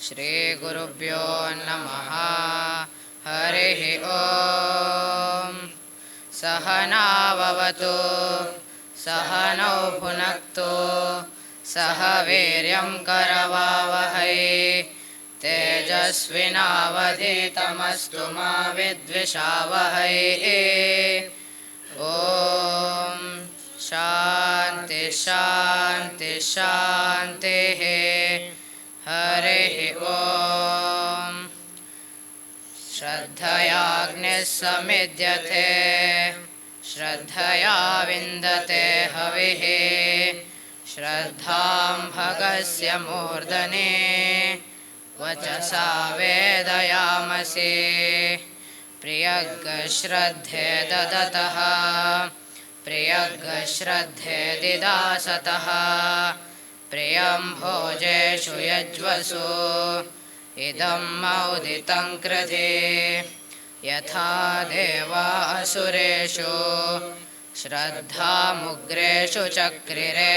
ಶ್ರೀಗುರುಭ್ಯೋ ನಮಃ. ಹರಿಃ ಓಂ. ಸಹನಾವವತು ಸಹನೌ ಭುನಕ್ತು ಸಹ ವೀರ್ಯಂ ಕರವಾವಹೈ ತೇಜಸ್ವಿನಾವಧೀತಮಸ್ತು ಮಾ ವಿದ್ವಿಷಾವಹೈ. ಓಂ ಶಾಂತಿ ಶಾಂತಿ ಶಾಂತಿ. ಹರಿಃ ಓಂ. ಶ್ರದ್ಧಯಾಗ್ನಿಃ ಸಮಿದ್ಯತೆ ಶ್ರದ್ಧಯಾ ವಿಂದತೆ ಹವಿಃ ಶ್ರದ್ಧಾಂ ಭಗಸ್ಯ ಮೂರ್ಧನಿ ವಚಸಾ ವೇದಯಾಮಸಿ. ಪ್ರಿಯಗ್ ಶ್ರದ್ಧೆ ದದತಃ ಪ್ರಿಯಗ್ ಶ್ರದ್ಧೆ ದಿದಾಸತಃ ಪ್ರಿಯಂ ಭೋಜೇಷು ಯಜ್ವಸು ಇದಂ ಮೌದಿತಂ ಕೃಧಿ ಯಥಾ ದೇವಾ ಅಸುರೇಷು ಶ್ರದ್ಧಾಮುಗ್ರೇಷು ಚಕ್ರಿರೆ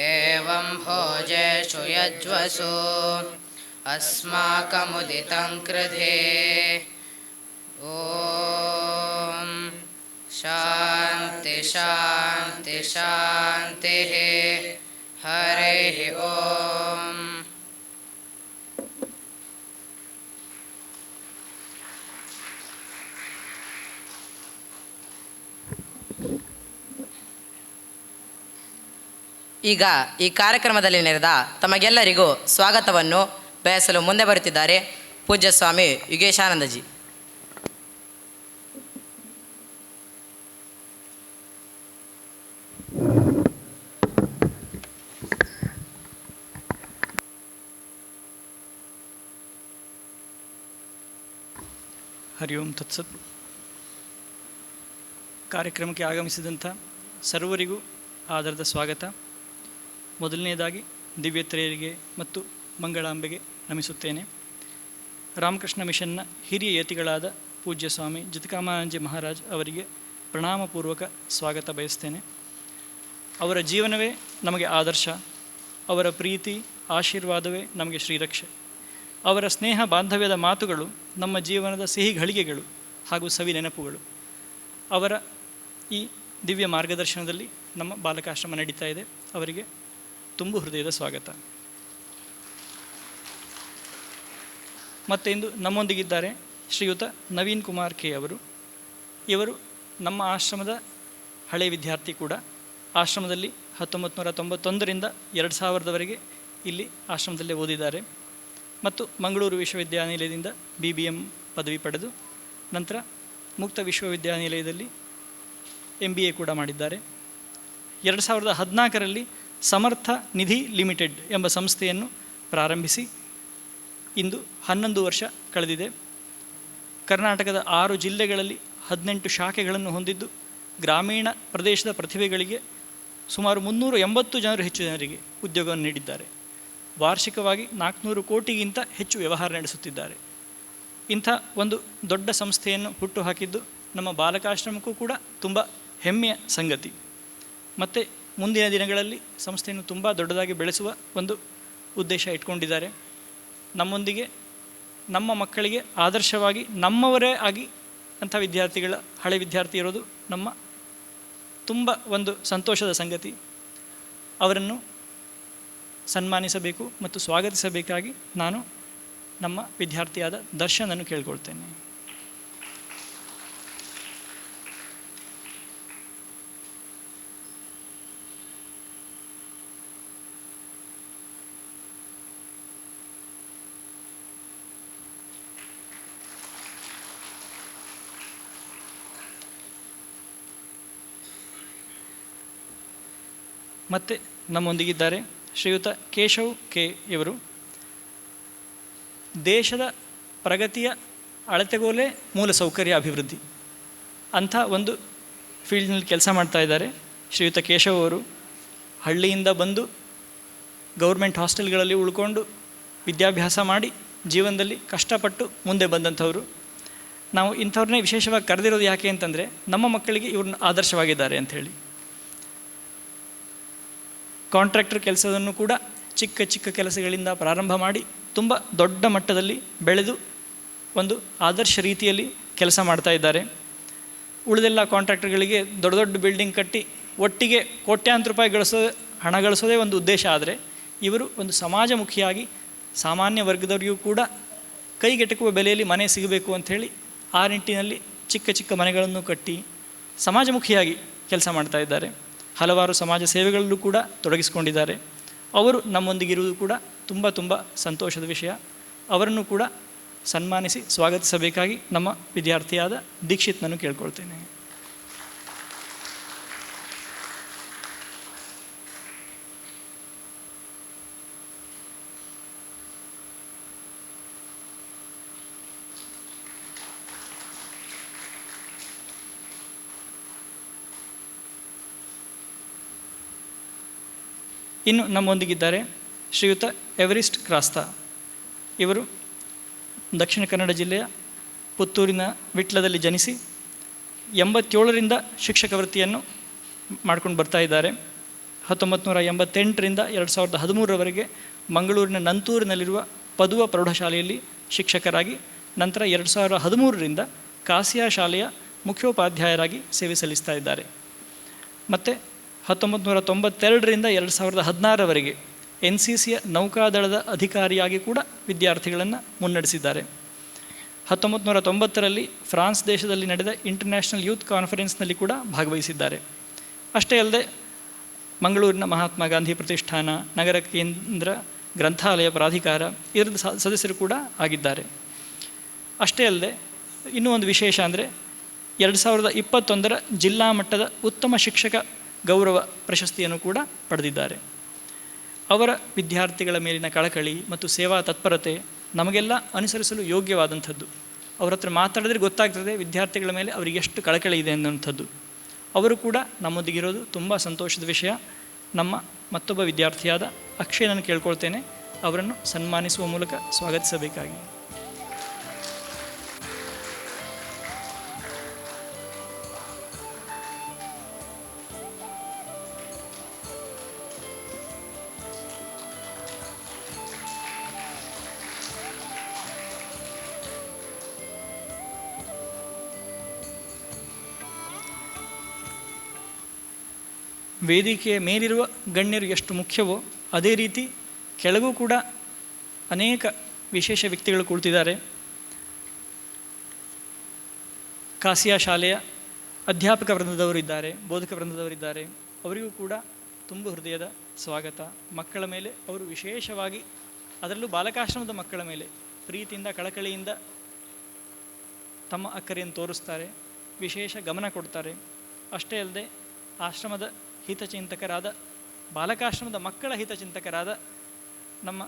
ಏವಂ ಭೋಜೇಷು ಯಜ್ವಸು ಅಸ್ಮಾಕಮುದಿತಂ ಕೃಧಿ. ಓಂ ಶಾಂತಿ ಶಾಂತಿ ಶಾಂತಿ. ಹರಿಃ ಓಂ. ಈಗ ಈ ಕಾರ್ಯಕ್ರಮದಲ್ಲಿ ನೆರೆದ ತಮಗೆಲ್ಲರಿಗೂ ಸ್ವಾಗತವನ್ನು ಬಯಸಲು ಮುಂದೆ ಬರುತ್ತಿದ್ದಾರೆ ಪೂಜ್ಯ ಸ್ವಾಮಿ ಯುಗೇಶಾನಂದಜಿ. ಹರಿ ಓಂ ತತ್ಸತ್. ಕಾರ್ಯಕ್ರಮಕ್ಕೆ ಆಗಮಿಸಿದಂಥ ಸರ್ವರಿಗೂ ಆದರದ ಸ್ವಾಗತ. ಮೊದಲನೆಯದಾಗಿ ದಿವ್ಯತ್ರೆಯರಿಗೆ ಮತ್ತು ಮಂಗಳಾಂಬೆಗೆ ನಮಿಸುತ್ತೇನೆ. ರಾಮಕೃಷ್ಣ ಮಿಷನ್ನ ಹಿರಿಯ ಯತಿಗಳಾದ ಪೂಜ್ಯ ಸ್ವಾಮಿ ಜಿತಕಾಮಾನಂದಜಿ ಮಹಾರಾಜ್ ಅವರಿಗೆ ಪ್ರಣಾಮಪೂರ್ವಕ ಸ್ವಾಗತ ಬಯಸ್ತೇನೆ. ಅವರ ಜೀವನವೇ ನಮಗೆ ಆದರ್ಶ, ಅವರ ಪ್ರೀತಿ ಆಶೀರ್ವಾದವೇ ನಮಗೆ ಶ್ರೀರಕ್ಷೆ. ಅವರ ಸ್ನೇಹ ಬಾಂಧವ್ಯದ ಮಾತುಗಳು ನಮ್ಮ ಜೀವನದ ಸಿಹಿ ಘಳಿಗೆಗಳು ಹಾಗೂ ಸವಿ ನೆನಪುಗಳು. ಅವರ ಈ ದಿವ್ಯ ಮಾರ್ಗದರ್ಶನದಲ್ಲಿ ನಮ್ಮ ಬಾಲಕಾಶ್ರಮ ನಡೀತಾ ಇದೆ. ಅವರಿಗೆ ತುಂಬು ಹೃದಯದ ಸ್ವಾಗತ. ಮತ್ತು ಇಂದು ನಮ್ಮೊಂದಿಗಿದ್ದಾರೆ ಶ್ರೀಯುತ ನವೀನ್ ಕುಮಾರ್ ಕೆ ಅವರು. ಇವರು ನಮ್ಮ ಆಶ್ರಮದ ಹಳೆಯ ವಿದ್ಯಾರ್ಥಿ ಕೂಡ. ಆಶ್ರಮದಲ್ಲಿ 1991ರಿಂದ 2000ವರೆಗೆ ಇಲ್ಲಿ ಆಶ್ರಮದಲ್ಲೇ ಓದಿದ್ದಾರೆ ಮತ್ತು ಮಂಗಳೂರು ವಿಶ್ವವಿದ್ಯಾನಿಲಯದಿಂದ BBM ಪದವಿ ಪಡೆದು ನಂತರ ಮುಕ್ತ ವಿಶ್ವವಿದ್ಯಾನಿಲಯದಲ್ಲಿ MBA ಕೂಡ ಮಾಡಿದ್ದಾರೆ. 2014ರಲ್ಲಿ ಸಮರ್ಥ ನಿಧಿ ಲಿಮಿಟೆಡ್ ಎಂಬ ಸಂಸ್ಥೆಯನ್ನು ಪ್ರಾರಂಭಿಸಿ ಇಂದು 11 ವರ್ಷ ಕಳೆದಿದೆ. ಕರ್ನಾಟಕದ 6 ಜಿಲ್ಲೆಗಳಲ್ಲಿ 18 ಶಾಖೆಗಳನ್ನು ಹೊಂದಿದ್ದು ಗ್ರಾಮೀಣ ಪ್ರದೇಶದ ಪ್ರತಿಭೆಗಳಿಗೆ ಸುಮಾರು 380 ಜನರು ಹೆಚ್ಚು ಜನರಿಗೆ ಉದ್ಯೋಗವನ್ನು ನೀಡಿದ್ದಾರೆ. ವಾರ್ಷಿಕವಾಗಿ 400 ಕೋಟಿಗಿಂತ ಹೆಚ್ಚು ವ್ಯವಹಾರ ನಡೆಸುತ್ತಿದ್ದಾರೆ. ಇಂಥ ಒಂದು ದೊಡ್ಡ ಸಂಸ್ಥೆಯನ್ನು ಹುಟ್ಟುಹಾಕಿದ್ದು ನಮ್ಮ ಬಾಲಕಾಶ್ರಮಕ್ಕೂ ಕೂಡ ತುಂಬ ಹೆಮ್ಮೆಯ ಸಂಗತಿ. ಮತ್ತು ಮುಂದಿನ ದಿನಗಳಲ್ಲಿ ಸಂಸ್ಥೆಯನ್ನು ತುಂಬ ದೊಡ್ಡದಾಗಿ ಬೆಳೆಸುವ ಒಂದು ಉದ್ದೇಶ ಇಟ್ಕೊಂಡಿದ್ದಾರೆ. ನಮ್ಮೊಂದಿಗೆ ನಮ್ಮ ಮಕ್ಕಳಿಗೆ ಆದರ್ಶವಾಗಿ ನಮ್ಮವರೇ ಆಗಿ ಅಂಥ ವಿದ್ಯಾರ್ಥಿಗಳ ಹಳೆ ವಿದ್ಯಾರ್ಥಿ ಇರೋದು ನಮ್ಮ ತುಂಬ ಒಂದು ಸಂತೋಷದ ಸಂಗತಿ. ಅವರನ್ನು ಸನ್ಮಾನಿಸಬೇಕು ಮತ್ತು ಸ್ವಾಗತಿಸಬೇಕಾಗಿ ನಾನು ನಮ್ಮ ವಿದ್ಯಾರ್ಥಿಯಾದ ದರ್ಶನನ್ನು ಕೇಳ್ಕೊಳ್ತೇನೆ. ಮತ್ತು ನಮ್ಮೊಂದಿಗಿದ್ದಾರೆ ಶ್ರೀಯುತ ಕೇಶವ್ ಕೆ ಇವರು. ದೇಶದ ಪ್ರಗತಿಯ ಅಳತೆಗೋಲೆ ಮೂಲಸೌಕರ್ಯ ಅಭಿವೃದ್ಧಿ ಅಂಥ ಒಂದು ಫೀಲ್ಡ್ನಲ್ಲಿ ಕೆಲಸ ಮಾಡ್ತಾ ಇದ್ದಾರೆ. ಶ್ರೀಯುತ ಕೇಶವ್ ಅವರು ಹಳ್ಳಿಯಿಂದ ಬಂದು ಗೌರ್ಮೆಂಟ್ ಹಾಸ್ಟೆಲ್ಗಳಲ್ಲಿ ಉಳ್ಕೊಂಡು ವಿದ್ಯಾಭ್ಯಾಸ ಮಾಡಿ ಜೀವನದಲ್ಲಿ ಕಷ್ಟಪಟ್ಟು ಮುಂದೆ ಬಂದಂಥವರು. ನಾವು ಇಂಥವ್ರನ್ನೇ ವಿಶೇಷವಾಗಿ ಕರೆದಿರೋದು ಯಾಕೆ ಅಂತಂದರೆ ನಮ್ಮ ಮಕ್ಕಳಿಗೆ ಇವ್ರನ್ನ ಆದರ್ಶವಾಗಿದ್ದಾರೆ ಅಂಥೇಳಿ. ಕಾಂಟ್ರಾಕ್ಟರ್ ಕೆಲಸವನ್ನು ಕೂಡ ಚಿಕ್ಕ ಚಿಕ್ಕ ಕೆಲಸಗಳಿಂದ ಪ್ರಾರಂಭ ಮಾಡಿ ತುಂಬ ದೊಡ್ಡ ಮಟ್ಟದಲ್ಲಿ ಬೆಳೆದು ಒಂದು ಆದರ್ಶ ರೀತಿಯಲ್ಲಿ ಕೆಲಸ ಮಾಡ್ತಾ ಇದ್ದಾರೆ. ಉಳಿದೆಲ್ಲ ಕಾಂಟ್ರಾಕ್ಟರ್ಗಳಿಗೆ ದೊಡ್ಡ ದೊಡ್ಡ ಬಿಲ್ಡಿಂಗ್ ಕಟ್ಟಿ ಒಟ್ಟಿಗೆ ಕೋಟ್ಯಾಂತರ ರೂಪಾಯಿ ಹಣ ಗಳಿಸೋದೇ ಒಂದು ಉದ್ದೇಶ. ಆದರೆ ಇವರು ಒಂದು ಸಮಾಜಮುಖಿಯಾಗಿ ಸಾಮಾನ್ಯ ವರ್ಗದವರಿಗೂ ಕೂಡ ಕೈಗೆಟಕುವ ಬೆಲೆಯಲ್ಲಿ ಮನೆ ಸಿಗಬೇಕು ಅಂಥೇಳಿ ಆ ನಿಟ್ಟಿನಲ್ಲಿ ಚಿಕ್ಕ ಚಿಕ್ಕ ಮನೆಗಳನ್ನು ಕಟ್ಟಿ ಸಮಾಜಮುಖಿಯಾಗಿ ಕೆಲಸ ಮಾಡ್ತಾ ಇದ್ದಾರೆ. ಹಲವಾರು ಸಮಾಜ ಸೇವೆಗಳಲ್ಲೂ ಕೂಡ ತೊಡಗಿಸಿಕೊಂಡಿದ್ದಾರೆ. ಅವರು ನಮ್ಮೊಂದಿಗಿರುವುದು ಕೂಡ ತುಂಬ ತುಂಬ ಸಂತೋಷದ ವಿಷಯ. ಅವರನ್ನು ಕೂಡ ಸನ್ಮಾನಿಸಿ ಸ್ವಾಗತಿಸಬೇಕಾಗಿ ನಮ್ಮ ವಿದ್ಯಾರ್ಥಿಯಾದ ದೀಕ್ಷಿತ್ನನ್ನು ಕೇಳ್ಕೊಳ್ತೇನೆ. ಇನ್ನು ನಮ್ಮೊಂದಿಗಿದ್ದಾರೆ ಶ್ರೀಯುತ ಎವರಿಸ್ಟ್ ಕ್ರಾಸ್ತಾ. ಇವರು ದಕ್ಷಿಣ ಕನ್ನಡ ಜಿಲ್ಲೆಯ ಪುತ್ತೂರಿನ ವಿಟ್ಲದಲ್ಲಿ ಜನಿಸಿ 87ರಿಂದ ಶಿಕ್ಷಕ ವೃತ್ತಿಯನ್ನು ಮಾಡ್ಕೊಂಡು ಬರ್ತಾ ಇದ್ದಾರೆ. 1988ರಿಂದ 2013ರವರೆಗೆ ಮಂಗಳೂರಿನ ನಂತೂರಿನಲ್ಲಿರುವ ಪದುವ ಪ್ರೌಢಶಾಲೆಯಲ್ಲಿ ಶಿಕ್ಷಕರಾಗಿ, ನಂತರ 2013ರಿಂದ ಕಾಸಿಯಾ ಶಾಲೆಯ ಮುಖ್ಯೋಪಾಧ್ಯಾಯರಾಗಿ ಸೇವೆ ಸಲ್ಲಿಸ್ತಾ ಇದ್ದಾರೆ. ಮತ್ತು 1992ರಿಂದ 2016ರವರೆಗೆ NCCಯ ನೌಕಾದಳದ ಅಧಿಕಾರಿಯಾಗಿ ಕೂಡ ವಿದ್ಯಾರ್ಥಿಗಳನ್ನು ಮುನ್ನಡೆಸಿದ್ದಾರೆ. 1990ರಲ್ಲಿ ಫ್ರಾನ್ಸ್ ದೇಶದಲ್ಲಿ ನಡೆದ ಇಂಟರ್ನ್ಯಾಷನಲ್ ಯೂತ್ ಕಾನ್ಫರೆನ್ಸ್ನಲ್ಲಿ ಕೂಡ ಭಾಗವಹಿಸಿದ್ದಾರೆ. ಅಷ್ಟೇ ಅಲ್ಲದೆ ಮಂಗಳೂರಿನ ಮಹಾತ್ಮ ಗಾಂಧಿ ಪ್ರತಿಷ್ಠಾನ, ನಗರ ಕೇಂದ್ರ ಗ್ರಂಥಾಲಯ ಪ್ರಾಧಿಕಾರ ಇದರ ಸದಸ್ಯರು ಕೂಡ ಆಗಿದ್ದಾರೆ. ಅಷ್ಟೇ ಅಲ್ಲದೆ ಇನ್ನೂ ಒಂದು ವಿಶೇಷ ಅಂದರೆ 2021ರ ಜಿಲ್ಲಾ ಮಟ್ಟದ ಉತ್ತಮ ಶಿಕ್ಷಕ ಗೌರವ ಪ್ರಶಸ್ತಿಯನ್ನು ಕೂಡ ಪಡೆದಿದ್ದಾರೆ. ಅವರ ವಿದ್ಯಾರ್ಥಿಗಳ ಮೇಲಿನ ಕಳಕಳಿ ಮತ್ತು ಸೇವಾ ತತ್ಪರತೆ ನಮಗೆಲ್ಲ ಅನುಸರಿಸಲು ಯೋಗ್ಯವಾದಂಥದ್ದು. ಅವರ ಹತ್ರ ಮಾತಾಡಿದ್ರೆ ಗೊತ್ತಾಗ್ತದೆ ವಿದ್ಯಾರ್ಥಿಗಳ ಮೇಲೆ ಅವರಿಗೆ ಎಷ್ಟು ಕಳಕಳಿ ಇದೆ ಅನ್ನುವಂಥದ್ದು. ಅವರು ಕೂಡ ನಮ್ಮೊಂದಿಗಿರೋದು ತುಂಬ ಸಂತೋಷದ ವಿಷಯ. ನಮ್ಮ ಮತ್ತೊಬ್ಬ ವಿದ್ಯಾರ್ಥಿಯಾದ ಅಕ್ಷಯನನ್ನು ಕೇಳ್ಕೊಳ್ತೇನೆ, ಅವರನ್ನು ಸನ್ಮಾನಿಸುವ ಮೂಲಕ ಸ್ವಾಗತಿಸಬೇಕಾಗಿ. ವೇದಿಕೆಯ ಮೇಲಿರುವ ಗಣ್ಯರು ಎಷ್ಟು ಮುಖ್ಯವೋ ಅದೇ ರೀತಿ ಕೆಳಗೂ ಕೂಡ ಅನೇಕ ವಿಶೇಷ ವ್ಯಕ್ತಿಗಳು ಕುಳಿತಿದ್ದಾರೆ. ಕಾಸಿಯಾ ಶಾಲೆಯ ಅಧ್ಯಾಪಕ ವೃಂದದವರಿದ್ದಾರೆ, ಬೋಧಕ ವೃಂದದವರಿದ್ದಾರೆ. ಅವರಿಗೂ ಕೂಡ ತುಂಬ ಹೃದಯದ ಸ್ವಾಗತ. ಮಕ್ಕಳ ಮೇಲೆ ಅವರು ವಿಶೇಷವಾಗಿ, ಅದರಲ್ಲೂ ಬಾಲಕಾಶ್ರಮದ ಮಕ್ಕಳ ಮೇಲೆ ಪ್ರೀತಿಯಿಂದ ಕಳಕಳಿಯಿಂದ ತಮ್ಮ ಅಕ್ಕರೆಯನ್ನು ತೋರಿಸ್ತಾರೆ, ವಿಶೇಷ ಗಮನ ಕೊಡ್ತಾರೆ. ಅಷ್ಟೇ ಅಲ್ಲದೆ ಆಶ್ರಮದ ಹಿತಚಿಂತಕರಾದ, ಬಾಲಕಾಶ್ರಮದ ಮಕ್ಕಳ ಹಿತಚಿಂತಕರಾದ ನಮ್ಮ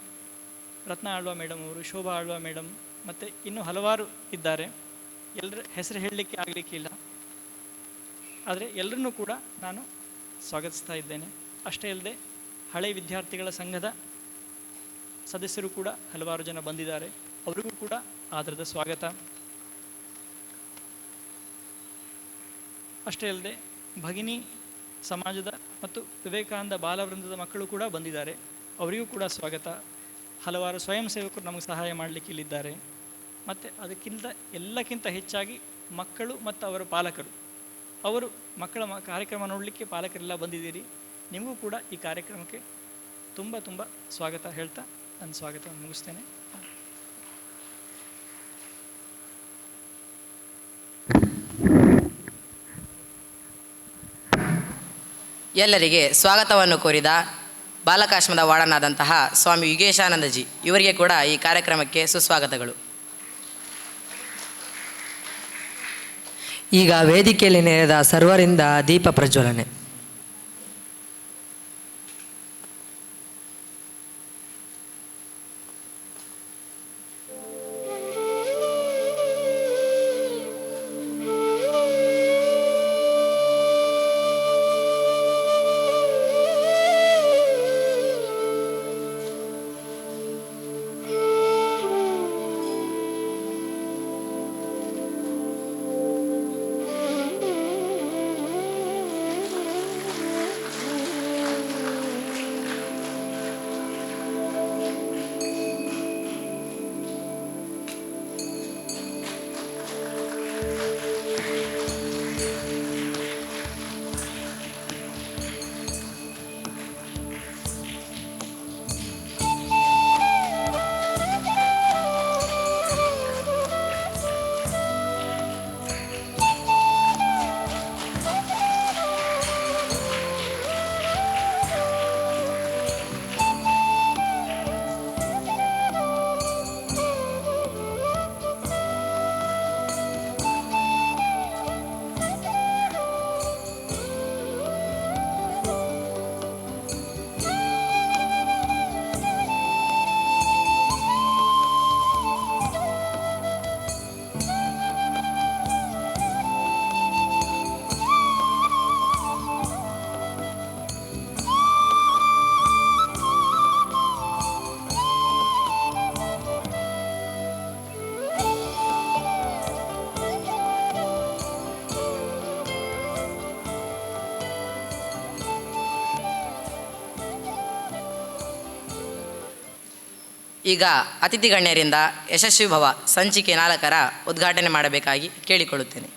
ರತ್ನ ಆಳ್ವ ಮೇಡಮ್ ಅವರು, ಶೋಭಾ ಆಳ್ವ ಮೇಡಮ್ ಮತ್ತು ಇನ್ನೂ ಹಲವಾರು ಇದ್ದಾರೆ. ಎಲ್ಲರ ಹೆಸರು ಹೇಳಲಿಕ್ಕೆ ಆಗಲಿಕ್ಕಿಲ್ಲ, ಆದರೆ ಎಲ್ಲರನ್ನೂ ಕೂಡ ನಾನು ಸ್ವಾಗತಿಸ್ತಾ ಇದ್ದೇನೆ. ಅಷ್ಟೇ ಅಲ್ಲದೆ ಹಳೆಯ ವಿದ್ಯಾರ್ಥಿಗಳ ಸಂಘದ ಸದಸ್ಯರು ಕೂಡ ಹಲವಾರು ಜನ ಬಂದಿದ್ದಾರೆ, ಅವರಿಗೂ ಕೂಡ ಆದರದ ಸ್ವಾಗತ. ಅಷ್ಟೇ ಅಲ್ಲದೆ ಭಗಿನಿ ಸಮಾಜದ ಮತ್ತು ವಿವೇಕಾನಂದ ಬಾಲವೃಂದದ ಮಕ್ಕಳು ಕೂಡ ಬಂದಿದ್ದಾರೆ, ಅವರಿಗೂ ಕೂಡ ಸ್ವಾಗತ. ಹಲವಾರು ಸ್ವಯಂ ಸೇವಕರು ನಮಗೆ ಸಹಾಯ ಮಾಡಲಿಕ್ಕೆ ಇಲ್ಲಿದ್ದಾರೆ. ಮತ್ತು ಎಲ್ಲಕ್ಕಿಂತ ಹೆಚ್ಚಾಗಿ ಮಕ್ಕಳು ಮತ್ತು ಅವರ ಪಾಲಕರು, ಅವರು ಮಕ್ಕಳ ಕಾರ್ಯಕ್ರಮ ನೋಡಲಿಕ್ಕೆ ಪಾಲಕರೆಲ್ಲ ಬಂದಿದ್ದೀರಿ. ನಿಮಗೂ ಕೂಡ ಈ ಕಾರ್ಯಕ್ರಮಕ್ಕೆ ತುಂಬ ತುಂಬ ಸ್ವಾಗತ ಹೇಳ್ತಾ ನನ್ನ ಸ್ವಾಗತವನ್ನು ಮುಗಿಸ್ತೇನೆ. ಎಲ್ಲರಿಗೆ ಸ್ವಾಗತವನ್ನು ಕೋರಿದ ಬಾಲಕಾಶ್ರಮದ ವಾರ್ಡನಾದಂತಹ ಸ್ವಾಮಿ ಯುಗೇಶಾನಂದಜಿ ಇವರಿಗೆ ಕೂಡ ಈ ಕಾರ್ಯಕ್ರಮಕ್ಕೆ ಸುಸ್ವಾಗತಗಳು. ಈಗ ವೇದಿಕೆಯಲ್ಲಿ ನೆರೆದ ಸರ್ವರಿಂದ ದೀಪ ಪ್ರಜ್ವಲನೆ. ಈಗ ಅತಿಥಿ ಗಣ್ಯರಿಂದ ಯಶಸ್ವಿ ಭವ ಸಂಚಿಕೆ 4ರ ಉದ್ಘಾಟನೆ ಮಾಡಬೇಕಾಗಿ ಕೇಳಿಕೊಳ್ಳುತ್ತೇನೆ.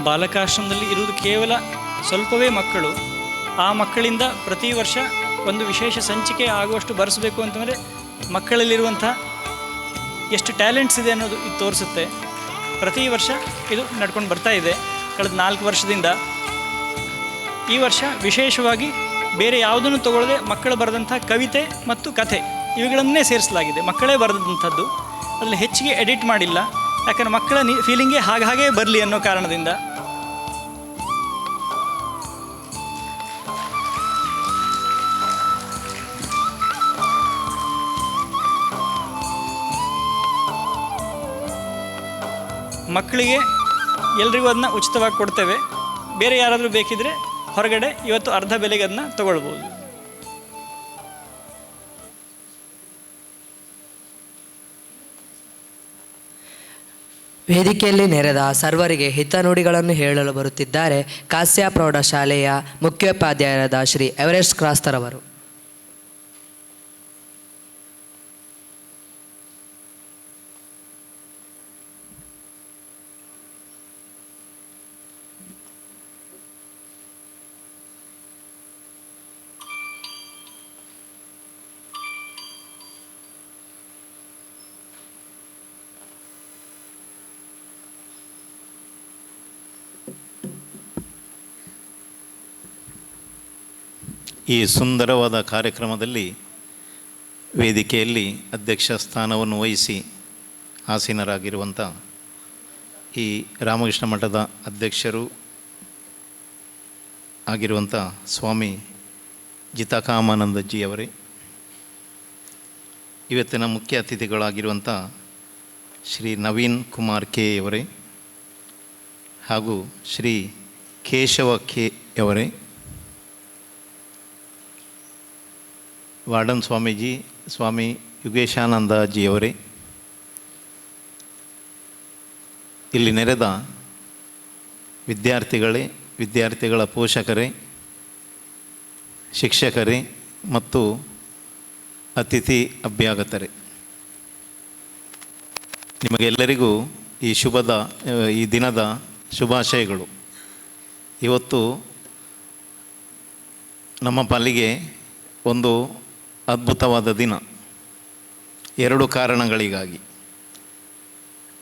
ಬಾಲಕಾಶ್ರಮದಲ್ಲಿ ಇರುವುದು ಕೇವಲ ಸ್ವಲ್ಪವೇ ಮಕ್ಕಳು. ಆ ಮಕ್ಕಳಿಂದ ಪ್ರತಿ ವರ್ಷ ಒಂದು ವಿಶೇಷ ಸಂಚಿಕೆ ಆಗುವಷ್ಟು ಬರೆಸಬೇಕು ಅಂತಂದರೆ ಮಕ್ಕಳಲ್ಲಿರುವಂಥ ಎಷ್ಟು ಟ್ಯಾಲೆಂಟ್ಸ್ ಇದೆ ಅನ್ನೋದು ಇದು ತೋರಿಸುತ್ತೆ. ಪ್ರತಿ ವರ್ಷ ಇದು ನಡ್ಕೊಂಡು ಬರ್ತಾ ಇದೆ ಕಳೆದ 4 ವರ್ಷದಿಂದ. ಈ ವರ್ಷ ವಿಶೇಷವಾಗಿ ಬೇರೆ ಯಾವುದನ್ನು ತಗೊಳ್ಳದೆ ಮಕ್ಕಳು ಬರೆದಂಥ ಕವಿತೆ ಮತ್ತು ಕಥೆ ಇವುಗಳನ್ನೇ ಸೇರಿಸಲಾಗಿದೆ. ಮಕ್ಕಳೇ ಬರೆದಂಥದ್ದು, ಅದರಲ್ಲಿ ಹೆಚ್ಚಿಗೆ ಎಡಿಟ್ ಮಾಡಿಲ್ಲ. ಯಾಕಂದರೆ ಮಕ್ಕಳ ಫೀಲಿಂಗೇ ಹಾಗೇ ಬರಲಿ ಅನ್ನೋ ಕಾರಣದಿಂದ. ಮಕ್ಕಳಿಗೆ ಎಲ್ರಿಗೂ ಅದನ್ನ ಉಚಿತವಾಗಿ ಕೊಡ್ತೇವೆ. ಬೇರೆ ಯಾರಾದರೂ ಬೇಕಿದ್ದರೆ ಹೊರಗಡೆ ಇವತ್ತು ಅರ್ಧ ಬೆಲೆಗೆ ಅದನ್ನ ತಗೊಳ್ಬೋದು. ವೇದಿಕೆಯಲ್ಲಿ ನೆರೆದ ಸರ್ವರಿಗೆ ಹಿತನುಡಿಗಳನ್ನು ಹೇಳಲು ಬರುತ್ತಿದ್ದಾರೆ ಕಾಸ್ಯ ಪ್ರೌಢಶಾಲೆಯ ಮುಖ್ಯೋಪಾಧ್ಯಾಯರಾದ ಶ್ರೀ ಎವರೆಸ್ಟ್ ಕ್ರಾಸ್ತರವರು. ಈ ಸುಂದರವಾದ ಕಾರ್ಯಕ್ರಮದಲ್ಲಿ ವೇದಿಕೆಯಲ್ಲಿ ಅಧ್ಯಕ್ಷ ಸ್ಥಾನವನ್ನು ವಹಿಸಿ ಆಸೀನರಾಗಿರುವಂಥ ಈ ರಾಮಕೃಷ್ಣ ಮಠದ ಅಧ್ಯಕ್ಷರು ಆಗಿರುವಂಥ ಸ್ವಾಮಿ ಜಿತಕಾಮಾನಂದಜಿಯವರೇ, ಇವತ್ತಿನ ಮುಖ್ಯ ಅತಿಥಿಗಳಾಗಿರುವಂಥ ಶ್ರೀ ನವೀನ್ ಕುಮಾರ್ ಕೆ ಅವರೇ ಹಾಗೂ ಶ್ರೀ ಕೇಶವ ಕೆ ಅವರೇ, ವಾರ್ಡನ್ ಸ್ವಾಮೀಜಿ ಸ್ವಾಮಿ ಯುಗೇಶಾನಂದಜಿಯವರೇ, ಇಲ್ಲಿ ನೆರೆದ ವಿದ್ಯಾರ್ಥಿಗಳೇ, ವಿದ್ಯಾರ್ಥಿಗಳ ಪೋಷಕರೇ, ಶಿಕ್ಷಕರೇ ಮತ್ತು ಅತಿಥಿ ಅಭ್ಯಾಗತರೇ, ನಿಮಗೆಲ್ಲರಿಗೂ ಈ ದಿನದ ಶುಭಾಶಯಗಳು. ಇವತ್ತು ನಮ್ಮ ಪಾಲಿಗೆ ಒಂದು ಅದ್ಭುತವಾದ ದಿನ. 2 ಕಾರಣಗಳಿಗಾಗಿ.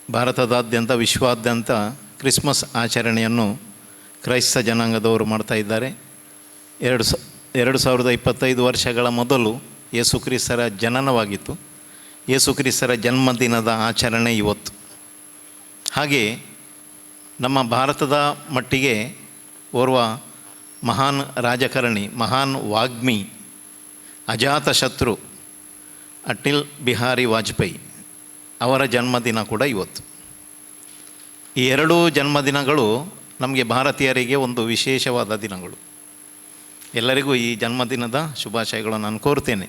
ಭಾರತದಾದ್ಯಂತ ವಿಶ್ವಾದ್ಯಂತ ಕ್ರಿಸ್ಮಸ್ ಆಚರಣೆಯನ್ನು ಕ್ರೈಸ್ತ ಜನಾಂಗದವರು ಮಾಡ್ತಾ ಇದ್ದಾರೆ. 2025 ವರ್ಷಗಳ ಮೊದಲು ಯೇಸುಕ್ರಿಸ್ತರ ಜನನವಾಗಿತ್ತು. ಯೇಸುಕ್ರಿಸ್ತರ ಜನ್ಮದಿನದ ಆಚರಣೆ ಇವತ್ತು. ಹಾಗೆ ನಮ್ಮ ಭಾರತದ ಮಟ್ಟಿಗೆ ಓರ್ವ ಮಹಾನ್ ರಾಜಕಾರಣಿ, ಮಹಾನ್ ವಾಗ್ಮಿ, ಅಜಾತಶತ್ರು ಅಟಲ್ ಬಿಹಾರಿ ವಾಜಪೇಯಿ ಅವರ ಜನ್ಮದಿನ ಕೂಡ ಇವತ್ತು. ಈ 2 ಜನ್ಮದಿನಗಳು ನಮಗೆ ಭಾರತೀಯರಿಗೆ ಒಂದು ವಿಶೇಷವಾದ ದಿನಗಳು. ಎಲ್ಲರಿಗೂ ಈ ಜನ್ಮದಿನದ ಶುಭಾಶಯಗಳನ್ನು ನಾನು ಕೋರ್ತೇನೆ.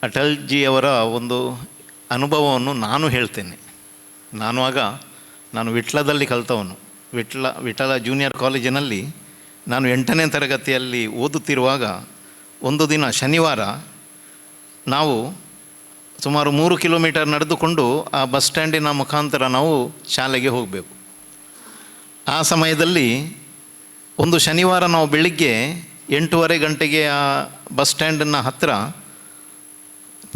ಅಟಲ್ಜಿಯವರ ಒಂದು ಅನುಭವವನ್ನು ನಾನು ಹೇಳ್ತೇನೆ. ನಾನು ವಿಟ್ಲದಲ್ಲಿ ಕಲಿತವನು. ವಿಠಲ ಜೂನಿಯರ್ ಕಾಲೇಜಿನಲ್ಲಿ ನಾನು 8ನೇ ತರಗತಿಯಲ್ಲಿ ಓದುತ್ತಿರುವಾಗ ಒಂದು ದಿನ ಶನಿವಾರ ನಾವು ಸುಮಾರು 3 ಕಿಲೋಮೀಟರ್ ನಡೆದುಕೊಂಡು ಆ ಬಸ್ ಸ್ಟ್ಯಾಂಡಿನ ಮುಖಾಂತರ ನಾವು ಶಾಲೆಗೆ ಹೋಗಬೇಕು. ಆ ಸಮಯದಲ್ಲಿ ಒಂದು ಶನಿವಾರ ನಾವು ಬೆಳಿಗ್ಗೆ 8:30 ಗಂಟೆಗೆ ಆ ಬಸ್ ಸ್ಟ್ಯಾಂಡಿನ ಹತ್ತಿರ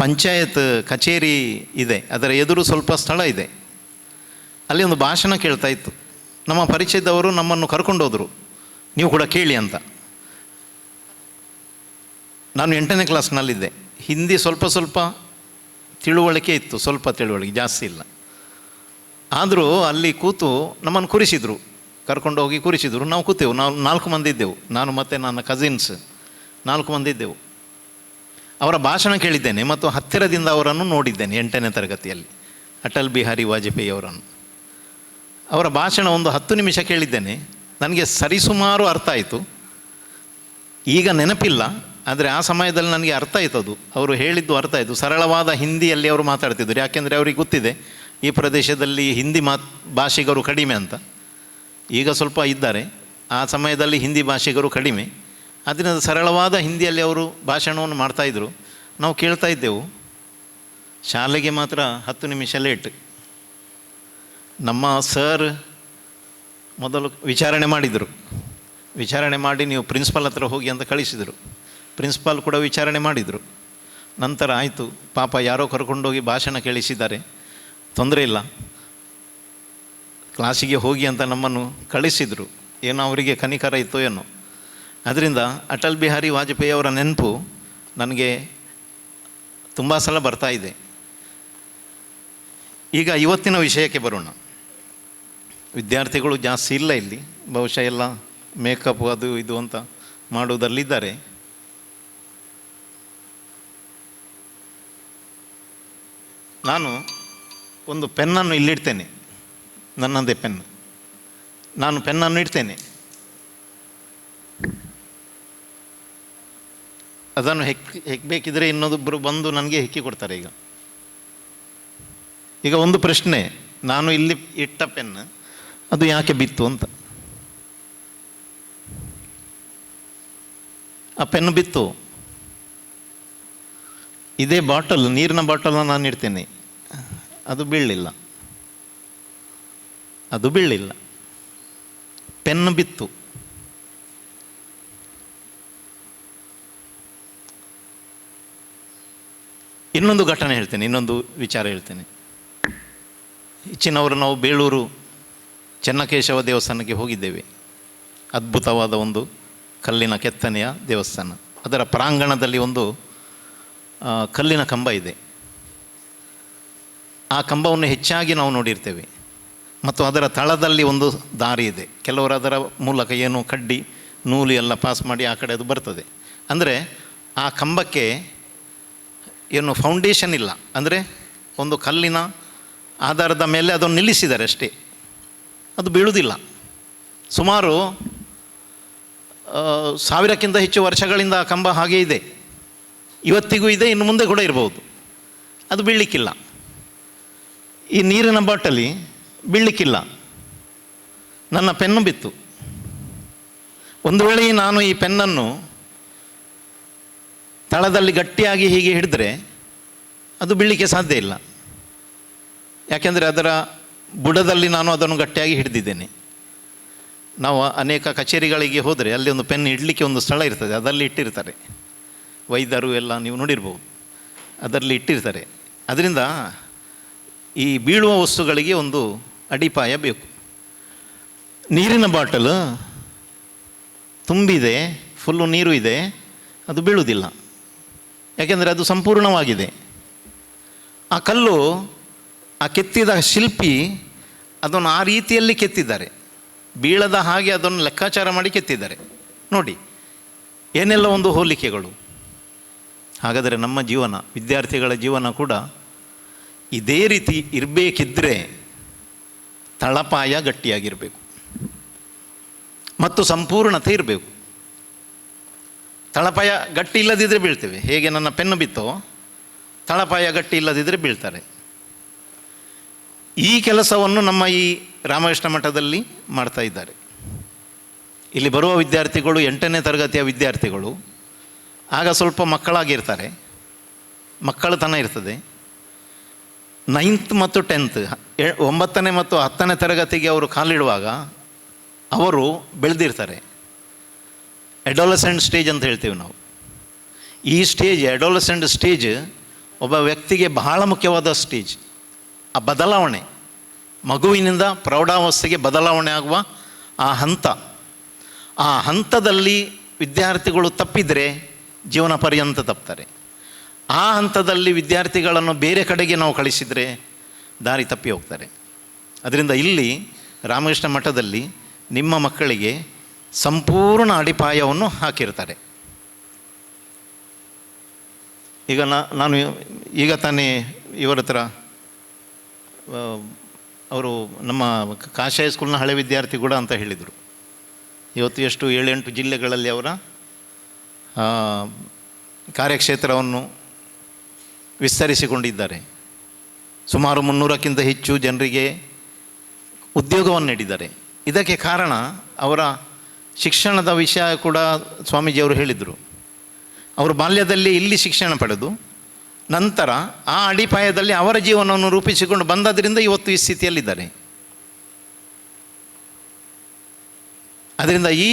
ಪಂಚಾಯತ್ ಕಚೇರಿ ಇದೆ, ಅದರ ಎದುರು ಸ್ವಲ್ಪ ಸ್ಥಳ ಇದೆ. ಅಲ್ಲಿ ಒಂದು ಭಾಷಣ ಕೇಳ್ತಾ ಇತ್ತು. ನಮ್ಮ ಪರಿಚಯದವರು ನಮ್ಮನ್ನು ಕರ್ಕೊಂಡೋದ್ರು, ನೀವು ಕೂಡ ಕೇಳಿ ಅಂತ. ನಾನು 8ನೇ ಕ್ಲಾಸ್ನಲ್ಲಿದ್ದೆ. ಹಿಂದಿ ಸ್ವಲ್ಪ ತಿಳುವಳಿಕೆ ಇತ್ತು, ಸ್ವಲ್ಪ ತಿಳುವಳಿಕೆ, ಜಾಸ್ತಿ ಇಲ್ಲ. ಆದರೂ ಅಲ್ಲಿ ಕೂತು ನಮ್ಮನ್ನು ಕರ್ಕೊಂಡೋಗಿ ಕೂರಿಸಿದರು. ನಾವು ಕೂತೆವು. ನಾವು 4 ಮಂದಿ ಇದ್ದೆವು, ನಾನು ಮತ್ತು ನನ್ನ ಕಸಿನ್ಸ್ 4 ಮಂದಿ ಇದ್ದೆವು. ಅವರ ಭಾಷಣ ಕೇಳಿದ್ದೇನೆ ಮತ್ತು ಹತ್ತಿರದಿಂದ ಅವರನ್ನು ನೋಡಿದ್ದೇನೆ 8ನೇ ತರಗತಿಯಲ್ಲಿ, ಅಟಲ್ ಬಿಹಾರಿ ವಾಜಪೇಯಿ ಅವರನ್ನು. ಅವರ ಭಾಷಣ ಒಂದು 10 ನಿಮಿಷ ಕೇಳಿದ್ದೇನೆ. ನನಗೆ ಸರಿಸುಮಾರು ಅರ್ಥ ಆಯಿತು. ಈಗ ನೆನಪಿಲ್ಲ, ಆದರೆ ಆ ಸಮಯದಲ್ಲಿ ನನಗೆ ಅರ್ಥ ಆಯ್ತು. ಅದು ಅವರು ಹೇಳಿದ್ದು ಅರ್ಥ ಆಯಿತು. ಸರಳವಾದ ಹಿಂದಿಯಲ್ಲಿ ಅವರು ಮಾತಾಡ್ತಿದ್ದರು. ಯಾಕೆಂದರೆ ಅವರಿಗೆ ಗೊತ್ತಿದೆ ಈ ಪ್ರದೇಶದಲ್ಲಿ ಹಿಂದಿ ಭಾಷಿಗರು ಕಡಿಮೆ ಅಂತ. ಈಗ ಸ್ವಲ್ಪ ಇದ್ದಾರೆ, ಆ ಸಮಯದಲ್ಲಿ ಹಿಂದಿ ಭಾಷಿಗರು ಕಡಿಮೆ. ಅದರಿಂದ ಸರಳವಾದ ಹಿಂದಿಯಲ್ಲಿ ಅವರು ಭಾಷಣವನ್ನು ಮಾಡ್ತಾಯಿದ್ರು. ನಾವು ಕೇಳ್ತಾ ಇದ್ದೆವು. ಶಾಲೆಗೆ ಮಾತ್ರ 10 ನಿಮಿಷ ಲೇಟ್. ನಮ್ಮ ಸರ್ ಮೊದಲು ವಿಚಾರಣೆ ಮಾಡಿದರು. ವಿಚಾರಣೆ ಮಾಡಿ ನೀವು ಪ್ರಿನ್ಸಿಪಾಲ್ ಹತ್ರ ಹೋಗಿ ಅಂತ ಕಳಿಸಿದರು. ಪ್ರಿನ್ಸಿಪಾಲ್ ಕೂಡ ವಿಚಾರಣೆ ಮಾಡಿದರು. ನಂತರ ಆಯಿತು, ಪಾಪ ಯಾರೋ ಕರ್ಕೊಂಡೋಗಿ ಭಾಷಣ ಕೇಳಿಸಿದ್ದಾರೆ, ತೊಂದರೆ ಇಲ್ಲ, ಕ್ಲಾಸಿಗೆ ಹೋಗಿ ಅಂತ ನಮ್ಮನ್ನು ಕಳಿಸಿದರು. ಏನೋ ಅವರಿಗೆ ಕನಿಕರ ಇತ್ತೋ ಏನೋ. ಅದರಿಂದ ಅಟಲ್ ಬಿಹಾರಿ ವಾಜಪೇಯಿ ಅವರ ನೆನಪು ನನಗೆ ತುಂಬ ಸಲ ಬರ್ತಾ ಇದೆ. ಈಗ ಇವತ್ತಿನ ವಿಷಯಕ್ಕೆ ಬರೋಣ. ವಿದ್ಯಾರ್ಥಿಗಳು ಜಾಸ್ತಿ ಇಲ್ಲ ಇಲ್ಲಿ, ಬಹುಶಃ ಎಲ್ಲ ಮೇಕಪ್ ಅದು ಇದು ಅಂತ ಮಾಡುವುದರಲ್ಲಿದ್ದಾರೆ. ನಾನು ಒಂದು ಪೆನ್ನನ್ನು ಇಲ್ಲಿಡ್ತೇನೆ, ನನ್ನದೇ ಪೆನ್. ನಾನು ಪೆನ್ನನ್ನು ಇಡ್ತೇನೆ, ಅದನ್ನು ಹೆಕ್ಕಬೇಕಿದ್ರೆ ಇನ್ನೊಬ್ಬರು ಬಂದು ನನಗೆ ಹೆಕ್ಕಿ ಕೊಡ್ತಾರೆ. ಈಗ ಒಂದು ಪ್ರಶ್ನೆ, ನಾನು ಇಲ್ಲಿ ಇಟ್ಟ ಪೆನ್ ಅದು ಯಾಕೆ ಬಿತ್ತು ಅಂತ. ಆ ಪೆನ್ ಬಿತ್ತು. ಇದೇ ಬಾಟಲ್, ನೀರಿನ ಬಾಟಲ್ ನಾನು ಇಡ್ತೇನೆ, ಅದು ಬೀಳಲಿಲ್ಲ, ಅದು ಬೀಳಲಿಲ್ಲ, ಪೆನ್ ಬಿತ್ತು. ಇನ್ನೊಂದು ಘಟನೆ ಹೇಳ್ತೇನೆ, ಇನ್ನೊಂದು ವಿಚಾರ ಹೇಳ್ತೇನೆ. ಹೆಚ್ಚಿನವರು ನಾವು ಬೇಳೂರು ಚೆನ್ನಕೇಶವ ದೇವಸ್ಥಾನಕ್ಕೆ ಹೋಗಿದ್ದೇವೆ. ಅದ್ಭುತವಾದ ಒಂದು ಕಲ್ಲಿನ ಕೆತ್ತನೆಯ ದೇವಸ್ಥಾನ. ಅದರ ಪ್ರಾಂಗಣದಲ್ಲಿ ಒಂದು ಕಲ್ಲಿನ ಕಂಬ ಇದೆ. ಆ ಕಂಬವನ್ನು ಹೆಚ್ಚಾಗಿ ನಾವು ನೋಡಿರ್ತೇವೆ. ಮತ್ತು ಅದರ ತಳದಲ್ಲಿ ಒಂದು ದಾರಿ ಇದೆ. ಕೆಲವರು ಅದರ ಮೂಲಕ ಏನು ಕಡ್ಡಿ ನೂಲು ಎಲ್ಲ ಪಾಸ್ ಮಾಡಿ ಆ ಕಡೆ ಅದು ಬರ್ತದೆ. ಅಂದರೆ ಆ ಕಂಬಕ್ಕೆ ಏನು ಫೌಂಡೇಶನ್ ಇಲ್ಲ, ಅಂದರೆ ಒಂದು ಕಲ್ಲಿನ ಆಧಾರದ ಮೇಲೆ ಅದನ್ನು ನಿಲ್ಲಿಸಿದ್ದಾರೆ ಅಷ್ಟೇ, ಅದು ಬೀಳುವುದಿಲ್ಲ. ಸುಮಾರು 1000ಕ್ಕಿಂತ ಹೆಚ್ಚು ವರ್ಷಗಳಿಂದ ಆ ಕಂಬ ಹಾಗೇ ಇದೆ, ಇವತ್ತಿಗೂ ಇದೆ, ಇನ್ನು ಮುಂದೆ ಕೂಡ ಇರ್ಬೋದು. ಅದು ಬೀಳಲಿಕ್ಕಿಲ್ಲ. ಈ ನೀರಿನ ಬಾಟಲಿ ಬೀಳಲಿಕ್ಕಿಲ್ಲ. ನನ್ನ ಪೆನ್ನು ಬಿತ್ತು. ಒಂದು ವೇಳೆ ನಾನು ಈ ಪೆನ್ನನ್ನು ತಳದಲ್ಲಿ ಗಟ್ಟಿಯಾಗಿ ಹೀಗೆ ಹಿಡಿದ್ರೆ ಅದು ಬೀಳಲಿಕ್ಕೆ ಸಾಧ್ಯ ಇಲ್ಲ. ಯಾಕೆಂದರೆ ಅದರ ಬುಡದಲ್ಲಿ ನಾನು ಅದನ್ನು ಗಟ್ಟಿಯಾಗಿ ಹಿಡಿದಿದ್ದೇನೆ. ನಾವು ಅನೇಕ ಕಚೇರಿಗಳಿಗೆ ಹೋದರೆ ಅಲ್ಲಿ ಒಂದು ಪೆನ್ ಇಡಲಿಕ್ಕೆ ಒಂದು ಸ್ಥಳ ಇರ್ತದೆ, ಅದರಲ್ಲಿ ಇಟ್ಟಿರ್ತಾರೆ. ವೈದ್ಯರು ಎಲ್ಲ ನೀವು ನೋಡಿರ್ಬೋದು, ಅದರಲ್ಲಿ ಇಟ್ಟಿರ್ತಾರೆ. ಅದರಿಂದ ಈ ಬೀಳುವ ವಸ್ತುಗಳಿಗೆ ಒಂದು ಅಡಿಪಾಯ ಬೇಕು. ನೀರಿನ ಬಾಟಲ್ ತುಂಬಿದೆ, ಫುಲ್ಲು ನೀರು ಇದೆ, ಅದು ಬೀಳುವುದಿಲ್ಲ. ಯಾಕೆಂದರೆ ಅದು ಸಂಪೂರ್ಣವಾಗಿದೆ. ಆ ಕಲ್ಲು, ಆ ಕೆತ್ತಿದ ಶಿಲ್ಪಿ ಅದನ್ನು ಆ ರೀತಿಯಲ್ಲಿ ಕೆತ್ತಿದ್ದಾರೆ, ಬೀಳದ ಹಾಗೆ ಅದನ್ನು ಲೆಕ್ಕಾಚಾರ ಮಾಡಿ ಕೆತ್ತಿದ್ದಾರೆ. ನೋಡಿ ಏನೆಲ್ಲ ಒಂದು ಹೋಲಿಕೆಗಳು. ಹಾಗಾದರೆ ನಮ್ಮ ಜೀವನ, ವಿದ್ಯಾರ್ಥಿಗಳ ಜೀವನ ಕೂಡ ಇದೇ ರೀತಿ ಇರಬೇಕಿದ್ದರೆ ತಳಪಾಯ ಗಟ್ಟಿಯಾಗಿರಬೇಕು ಮತ್ತು ಸಂಪೂರ್ಣತೆ ಇರಬೇಕು. ತಳಪಾಯ ಗಟ್ಟಿ ಇಲ್ಲದಿದ್ದರೆ ಬೀಳ್ತೇವೆ. ಹೇಗೆ ನನ್ನ ಪೆನ್ನು ಬಿತ್ತೋ, ತಳಪಾಯ ಗಟ್ಟಿ ಇಲ್ಲದಿದ್ದರೆ ಬೀಳ್ತಾರೆ. ಈ ಕೆಲಸವನ್ನು ನಮ್ಮ ಈ ರಾಮಕೃಷ್ಣ ಮಠದಲ್ಲಿ ಮಾಡ್ತಾ ಇದ್ದಾರೆ. ಇಲ್ಲಿ ಬರುವ ವಿದ್ಯಾರ್ಥಿಗಳು 8ನೇ ತರಗತಿಯ ವಿದ್ಯಾರ್ಥಿಗಳು. ಆಗ ಸ್ವಲ್ಪ ಮಕ್ಕಳಾಗಿರ್ತಾರೆ, ಮಕ್ಕಳತನ ಇರ್ತದೆ. 9th ಮತ್ತು 10th 9ನೇ ಮತ್ತು 10ನೇ ತರಗತಿಗೆ ಅವರು ಕಾಲಿಡುವಾಗ ಅವರು ಬೆಳೆದಿರ್ತಾರೆ. ಅಡೋಲಸೆಂಟ್ ಸ್ಟೇಜ್ ಅಂತ ಹೇಳ್ತೇವೆ ನಾವು. ಈ ಸ್ಟೇಜ್, ಅಡೋಲಸೆಂಟ್ ಸ್ಟೇಜ್ ಒಬ್ಬ ವ್ಯಕ್ತಿಗೆ ಬಹಳ ಮುಖ್ಯವಾದ ಸ್ಟೇಜ್. ಆ ಬದಲಾವಣೆ, ಮಗುವಿನಿಂದ ಪ್ರೌಢಾವಸ್ಥೆಗೆ ಬದಲಾವಣೆ ಆಗುವ ಆ ಹಂತದಲ್ಲಿ ವಿದ್ಯಾರ್ಥಿಗಳು ತಪ್ಪಿದರೆ ಜೀವನ ಪರ್ಯಂತ ತಪ್ತಾರೆ. ಆ ಹಂತದಲ್ಲಿ ವಿದ್ಯಾರ್ಥಿಗಳನ್ನು ಬೇರೆ ಕಡೆಗೆ ನಾವು ಕಳಿಸಿದರೆ ದಾರಿ ತಪ್ಪಿ ಹೋಗ್ತಾರೆ. ಅದರಿಂದ ಇಲ್ಲಿ ರಾಮಕೃಷ್ಣ ಮಠದಲ್ಲಿ ನಿಮ್ಮ ಮಕ್ಕಳಿಗೆ ಸಂಪೂರ್ಣ ಅಡಿಪಾಯವನ್ನು ಹಾಕಿರ್ತಾರೆ. ಈಗ ನಾನು ಈಗ ತಾನೇ ಇವರ ಹತ್ರ, ಅವರು ನಮ್ಮ ಕಾಶಾಯ ಸ್ಕೂಲ್ನ ಹಳೆ ವಿದ್ಯಾರ್ಥಿ ಕೂಡ ಅಂತ ಹೇಳಿದರು. ಇವತ್ತು ಎಷ್ಟು 7-8 ಜಿಲ್ಲೆಗಳಲ್ಲಿ ಅವರ ಕಾರ್ಯಕ್ಷೇತ್ರವನ್ನು ವಿಸ್ತರಿಸಿಕೊಂಡಿದ್ದಾರೆ. ಸುಮಾರು 300ಕ್ಕಿಂತ ಹೆಚ್ಚು ಜನರಿಗೆ ಉದ್ಯೋಗವನ್ನು ನೀಡಿದ್ದಾರೆ. ಇದಕ್ಕೆ ಕಾರಣ ಅವರ ಶಿಕ್ಷಣದ ವಿಷಯ ಕೂಡ ಸ್ವಾಮೀಜಿಯವರು ಹೇಳಿದರು. ಅವರು ಬಾಲ್ಯದಲ್ಲಿ ಇಲ್ಲಿ ಶಿಕ್ಷಣ ಪಡೆದು ನಂತರ ಆ ಅಡಿಪಾಯದಲ್ಲಿ ಅವರ ಜೀವನವನ್ನು ರೂಪಿಸಿಕೊಂಡು ಬಂದದ್ರಿಂದ ಇವತ್ತು ಈ ಸ್ಥಿತಿಯಲ್ಲಿದ್ದಾರೆ. ಅದರಿಂದ ಈ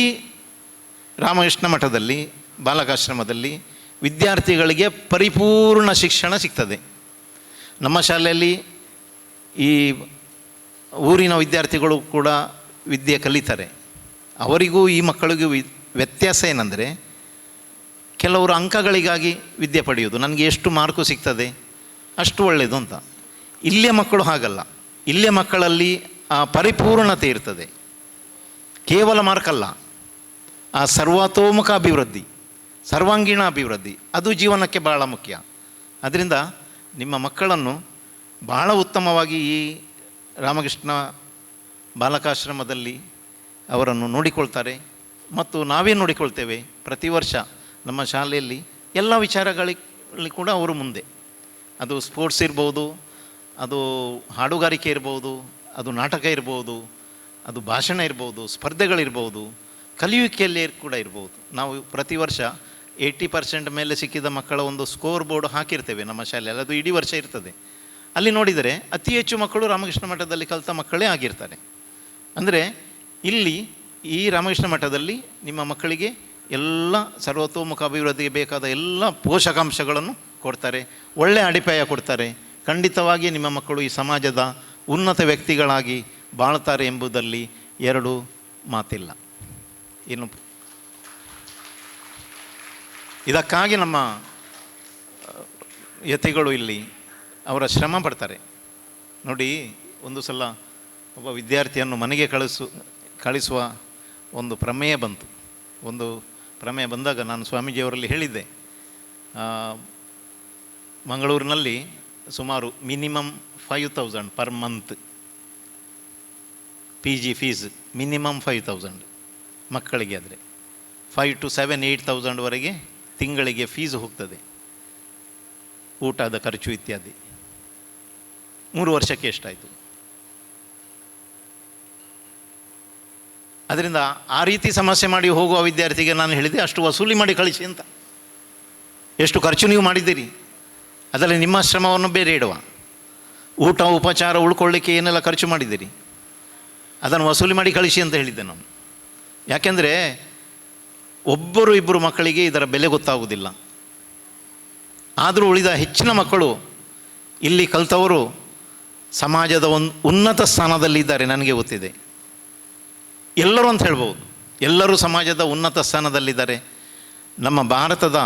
ರಾಮಕೃಷ್ಣ ಮಠದಲ್ಲಿ ಬಾಲಕಾಶ್ರಮದಲ್ಲಿ ವಿದ್ಯಾರ್ಥಿಗಳಿಗೆ ಪರಿಪೂರ್ಣ ಶಿಕ್ಷಣ ಸಿಗ್ತದೆ. ನಮ್ಮ ಶಾಲೆಯಲ್ಲಿ ಈ ಊರಿನ ವಿದ್ಯಾರ್ಥಿಗಳು ಕೂಡ ವಿದ್ಯೆ ಕಲಿತಾರೆ. ಅವರಿಗೂ ಈ ಮಕ್ಕಳಿಗೂ ವ್ಯತ್ಯಾಸ ಏನಂದರೆ, ಕೆಲವರು ಅಂಕಗಳಿಗಾಗಿ ವಿದ್ಯೆ ಪಡೆಯೋದು, ನನಗೆ ಎಷ್ಟು ಮಾರ್ಕು ಸಿಗ್ತದೆ ಅಷ್ಟು ಒಳ್ಳೆಯದು ಅಂತ. ಇಲ್ಲಿಯ ಮಕ್ಕಳು ಹಾಗಲ್ಲ. ಇಲ್ಲಿಯ ಮಕ್ಕಳಲ್ಲಿ ಆ ಪರಿಪೂರ್ಣತೆ ಇರ್ತದೆ. ಕೇವಲ ಮಾರ್ಕಲ್ಲ, ಆ ಸರ್ವತೋಮುಖ ಅಭಿವೃದ್ಧಿ, ಸರ್ವಾಂಗೀಣ ಅಭಿವೃದ್ಧಿ, ಅದು ಜೀವನಕ್ಕೆ ಭಾಳ ಮುಖ್ಯ. ಅದರಿಂದ ನಿಮ್ಮ ಮಕ್ಕಳನ್ನು ಭಾಳ ಉತ್ತಮವಾಗಿ ಈ ರಾಮಕೃಷ್ಣ ಬಾಲಕಾಶ್ರಮದಲ್ಲಿ ಅವರನ್ನು ನೋಡಿಕೊಳ್ತಾರೆ. ಮತ್ತು ನಾವೇ ನೋಡಿಕೊಳ್ತೇವೆ. ಪ್ರತಿ ವರ್ಷ ನಮ್ಮ ಶಾಲೆಯಲ್ಲಿ ಎಲ್ಲ ವಿಚಾರಗಳಲ್ಲಿ ಕೂಡ ಅವರು ಮುಂದೆ. ಅದು ಸ್ಪೋರ್ಟ್ಸ್ ಇರ್ಬೋದು, ಅದು ಹಾಡುಗಾರಿಕೆ ಇರ್ಬೋದು, ಅದು ನಾಟಕ ಇರ್ಬೋದು, ಅದು ಭಾಷಣ ಇರ್ಬೋದು, ಸ್ಪರ್ಧೆಗಳಿರ್ಬೋದು, ಕಲಿಯುವಿಕೆಯಲ್ಲಿ ಕೂಡ ಇರ್ಬೋದು. ನಾವು ಪ್ರತಿ ವರ್ಷ 80% ಮೇಲೆ ಸಿಕ್ಕಿದ ಮಕ್ಕಳ ಒಂದು ಸ್ಕೋರ್ ಬೋರ್ಡ್ ಹಾಕಿರ್ತೇವೆ ನಮ್ಮ ಶಾಲೆಯಲ್ಲಿ. ಅದು ಇಡೀ ವರ್ಷ ಇರ್ತದೆ. ಅಲ್ಲಿ ನೋಡಿದರೆ ಅತಿ ಹೆಚ್ಚು ಮಕ್ಕಳು ರಾಮಕೃಷ್ಣ ಮಠದಲ್ಲಿ ಕಲಿತ ಮಕ್ಕಳೇ ಆಗಿರ್ತಾರೆ. ಅಂದರೆ ಇಲ್ಲಿ ಈ ರಾಮಕೃಷ್ಣ ಮಠದಲ್ಲಿ ನಿಮ್ಮ ಮಕ್ಕಳಿಗೆ ಎಲ್ಲ ಸರ್ವತೋಮುಖ ಅಭಿವೃದ್ಧಿಗೆ ಬೇಕಾದ ಎಲ್ಲ ಪೋಷಕಾಂಶಗಳನ್ನು ಕೊಡ್ತಾರೆ, ಒಳ್ಳೆಯ ಅಡಿಪಾಯ ಕೊಡ್ತಾರೆ. ಖಂಡಿತವಾಗಿ ನಿಮ್ಮ ಮಕ್ಕಳು ಈ ಸಮಾಜದ ಉನ್ನತ ವ್ಯಕ್ತಿಗಳಾಗಿ ಬಾಳ್ತಾರೆ ಎಂಬುದರಲ್ಲಿ ಎರಡು ಮಾತಿಲ್ಲ. ಇನ್ನು ಇದಕ್ಕಾಗಿ ನಮ್ಮ ಯತಿಗಳು ಇಲ್ಲಿ ಅವರ ಶ್ರಮ ಪಡ್ತಾರೆ. ನೋಡಿ, ಒಂದು ಸಲ ಒಬ್ಬ ವಿದ್ಯಾರ್ಥಿಯನ್ನು ಮನೆಗೆ ಕಳಿಸುವ ಒಂದು ಪ್ರಮೇಯ ಬಂತು. ಒಂದು ಪ್ರಮೇಯ ಬಂದಾಗ ನಾನು ಸ್ವಾಮೀಜಿಯವರಲ್ಲಿ ಹೇಳಿದ್ದೆ, ಮಂಗಳೂರಿನಲ್ಲಿ ಸುಮಾರು minimum 5,000 per month PG fees, minimum 5,000 ಮಕ್ಕಳಿಗೆ. ಆದರೆ 5 to 7, 8,000ವರೆಗೆ ತಿಂಗಳಿಗೆ ಫೀಸ್ ಹೋಗ್ತದೆ, ಊಟದ ಖರ್ಚು ಇತ್ಯಾದಿ. 3 ವರ್ಷಕ್ಕೆ ಎಷ್ಟಾಯಿತು? ಅದರಿಂದ ಆ ರೀತಿ ಸಮಸ್ಯೆ ಮಾಡಿ ಹೋಗುವ ವಿದ್ಯಾರ್ಥಿಗೆ ನಾನು ಹೇಳಿದೆ, ಅಷ್ಟು ವಸೂಲಿ ಮಾಡಿ ಕಳಿಸಿ ಅಂತ. ಎಷ್ಟು ಖರ್ಚು ನೀವು ಮಾಡಿದ್ದೀರಿ, ಅದರಲ್ಲಿ ನಿಮ್ಮ ಶ್ರಮವನ್ನು ಬೇರೆ ಇಡುವ. ಊಟ ಉಪಚಾರ ಉಳ್ಕೊಳ್ಳಿಕ್ಕೆ ಏನೆಲ್ಲ ಖರ್ಚು ಮಾಡಿದ್ದೀರಿ, ಅದನ್ನು ವಸೂಲಿ ಮಾಡಿ ಕಳಿಸಿ ಅಂತ ಹೇಳಿದ್ದೆ ನಾನು. ಯಾಕೆಂದರೆ ಒಬ್ಬರು ಇಬ್ಬರು ಮಕ್ಕಳಿಗೆ ಇದರ ಬೆಲೆ ಗೊತ್ತಾಗುವುದಿಲ್ಲ. ಆದರೂ ಉಳಿದ ಹೆಚ್ಚಿನ ಮಕ್ಕಳು ಇಲ್ಲಿ ಕಲಿತವರು ಸಮಾಜದ ಒಂದು ಉನ್ನತ ಸ್ಥಾನದಲ್ಲಿದ್ದಾರೆ. ನನಗೆ ಗೊತ್ತಿದೆ, ಎಲ್ಲರೂ ಅಂತ ಹೇಳ್ಬೋದು, ಎಲ್ಲರೂ ಸಮಾಜದ ಉನ್ನತ ಸ್ಥಾನದಲ್ಲಿದ್ದಾರೆ. ನಮ್ಮ ಭಾರತದ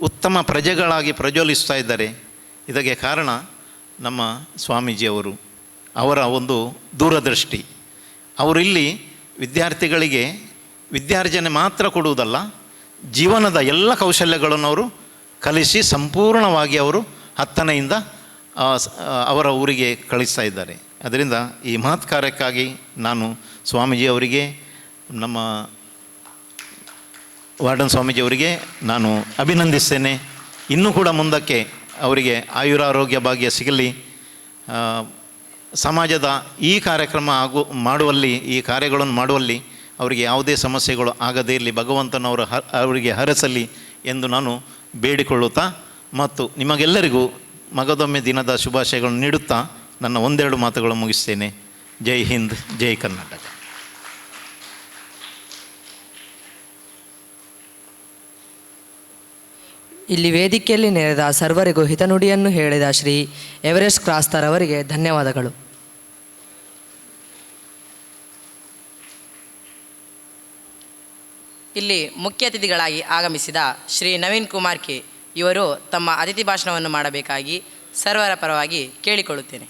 ಉತ್ತಮ ಪ್ರಜೆಗಳಾಗಿ ಪ್ರಜ್ವಲಿಸ್ತಾ ಇದ್ದಾರೆ. ಇದಕ್ಕೆ ಕಾರಣ ನಮ್ಮ ಸ್ವಾಮೀಜಿಯವರು, ಅವರ ಒಂದು ದೂರದೃಷ್ಟಿ. ಅವರು ಇಲ್ಲಿ ವಿದ್ಯಾರ್ಥಿಗಳಿಗೆ ವಿದ್ಯಾರ್ಜನೆ ಮಾತ್ರ ಕೊಡುವುದಲ್ಲ, ಜೀವನದ ಎಲ್ಲ ಕೌಶಲ್ಯಗಳನ್ನು ಅವರು ಕಲಿಸಿ ಸಂಪೂರ್ಣವಾಗಿ ಅವರು 10ನೆಯಿಂದ ಅವರ ಊರಿಗೆ ಕಳಿಸ್ತಾ ಇದ್ದಾರೆ. ಅದರಿಂದ ಈ ಮಹತ್ ಕಾರ್ಯಕ್ಕಾಗಿ ನಾನು ಸ್ವಾಮೀಜಿಯವರಿಗೆ, ನಮ್ಮ ವಾರ್ಡನ್ ಸ್ವಾಮೀಜಿಯವರಿಗೆ ನಾನು ಅಭಿನಂದಿಸ್ತೇನೆ. ಇನ್ನೂ ಕೂಡ ಮುಂದಕ್ಕೆ ಅವರಿಗೆ ಆಯುರಾರೋಗ್ಯ ಭಾಗ್ಯ ಸಿಗಲಿ. ಸಮಾಜದ ಈ ಕಾರ್ಯಕ್ರಮ ಮಾಡುವಲ್ಲಿ, ಈ ಕಾರ್ಯಗಳನ್ನು ಮಾಡುವಲ್ಲಿ ಅವರಿಗೆ ಯಾವುದೇ ಸಮಸ್ಯೆಗಳು ಆಗದೇ ಇರಲಿ, ಭಗವಂತನವರು ಅವರಿಗೆ ಹರಸಲಿ ಎಂದು ನಾನು ಬೇಡಿಕೊಳ್ಳುತ್ತಾ ಮತ್ತು ನಿಮಗೆಲ್ಲರಿಗೂ ಮಗದೊಮ್ಮೆ ದಿನದ ಶುಭಾಶಯಗಳನ್ನು ನೀಡುತ್ತಾ ನನ್ನ ಒಂದೆರಡು ಮಾತುಗಳು ಮುಗಿಸ್ತೇನೆ. ಜೈ ಹಿಂದ್, ಜೈ ಕರ್ನಾಟಕ. ಇಲ್ಲಿ ವೇದಿಕೆಯಲ್ಲಿ ನೆರೆದ ಸರ್ವರಿಗೂ ಹಿತನುಡಿಯನ್ನು ಹೇಳಿದ ಶ್ರೀ ಎವರೆಸ್ಟ್ ಕ್ರಾಸ್ತರ್ ಅವರಿಗೆ ಧನ್ಯವಾದಗಳು. ಇಲ್ಲಿ ಮುಖ್ಯ ಅತಿಥಿಗಳಾಗಿ ಆಗಮಿಸಿದ ಶ್ರೀ ನವೀನ್ ಕುಮಾರ್ ಕೆ ಇವರು ತಮ್ಮ ಅತಿಥಿ ಭಾಷಣವನ್ನು ಮಾಡಬೇಕಾಗಿ ಸರ್ವರ ಪರವಾಗಿ ಕೇಳಿಕೊಳ್ಳುತ್ತೇನೆ.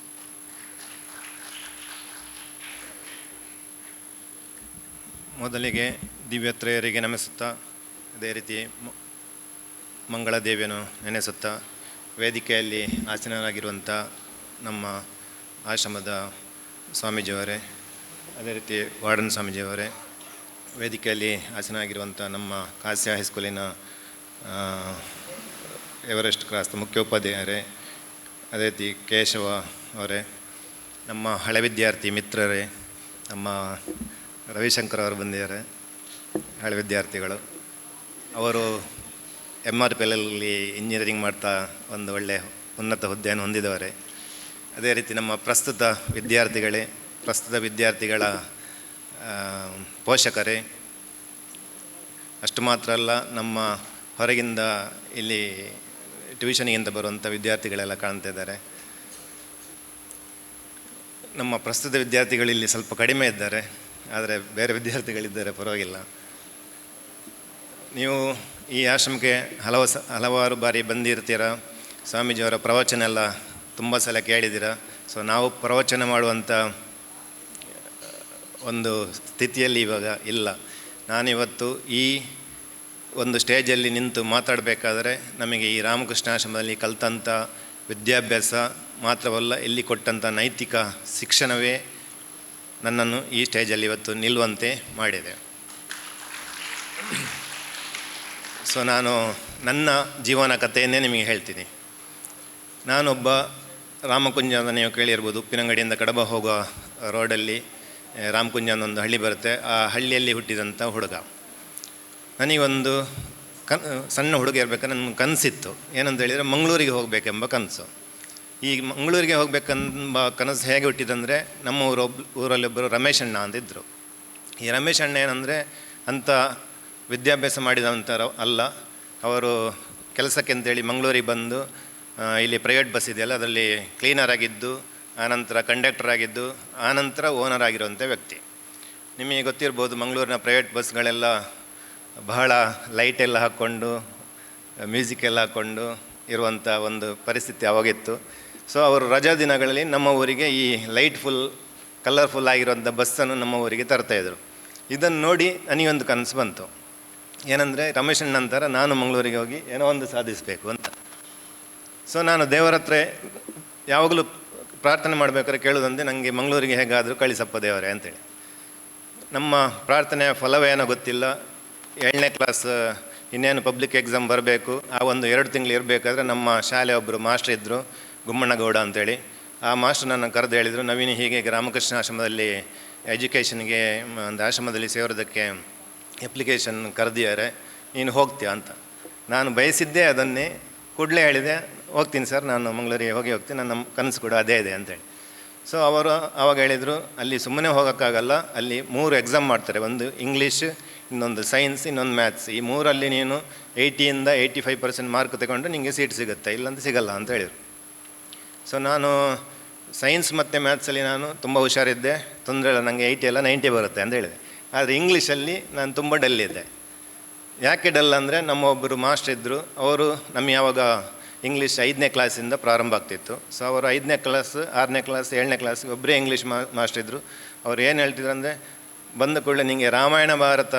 ಮೊದಲಿಗೆ ದಿವ್ಯತ್ರಯರಿಗೆ ನಮಿಸುತ್ತಾ, ಅದೇ ರೀತಿ ಮಂಗಳದೇವಿಯನ್ನು ನೆನೆಸುತ್ತಾ, ವೇದಿಕೆಯಲ್ಲಿ ಆಸೀನರಾಗಿರುವಂಥ ನಮ್ಮ ಆಶ್ರಮದ ಸ್ವಾಮೀಜಿಯವರೇ, ಅದೇ ರೀತಿ ವಾರ್ಡನ್ ಸ್ವಾಮೀಜಿಯವರೇ, ವೇದಿಕೆಯಲ್ಲಿ ಆಸೀನರಾಗಿರುವಂಥ ನಮ್ಮ ಕಾಸ್ಯ ಹೈಸ್ಕೂಲಿನ ಎವರೆಸ್ಟ್ ಕ್ರಾಸ್ ಮುಖ್ಯೋಪಾಧ್ಯಾಯರೇ, ಅದೇ ರೀತಿ ಕೇಶವ ಅವರೇ, ನಮ್ಮ ಹಳೆ ವಿದ್ಯಾರ್ಥಿ ಮಿತ್ರರೇ, ನಮ್ಮ ರವಿಶಂಕರ್ ಅವರು ಬಂದಿದ್ದಾರೆ, ಹಳೆ ವಿದ್ಯಾರ್ಥಿಗಳು. ಅವರು MRPLಲ್ಲಿ ಇಂಜಿನಿಯರಿಂಗ್ ಮಾಡ್ತಾ ಒಂದು ಒಳ್ಳೆಯ ಉನ್ನತ ಹುದ್ದೆಯನ್ನು ಹೊಂದಿದವರೇ. ಅದೇ ರೀತಿ ನಮ್ಮ ಪ್ರಸ್ತುತ ವಿದ್ಯಾರ್ಥಿಗಳ ಪೋಷಕರೇ. ಅಷ್ಟು ಮಾತ್ರ ಅಲ್ಲ, ನಮ್ಮ ಹೊರಗಿಂದ ಇಲ್ಲಿ ಟ್ಯೂಷನಿಗಿಂತ ಬರುವಂಥ ವಿದ್ಯಾರ್ಥಿಗಳೆಲ್ಲ ಕಾಣ್ತಾ ಇದ್ದಾರೆ. ನಮ್ಮ ಪ್ರಸ್ತುತ ವಿದ್ಯಾರ್ಥಿಗಳಿಲ್ಲಿ ಸ್ವಲ್ಪ ಕಡಿಮೆ ಇದ್ದಾರೆ, ಆದರೆ ಬೇರೆ ವಿದ್ಯಾರ್ಥಿಗಳಿದ್ದಾರೆ, ಪರವಾಗಿಲ್ಲ. ನೀವು ಈ ಆಶ್ರಮಕ್ಕೆ ಹಲವಾರು ಬಾರಿ ಬಂದಿರ್ತೀರ. ಸ್ವಾಮೀಜಿಯವರ ಪ್ರವಚನ ಎಲ್ಲ ತುಂಬ ಸಲ ಕೇಳಿದ್ದೀರ. ಸೊ ನಾವು ಪ್ರವಚನ ಮಾಡುವಂಥ ಒಂದು ಸ್ಥಿತಿಯಲ್ಲಿ ಇವಾಗ ಇಲ್ಲ. ನಾನಿವತ್ತು ಈ ಒಂದು ಸ್ಟೇಜಲ್ಲಿ ನಿಂತು ಮಾತಾಡಬೇಕಾದ್ರೆ ನಮಗೆ ಈ ರಾಮಕೃಷ್ಣಾಶ್ರಮದಲ್ಲಿ ಕಲಿತಂಥ ವಿದ್ಯಾಭ್ಯಾಸ ಮಾತ್ರವಲ್ಲ, ಇಲ್ಲಿ ಕೊಟ್ಟಂಥ ನೈತಿಕ ಶಿಕ್ಷಣವೇ ನನ್ನನ್ನು ಈ ಸ್ಟೇಜಲ್ಲಿ ಇವತ್ತು ನಿಲ್ಲುವಂತೆ ಮಾಡಿದೆ. ಸೊ ನಾನು ನನ್ನ ಜೀವನ ಕಥೆಯನ್ನೇ ನಿಮಗೆ ಹೇಳ್ತೀನಿ. ನಾನೊಬ್ಬ ರಾಮಕುಂಜ ಅಂತ ನೀವು ಕೇಳಿರ್ಬೋದು. ಉಪ್ಪಿನಂಗಡಿಯಿಂದ ಕಡಬ ಹೋಗೋ ರೋಡಲ್ಲಿ ರಾಮಕುಂಜ ಅಂತ ಒಂದು ಹಳ್ಳಿ ಬರುತ್ತೆ. ಆ ಹಳ್ಳಿಯಲ್ಲಿ ಹುಟ್ಟಿದಂಥ ಹುಡುಗ. ನನಗೊಂದು ಸಣ್ಣ ಹುಡುಗ ಇರಬೇಕಾದ್ರೆ ನನ್ನ ಕನಸಿತ್ತು. ಏನಂತ ಹೇಳಿದರೆ ಮಂಗಳೂರಿಗೆ ಹೋಗಬೇಕೆಂಬ ಕನಸು. ಈ ಮಂಗಳೂರಿಗೆ ಹೋಗಬೇಕೆಂಬ ಕನಸು ಹೇಗೆ ಹುಟ್ಟಿದಂದರೆ, ನಮ್ಮ ಊರಲ್ಲೊಬ್ಬರು ರಮೇಶ್ ಅಣ್ಣ ಅಂತಿದ್ದರು. ಈ ರಮೇಶ್ ಅಣ್ಣ ಏನಂದರೆ ಅಂಥ ವಿದ್ಯಾಭ್ಯಾಸ ಮಾಡಿದಂಥವ್ರು ಅಲ್ಲ. ಅವರು ಕೆಲಸಕ್ಕೆ ಅಂತೇಳಿ ಮಂಗಳೂರಿಗೆ ಬಂದು ಇಲ್ಲಿ ಪ್ರೈವೇಟ್ ಬಸ್ ಇದೆಯಲ್ಲ ಅದರಲ್ಲಿ ಕ್ಲೀನರ್ ಆಗಿದ್ದು, ಆನಂತರ ಕಂಡಕ್ಟರ್ ಆಗಿದ್ದು, ಆನಂತರ ಓನರ್ ಆಗಿರುವಂಥ ವ್ಯಕ್ತಿ. ನಿಮಗೆ ಗೊತ್ತಿರ್ಬೋದು, ಮಂಗಳೂರಿನ ಪ್ರೈವೇಟ್ ಬಸ್ಗಳೆಲ್ಲ ಬಹಳ ಲೈಟೆಲ್ಲ ಹಾಕ್ಕೊಂಡು ಮ್ಯೂಸಿಕ್ ಎಲ್ಲ ಹಾಕ್ಕೊಂಡು ಇರುವಂಥ ಒಂದು ಪರಿಸ್ಥಿತಿ ಅವಾಗಿತ್ತು. ಸೊ ಅವರು ರಜಾ ದಿನಗಳಲ್ಲಿ ನಮ್ಮ ಊರಿಗೆ ಈ ಲೈಟ್ಫುಲ್ ಕಲರ್ಫುಲ್ ಆಗಿರುವಂಥ ಬಸ್ಸನ್ನು ನಮ್ಮ ಊರಿಗೆ ತರ್ತಾಯಿದ್ರು. ಇದನ್ನು ನೋಡಿ ನನಗೊಂದು ಕನಸು ಬಂತು. ಏನಂದರೆ ರಮೇಶನ್ ನಂತರ ನಾನು ಮಂಗಳೂರಿಗೆ ಹೋಗಿ ಏನೋ ಒಂದು ಸಾಧಿಸಬೇಕು ಅಂತ. ಸೊ ನಾನು ದೇವರ ಹತ್ರ ಯಾವಾಗಲೂ ಪ್ರಾರ್ಥನೆ ಮಾಡಬೇಕಾದ್ರೆ ಕೇಳೋದಂತೆ, ನನಗೆ ಮಂಗಳೂರಿಗೆ ಹೇಗಾದರೂ ಕಳಿಸಪ್ಪ ದೇವರೇ ಅಂತೇಳಿ. ನಮ್ಮ ಪ್ರಾರ್ಥನೆಯ ಫಲವೇನೋ ಗೊತ್ತಿಲ್ಲ. 7ನೇ ಕ್ಲಾಸ್ ಇನ್ನೇನು ಪಬ್ಲಿಕ್ ಎಕ್ಸಾಮ್ ಬರಬೇಕು. ಆ ಒಂದು 2 ತಿಂಗಳು ಇರಬೇಕಾದ್ರೆ ನಮ್ಮ ಶಾಲೆ ಒಬ್ಬರು ಮಾಸ್ಟ್ರ್ ಇದ್ದರು, ಗುಮ್ಮಣ್ಣಗೌಡ ಅಂತೇಳಿ. ಆ ಮಾಸ್ಟ್ರು ನನ್ನ ಕರೆದು ಹೇಳಿದರು, ನವೀನ್ ಹೀಗೆ ರಾಮಕೃಷ್ಣ ಆಶ್ರಮದಲ್ಲಿ ಎಜುಕೇಷನ್ಗೆ ಒಂದು ಆಶ್ರಮದಲ್ಲಿ ಸೇರೋದಕ್ಕೆ ಅಪ್ಲಿಕೇಶನ್ ಕರೆದಿದ್ದಾರೆ, ನೀನು ಹೋಗ್ತೀಯಾ ಅಂತ. ನಾನು ಬಯಸಿದ್ದೇ ಅದನ್ನೇ. ಕೂಡಲೇ ಹೇಳಿದೆ, ಹೋಗ್ತೀನಿ ಸರ್, ನಾನು ಮಂಗಳೂರಿಗೆ ಹೋಗ್ತೀನಿ, ನನ್ನ ಕನಸು ಕೂಡ ಅದೇ ಇದೆ ಅಂತೇಳಿ. ಸೊ ಅವರು ಆವಾಗ ಹೇಳಿದರು, ಅಲ್ಲಿ ಸುಮ್ಮನೆ ಹೋಗೋಕ್ಕಾಗಲ್ಲ, ಅಲ್ಲಿ 3 ಎಕ್ಸಾಮ್ ಮಾಡ್ತಾರೆ. ಒಂದು ಇಂಗ್ಲೀಷ್, ಇನ್ನೊಂದು ಸೈನ್ಸ್, ಇನ್ನೊಂದು ಮ್ಯಾಥ್ಸ್. ಈ 3ರಲ್ಲಿ ನೀನು 80ಇಂದ 85% ಮಾರ್ಕ್ ತಗೊಂಡು ನಿಮಗೆ ಸೀಟ್ ಸಿಗುತ್ತೆ, ಇಲ್ಲಂತ ಸಿಗಲ್ಲ ಅಂತ ಹೇಳಿದರು. ಸೊ ನಾನು ಸೈನ್ಸ್ ಮತ್ತು ಮ್ಯಾಥ್ಸಲ್ಲಿ ನಾನು ತುಂಬ ಹುಷಾರಿದ್ದೆ, ತೊಂದರೆ ಇಲ್ಲ, ನನಗೆ 80 ಎಲ್ಲ 90 ಬರುತ್ತೆ ಅಂತ ಹೇಳಿದೆ. ಆದರೆ ಇಂಗ್ಲೀಷಲ್ಲಿ ನಾನು ತುಂಬ ಡಲ್ ಇದ್ದೆ. ಯಾಕೆ ಡಲ್ ಅಂದರೆ, ನಮ್ಮ ಒಬ್ಬರು ಮಾಸ್ಟರ್ ಇದ್ದರು. ಅವರು ನಮಗೆ ಯಾವಾಗ ಇಂಗ್ಲೀಷ್ 5ನೇ ಕ್ಲಾಸಿಂದ ಪ್ರಾರಂಭ ಆಗ್ತಿತ್ತು. ಸೊ ಅವರು 5ನೇ ಕ್ಲಾಸ್, 6ನೇ ಕ್ಲಾಸ್, 7ನೇ ಕ್ಲಾಸ್ಗೆ ಒಬ್ಬರೇ ಇಂಗ್ಲೀಷ್ ಮಾಸ್ಟರ್ ಇದ್ದರು. ಅವ್ರು ಏನು ಹೇಳ್ತಿದ್ರು ಅಂದರೆ, ಬಂದ ಕೂಡಲೇ ನಿಮಗೆ ರಾಮಾಯಣ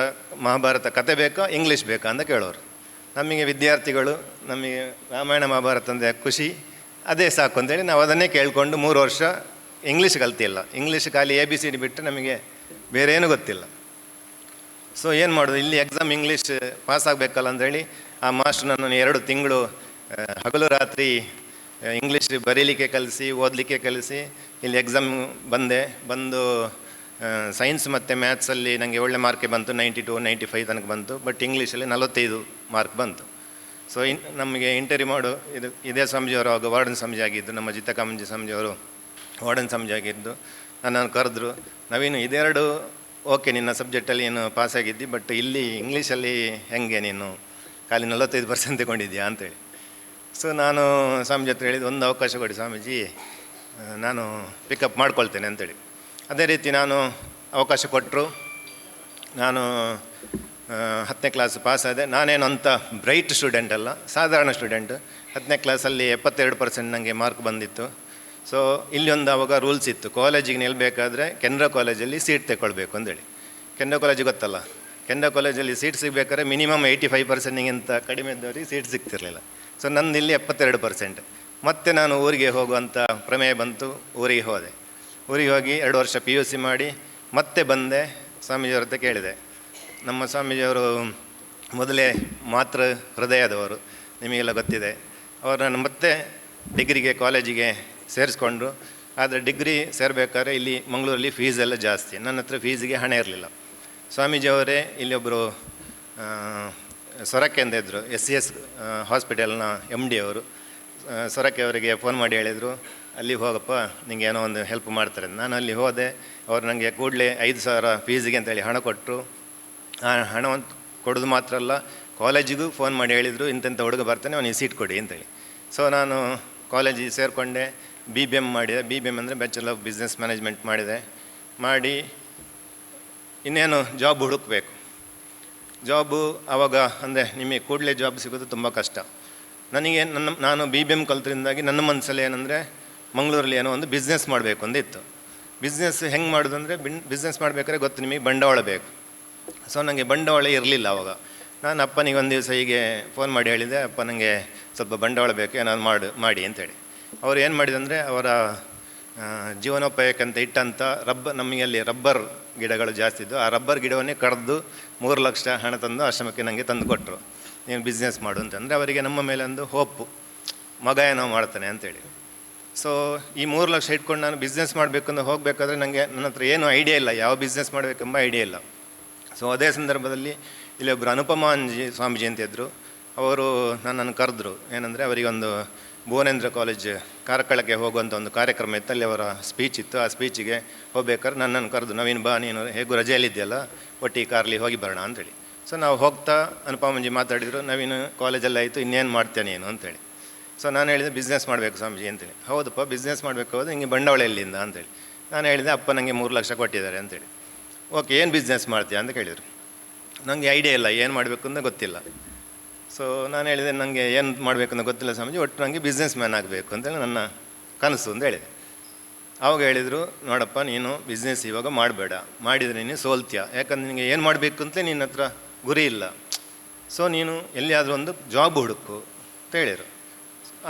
ಮಹಾಭಾರತ ಕತೆ ಬೇಕಾ ಇಂಗ್ಲೀಷ್ ಬೇಕಾ ಅಂತ ಕೇಳೋರು. ನಮಗೆ ವಿದ್ಯಾರ್ಥಿಗಳು ನಮಗೆ ರಾಮಾಯಣ ಮಹಾಭಾರತ ಅಂದರೆ ಖುಷಿ, ಅದೇ ಸಾಕು ಅಂತೇಳಿ ನಾವು ಅದನ್ನೇ ಕೇಳಿಕೊಂಡು 3 ವರ್ಷ ಇಂಗ್ಲೀಷ್ ಕಲ್ತಿಲ್ಲ. ಇಂಗ್ಲೀಷ್ ಖಾಲಿ ABCD ಬಿಟ್ಟು ನಮಗೆ ಬೇರೆ ಏನೂ ಗೊತ್ತಿಲ್ಲ. ಸೊ ಏನು ಮಾಡೋದು, ಇಲ್ಲಿ ಎಕ್ಸಾಮ್ ಇಂಗ್ಲೀಷ್ ಪಾಸ್ ಆಗಬೇಕಲ್ಲ ಅಂಥೇಳಿ ಆ ಮಾಸ್ಟ್ರು ನನ್ನನ್ನು 2 ತಿಂಗಳು ಹಗಲು ರಾತ್ರಿ ಇಂಗ್ಲೀಷ್ ಬರೀಲಿಕ್ಕೆ ಕಲಿಸಿ, ಓದಲಿಕ್ಕೆ ಕಲಿಸಿ ಇಲ್ಲಿ ಎಕ್ಸಾಮ್ ಬಂದು ಸೈನ್ಸ್ ಮತ್ತು ಮ್ಯಾಥ್ಸಲ್ಲಿ ನನಗೆ ಒಳ್ಳೆ ಮಾರ್ಕೆ ಬಂತು. 92, 95 ತನಕ ಬಂತು. ಬಟ್ ಇಂಗ್ಲೀಷಲ್ಲಿ 45 ಮಾರ್ಕ್ ಬಂತು. ಸೊ ನಮಗೆ ಇಂಟರ್ವ್ಯೂ ಇದೇ ಸ್ವಾಮೀಜಿಯವರು ಆವಾಗ ವಾರ್ಡನ್ ಸ್ವಾಮೀಜಿ ಆಗಿದ್ದು, ನಮ್ಮ ಜಿತ್ತಕಾಮಂಜಿ ಸ್ವಾಮೀಜಿಯವರು ವಾರ್ಡನ್ ಸ್ವಾಮೀಜಿ ಆಗಿದ್ದು. ನನ್ನನ್ನು ಕರೆದ್ರು, ನವೀನು ಇದೆರಡು ಓಕೆ, ನಿನ್ನ ಸಬ್ಜೆಕ್ಟಲ್ಲಿ ಏನು ಪಾಸಾಗಿದ್ದಿ, ಬಟ್ ಇಲ್ಲಿ ಇಂಗ್ಲೀಷಲ್ಲಿ ಹೆಂಗೆ ನೀನು ಖಾಲಿ 45% ತಗೊಂಡಿದ್ಯಾ ಅಂತೇಳಿ. ಸೊ ನಾನು ಸ್ವಾಮೀಜಿ ಹತ್ರ ಹೇಳಿದ್ದು, ಒಂದು ಅವಕಾಶ ಕೊಡಿ ಸ್ವಾಮೀಜಿ, ನಾನು ಪಿಕಪ್ ಮಾಡ್ಕೊಳ್ತೇನೆ ಅಂತೇಳಿ. ಅದೇ ರೀತಿ ನಾನು ಅವಕಾಶ ಕೊಟ್ಟರು. ನಾನು 10ನೇ ಕ್ಲಾಸ್ ಪಾಸಾದೆ. ನಾನೇನು ಅಂಥ ಬ್ರೈಟ್ ಸ್ಟೂಡೆಂಟ್ ಅಲ್ಲ, ಸಾಧಾರಣ ಸ್ಟೂಡೆಂಟ್. 10ನೇ ಕ್ಲಾಸಲ್ಲಿ 72% ನನಗೆ ಮಾರ್ಕ್ ಬಂದಿತ್ತು. ಸೊ ಇಲ್ಲಿ ಒಂದು ಆವಾಗ ರೂಲ್ಸ್ ಇತ್ತು, ಕಾಲೇಜಿಗೆ ನಿಲ್ಲಬೇಕಾದ್ರೆ ಕೆನರಾ ಕಾಲೇಜಲ್ಲಿ ಸೀಟ್ ತಗೊಳ್ಬೇಕು ಅಂತೇಳಿ. ಕೆನರಾ ಕಾಲೇಜಿಗೆ ಗೊತ್ತಲ್ಲ, ಕೆನರಾ ಕಾಲೇಜಲ್ಲಿ ಸೀಟ್ ಸಿಗಬೇಕಾದ್ರೆ ಮಿನಿಮಮ್ 85%ಗಿಂತ ಕಡಿಮೆ ಇದ್ದವರಿಗೆ ಸೀಟ್ ಸಿಗ್ತಿರಲಿಲ್ಲ. ಸೊ ನಂದು ಇಲ್ಲಿ 72%. ಮತ್ತು ನಾನು ಊರಿಗೆ ಹೋಗುವಂಥ ಪ್ರಮೇಯ ಬಂತು. ಊರಿಗೆ ಹೋದೆ. ಊರಿಗೆ ಹೋಗಿ 2 ವರ್ಷ PUC ಮಾಡಿ ಮತ್ತೆ ಬಂದೆ. ಸ್ವಾಮೀಜಿಯವ್ರ ಹತ್ರ ಕೇಳಿದೆ. ನಮ್ಮ ಸ್ವಾಮೀಜಿಯವರು ಮೊದಲೇ ಮಾತೃ ಹೃದಯದವರು, ನಿಮಗೆಲ್ಲ ಗೊತ್ತಿದೆ. ಅವರನ್ನು ಮತ್ತೆ ಡಿಗ್ರಿಗೆ ಕಾಲೇಜಿಗೆ ಸೇರಿಸ್ಕೊಂಡ್ರು. ಆದರೆ ಡಿಗ್ರಿ ಸೇರಬೇಕಾದ್ರೆ ಇಲ್ಲಿ ಮಂಗಳೂರಲ್ಲಿ ಫೀಸೆಲ್ಲ ಜಾಸ್ತಿ. ನನ್ನ ಹತ್ರ ಫೀಸಿಗೆ ಹಣ ಇರಲಿಲ್ಲ. ಸ್ವಾಮೀಜಿಯವರೇ ಇಲ್ಲಿ ಒಬ್ಬರು ಸೊರಕೆ ಅಂತ ಇದ್ದರು, SCS ಹಾಸ್ಪಿಟಲ್ನ MD ಅವರು. ಸೊರಕೆ ಅವರಿಗೆ ಫೋನ್ ಮಾಡಿ ಹೇಳಿದರು, ಅಲ್ಲಿ ಹೋಗಪ್ಪ, ನಿಂಗೆ ಏನೋ ಒಂದು ಹೆಲ್ಪ್ ಮಾಡ್ತಾರೆ. ನಾನು ಅಲ್ಲಿ ಹೋದೆ. ಅವರು ನನಗೆ ಕೂಡಲೇ 5,000 ಫೀಸಿಗೆ ಅಂತೇಳಿ ಹಣ ಕೊಟ್ಟರು. ಆ ಹಣವನ್ನು ಕೊಡೋದು ಮಾತ್ರ ಅಲ್ಲ, ಕಾಲೇಜಿಗೂ ಫೋನ್ ಮಾಡಿ ಹೇಳಿದರು, ಇಂಥ ಹುಡುಗ ಬರ್ತಾನೆ, ಅವನಿಗೆ ಸೀಟ್ ಕೊಡಿ ಅಂತೇಳಿ. ಸೊ ನಾನು ಕಾಲೇಜಿಗೆ ಸೇರಿಕೊಂಡೆ. BBM ಮಾಡಿದೆ. BBM ಅಂದರೆ ಬ್ಯಾಚುಲರ್ ಆಫ್ ಬಿಸ್ನೆಸ್ ಮ್ಯಾನೇಜ್ಮೆಂಟ್ ಮಾಡಿ ಇನ್ನೇನು ಜಾಬ್ ಹುಡುಕಬೇಕು. ಜಾಬು ಆವಾಗ ಅಂದರೆ ನಿಮಗೆ ಕೂಡಲೇ ಜಾಬ್ ಸಿಗೋದು ತುಂಬ ಕಷ್ಟ. ನನಗೆ ನಾನು BBM ಕಲ್ತರಿಂದಾಗಿ ನನ್ನ ಮನಸ್ಸಲ್ಲಿ ಏನಂದರೆ ಮಂಗಳೂರಲ್ಲಿ ಏನೋ ಒಂದು ಬಿಸ್ನೆಸ್ ಮಾಡಬೇಕು ಅಂದಿತ್ತು. ಬಿಸ್ನೆಸ್ ಹೆಂಗೆ ಮಾಡೋದಂದರೆ ಬಿಸ್ನೆಸ್ ಮಾಡಬೇಕಾದ್ರೆ ಗೊತ್ತು ನಿಮಗೆ ಬಂಡವಾಳ ಬೇಕು. ಸೊ ನನಗೆ ಬಂಡವಾಳ ಇರಲಿಲ್ಲ ಆವಾಗ. ನಾನು ಅಪ್ಪನಿಗೆ ಒಂದು ದಿವಸ ಹೀಗೆ ಫೋನ್ ಮಾಡಿ ಹೇಳಿದೆ, ಅಪ್ಪ ನನಗೆ ಸ್ವಲ್ಪ ಬಂಡವಾಳ ಬೇಕು, ಏನಾದ್ರು ಮಾಡಿ ಅಂತೇಳಿ. ಅವರು ಏನು ಮಾಡಿದಂದರೆ ಅವರ ಜೀವನೋಪಾಯಕ್ಕಂತ ಇಟ್ಟಂಥ ನಮಗೆ ಅಲ್ಲಿ ರಬ್ಬರ್ ಗಿಡಗಳು ಜಾಸ್ತಿ ಇದ್ದು, ಆ ರಬ್ಬರ್ ಗಿಡವನ್ನೇ ಕಡ್ದು 3 ಲಕ್ಷ ಹಣ ತಂದು ಆಶ್ರಮಕ್ಕೆ ನನಗೆ ತಂದು ಕೊಟ್ಟರು. ನೀನು ಬಿಸ್ನೆಸ್ ಮಾಡು ಅಂತಂದರೆ ಅವರಿಗೆ ನಮ್ಮ ಮೇಲೆ ಒಂದು ಹೋಪು, ಮಗ ಏನೋ ಮಾಡ್ತಾನೆ ಅಂತೇಳಿ. ಸೊ ಈ 3 ಲಕ್ಷ ಇಟ್ಕೊಂಡು ನಾನು ಬಿಸ್ನೆಸ್ ಮಾಡಬೇಕು ಅಂತ ಹೋಗಬೇಕಾದ್ರೆ ನನ್ನ ಹತ್ರ ಏನೂ ಐಡಿಯಾ ಇಲ್ಲ, ಯಾವ ಬಿಸ್ನೆಸ್ ಮಾಡಬೇಕೆಂಬ ಐಡಿಯಾ ಇಲ್ಲ. ಸೊ ಅದೇ ಸಂದರ್ಭದಲ್ಲಿ ಇಲ್ಲಿ ಒಬ್ಬರು ಅನುಪಮಾಂಜಿ ಸ್ವಾಮೀಜಿ ಅಂತ ಇದ್ದರು. ಅವರು ನನ್ನನ್ನು ಕರೆದ್ರು. ಏನಂದರೆ ಅವರಿಗೊಂದು ಭುವನೇಂದ್ರ ಕಾಲೇಜ್ ಕಾರ್ಕಳಕ್ಕೆ ಹೋಗುವಂಥ ಒಂದು ಕಾರ್ಯಕ್ರಮ ಇತ್ತು. ಅಲ್ಲಿ ಅವರ ಸ್ಪೀಚ್ ಇತ್ತು. ಆ ಸ್ಪೀಚಿಗೆ ಹೋಗ್ಬೇಕಾದ್ರೆ ನನ್ನನ್ನು ಕರೆದು, ನವೀನ್ ಬಾ, ನೀನು ಹೇಗೂ ರಜೆಯಲ್ಲಿದೆಯಲ್ಲ, ಒಟ್ಟಿಗೆ ಕಾರ್ಲಿ ಹೋಗಿ ಬರೋಣ ಅಂತೇಳಿ. ಸೊ ನಾವು ಹೋಗ್ತಾ ಅನುಪಮಾಂಜಿ ಮಾತಾಡಿದರು, ನವೀನ್ ಕಾಲೇಜೆಲ್ಲ ಆಯಿತು, ಇನ್ನೇನು ಮಾಡ್ತೇನೆ ನೀನು ಅಂತೇಳಿ. ಸೊ ನಾನು ಹೇಳಿದೆ, ಬಿಸ್ನೆಸ್ ಮಾಡಬೇಕು ಸ್ವಾಮೀಜಿ ಅಂತೇಳಿ. ಹೌದಪ್ಪ, ಬಿಸ್ನೆಸ್ ಮಾಡಬೇಕು, ಹೋದ್ರೆ ಹಿಂಗೆ ಬಂಡವಾಳ ಎಲ್ಲಿಂದ ಅಂತೇಳಿ. ನಾನು ಹೇಳಿದೆ, ಅಪ್ಪ ನನಗೆ 3 ಲಕ್ಷ ಕೊಟ್ಟಿದ್ದಾರೆ ಅಂತೇಳಿ. ಓಕೆ, ಏನು ಬಿಸ್ನೆಸ್ ಮಾಡ್ತೀಯ ಅಂತ ಕೇಳಿದರು. ನನಗೆ ಐಡಿಯಾ ಇಲ್ಲ, ಏನು ಮಾಡಬೇಕು ಅಂತ ಗೊತ್ತಿಲ್ಲ. ಸೊ ನಾನು ಹೇಳಿದೆ, ನನಗೆ ಏನು ಮಾಡಬೇಕು ಅಂತ ಗೊತ್ತಿಲ್ಲ ಸ್ವಾಮೀಜಿ, ಒಟ್ಟು ನನಗೆ ಬಿಸ್ನೆಸ್ ಮ್ಯಾನ್ ಆಗಬೇಕು ಅಂತೇಳಿ ನನ್ನ ಕನಸು ಅಂತ ಹೇಳಿದೆ. ಆವಾಗ ಹೇಳಿದರು, ನೋಡಪ್ಪ, ನೀನು ಬಿಸ್ನೆಸ್ ಇವಾಗ ಮಾಡಬೇಡ, ಮಾಡಿದರೆ ನೀನು ಸೋಲ್ತೀಯ. ಯಾಕಂದ್ರೆ ನಿನಗೆ ಏನು ಮಾಡಬೇಕು ಅಂತಲೇ ನಿನ್ನ ಹತ್ರ ಗುರಿ ಇಲ್ಲ. ಸೊ ನೀನು ಎಲ್ಲಿಯಾದರೂ ಒಂದು ಜಾಬ್ ಹುಡುಕು ಅಂತ ಹೇಳಿದರು.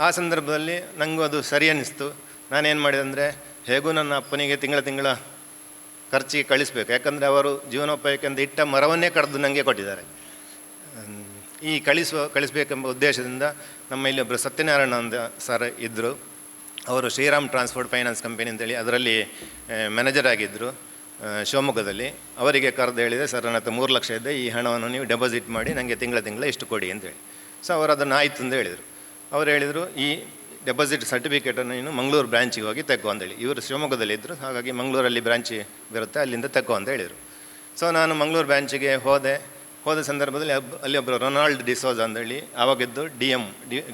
ಆ ಸಂದರ್ಭದಲ್ಲಿ ನನಗೂ ಅದು ಸರಿ ಅನ್ನಿಸ್ತು. ನಾನೇನು ಮಾಡಿದೆ ಅಂದರೆ, ಹೇಗೂ ನನ್ನ ಅಪ್ಪನಿಗೆ ತಿಂಗಳ ಖರ್ಚಿಗೆ ಕಳಿಸ್ಬೇಕು. ಯಾಕಂದರೆ ಅವರು ಜೀವನೋಪಾಯಕ್ಕೆ ಅಂತ ಇಟ್ಟ ಮರವನ್ನೇ ಕಡ್ದು ನನಗೆ ಕೊಟ್ಟಿದ್ದಾರೆ. ಈ ಕಳಿಸ್ಬೇಕೆಂಬ ಉದ್ದೇಶದಿಂದ ನಮ್ಮ ಇಲ್ಲಿ ಒಬ್ಬರು ಸತ್ಯನಾರಾಯಣ ಅಂತ ಸರ್ ಇದ್ದರು. ಅವರು ಶ್ರೀರಾಮ್ ಟ್ರಾನ್ಸ್ಪೋರ್ಟ್ ಫೈನಾನ್ಸ್ ಕಂಪನಿ ಅಂತೇಳಿ ಅದರಲ್ಲಿ ಮ್ಯಾನೇಜರ್ ಆಗಿದ್ದರು ಶಿವಮೊಗ್ಗದಲ್ಲಿ. ಅವರಿಗೆ ಕರೆದು ಹೇಳಿದೆ, ಸರ್ ನನ್ನ ಹತ್ರ 3 ಲಕ್ಷ ಇದೆ, ಈ ಹಣವನ್ನು ನೀವು ಡೆಪಾಸಿಟ್ ಮಾಡಿ ನನಗೆ ತಿಂಗಳ ಇಷ್ಟು ಕೊಡಿ ಅಂತೇಳಿ. ಸೊ ಅವರು ಅದನ್ನು ಆಯಿತು ಅಂತ ಹೇಳಿದರು. ಅವರು ಹೇಳಿದರು, ಈ ಡೆಪಾಸಿಟ್ ಸರ್ಟಿಫಿಕೇಟನ್ನು ನೀನು ಮಂಗಳೂರು ಬ್ರಾಂಚಿಗೆ ಹೋಗಿ ತೆಕ್ಕೋ ಅಂತೇಳಿ. ಇವರು ಶಿವಮೊಗ್ಗದಲ್ಲಿ ಇದ್ದರು, ಹಾಗಾಗಿ ಮಂಗಳೂರಲ್ಲಿ ಬ್ರಾಂಚಿ ಬರುತ್ತೆ, ಅಲ್ಲಿಂದ ತೆಕ್ಕೋ ಅಂತ ಹೇಳಿದರು. ಸೊ ನಾನು ಮಂಗಳೂರು ಬ್ರಾಂಚಿಗೆ ಹೋದ ಸಂದರ್ಭದಲ್ಲಿ ಅಲ್ಲಿ ಒಬ್ಬರು ರೊನಾಲ್ಡ್ ಡಿಸೋಜ ಅಂತೇಳಿ ಆವಾಗಿದ್ದು DM